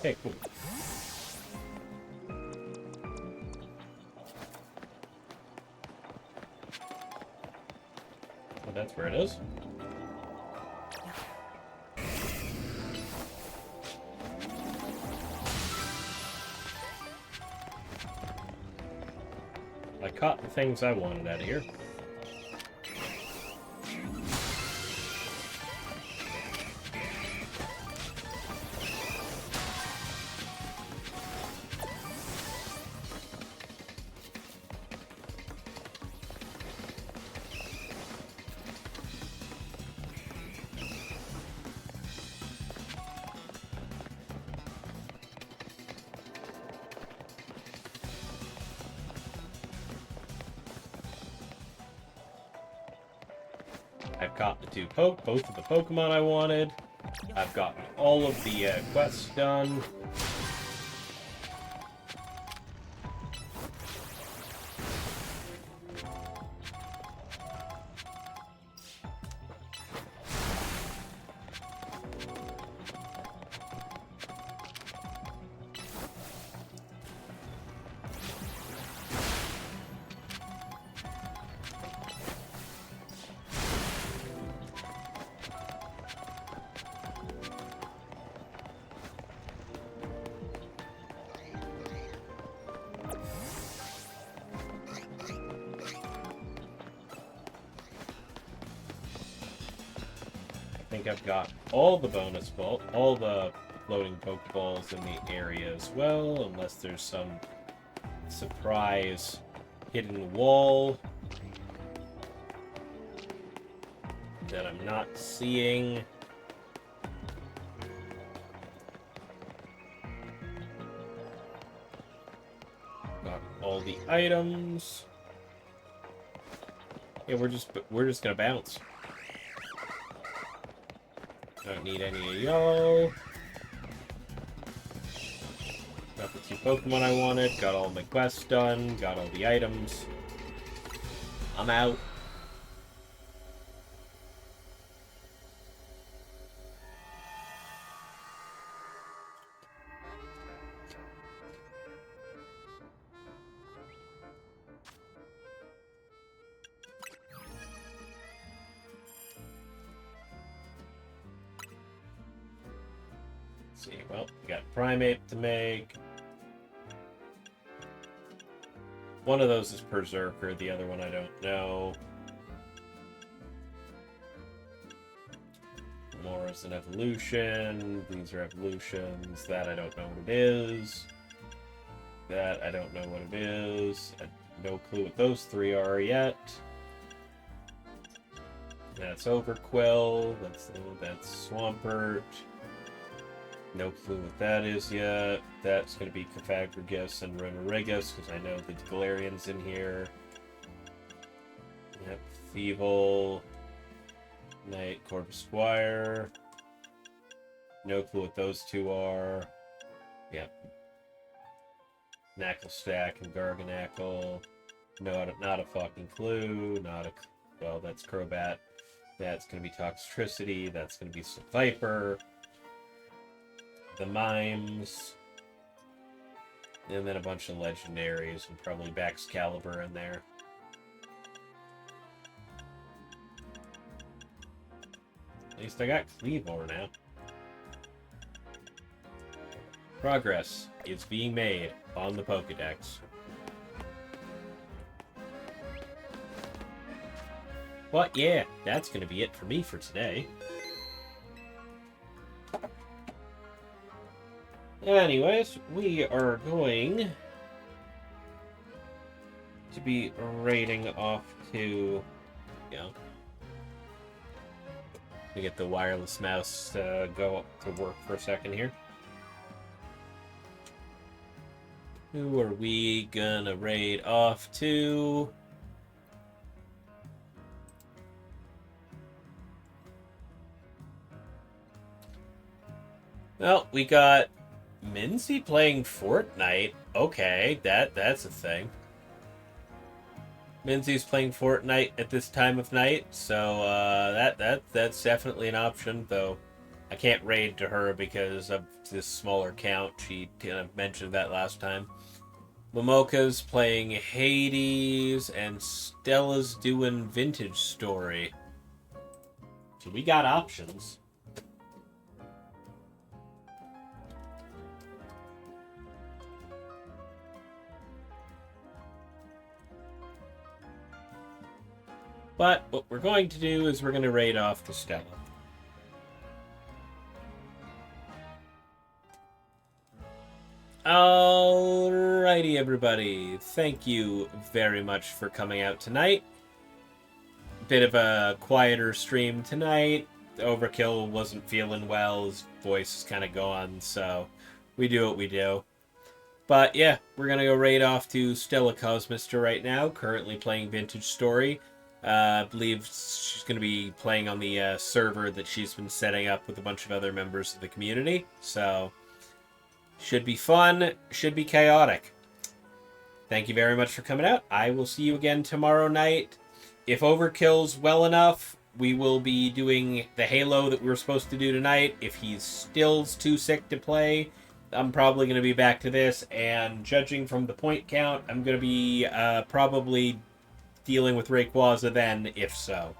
Speaker 1: Okay, cool. Well, that's where it is. I caught the things I wanted out of here. I've caught the both of the Pokemon I wanted. I've gotten all of the quests done. I think I've got all the all the floating Pokeballs in the area as well, unless there's some surprise hidden wall. not seeing. Got all the items. Yeah, we're just gonna bounce. Don't need any of y'all. Got the 2 Pokemon I wanted. Got all my quests done. Got all the items. I'm out. Let's see, well, we got Primate to make. One of those is Berserker, the other one I don't know. More is an evolution. These are evolutions. That I don't know what it is. That I don't know what it is. I have no clue what those 3 are yet. That's Overquill. That's Swampert. No clue what that is yet. That's going to be Cofagrigus and Runerigus, because I know the Galarian's in here. Yep, Feeble. Knight, Corvus Squire. No clue what those 2 are. Yep. Knucklestack and Garganackle. No, not a fucking clue. Not a... Well, that's Crobat. That's going to be Toxtricity. That's going to be Viper. The Mimes. And then a bunch of legendaries and probably Baxcalibur in there. At least I got Cleavor now. Progress is being made on the Pokedex. But yeah, that's going to be it for me for today. Anyways, we are going to be raiding off to, to get the wireless mouse to go to work for a second here. Who are we gonna raid off to? Well, we got Minzy playing Fortnite. Okay, that's a thing. Minzy's playing Fortnite at this time of night, so that's definitely an option. Though I can't raid to her because of this smaller count. She mentioned that last time. Momoka's playing Hades, and Stella's doing Vintage Story. So we got options. But what we're going to do is we're going to raid off to Stella. Alrighty, everybody. Thank you very much for coming out tonight. Bit of a quieter stream tonight. Overkill wasn't feeling well. His voice is kind of gone, so we do what we do. But yeah, we're going to go raid off to Stella Cosmister right now, currently playing Vintage Story. I believe she's going to be playing on the server that she's been setting up with a bunch of other members of the community. So, should be fun, should be chaotic. Thank you very much for coming out. I will see you again tomorrow night. If Overkill's well enough, we will be doing the Halo that we were supposed to do tonight. If he's still too sick to play, I'm probably going to be back to this. And judging from the point count, I'm going to be probably dealing with Rayquaza then, if so.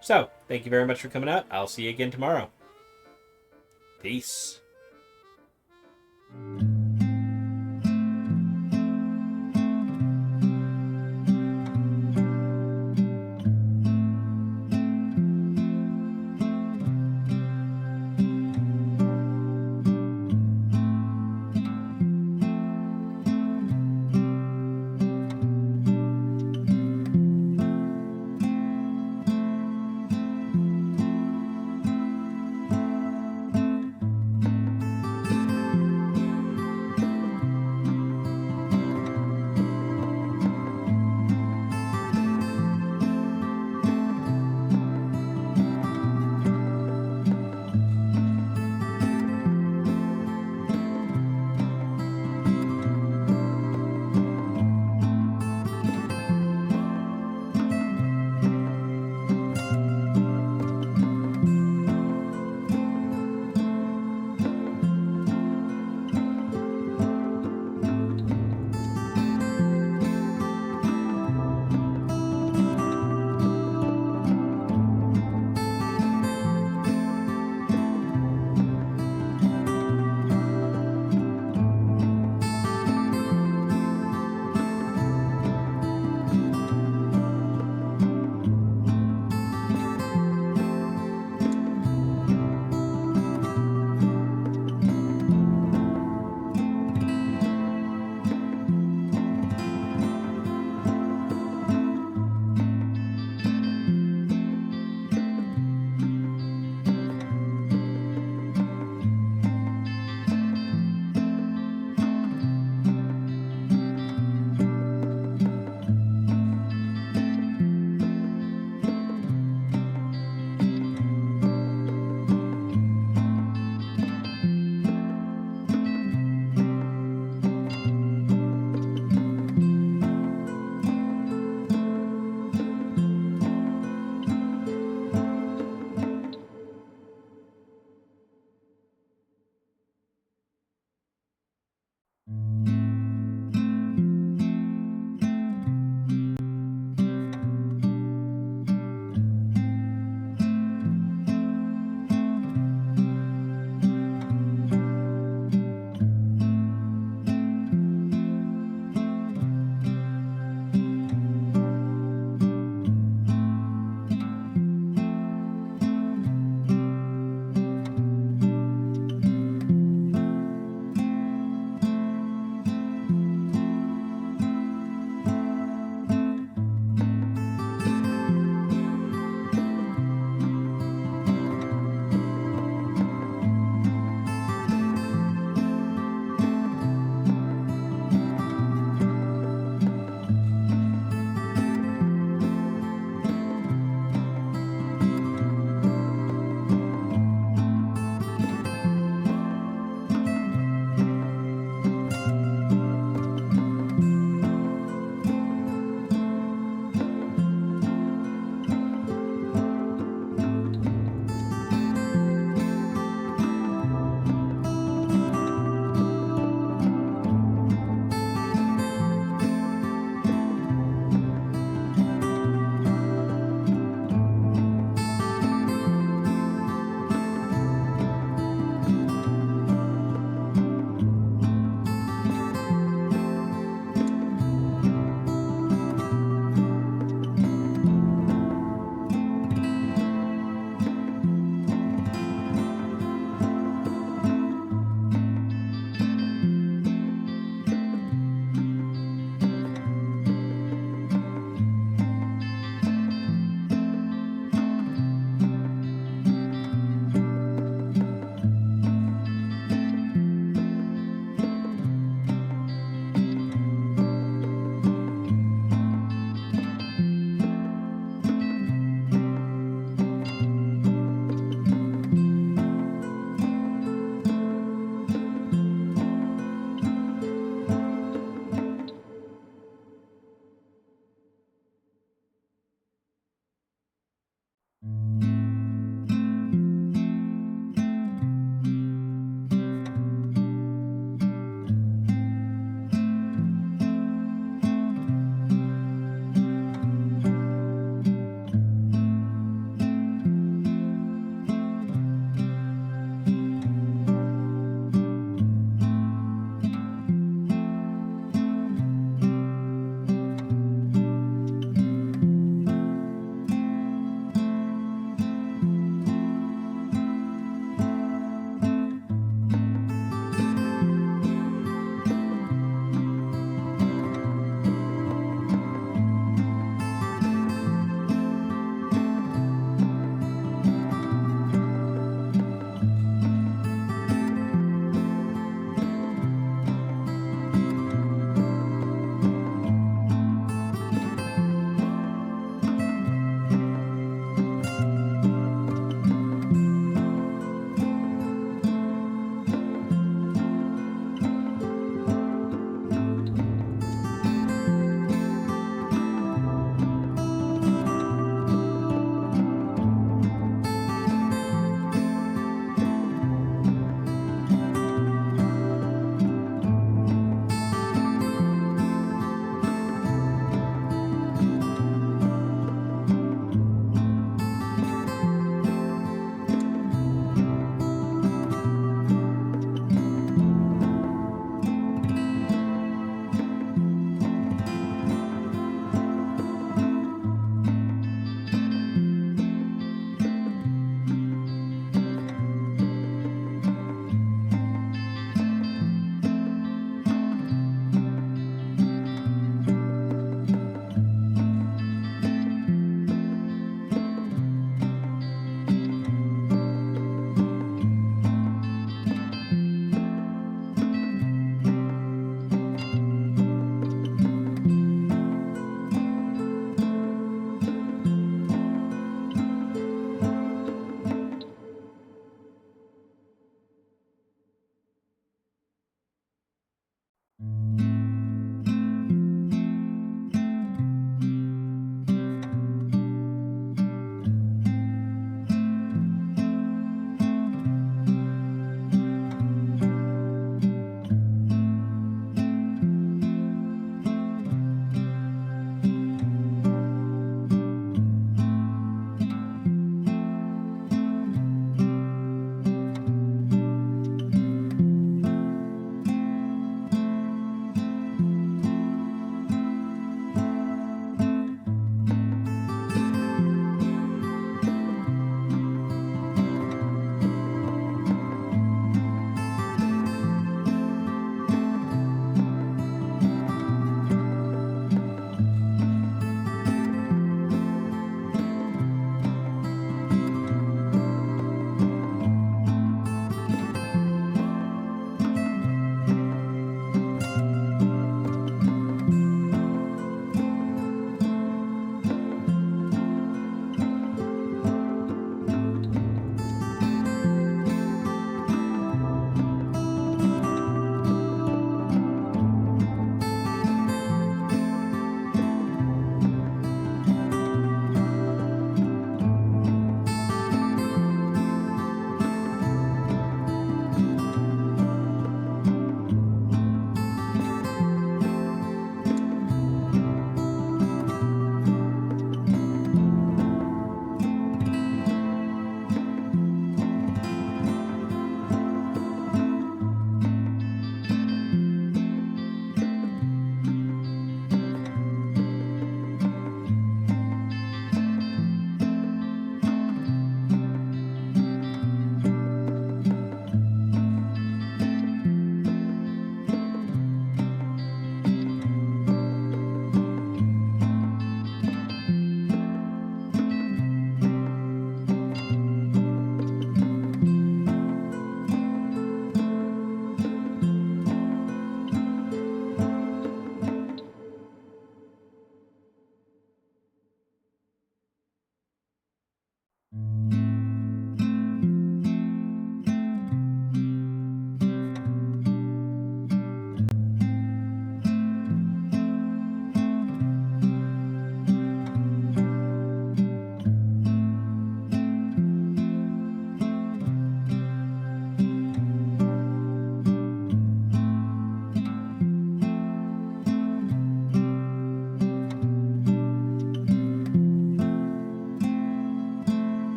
Speaker 1: So, thank you very much for coming out. I'll see you again tomorrow. Peace.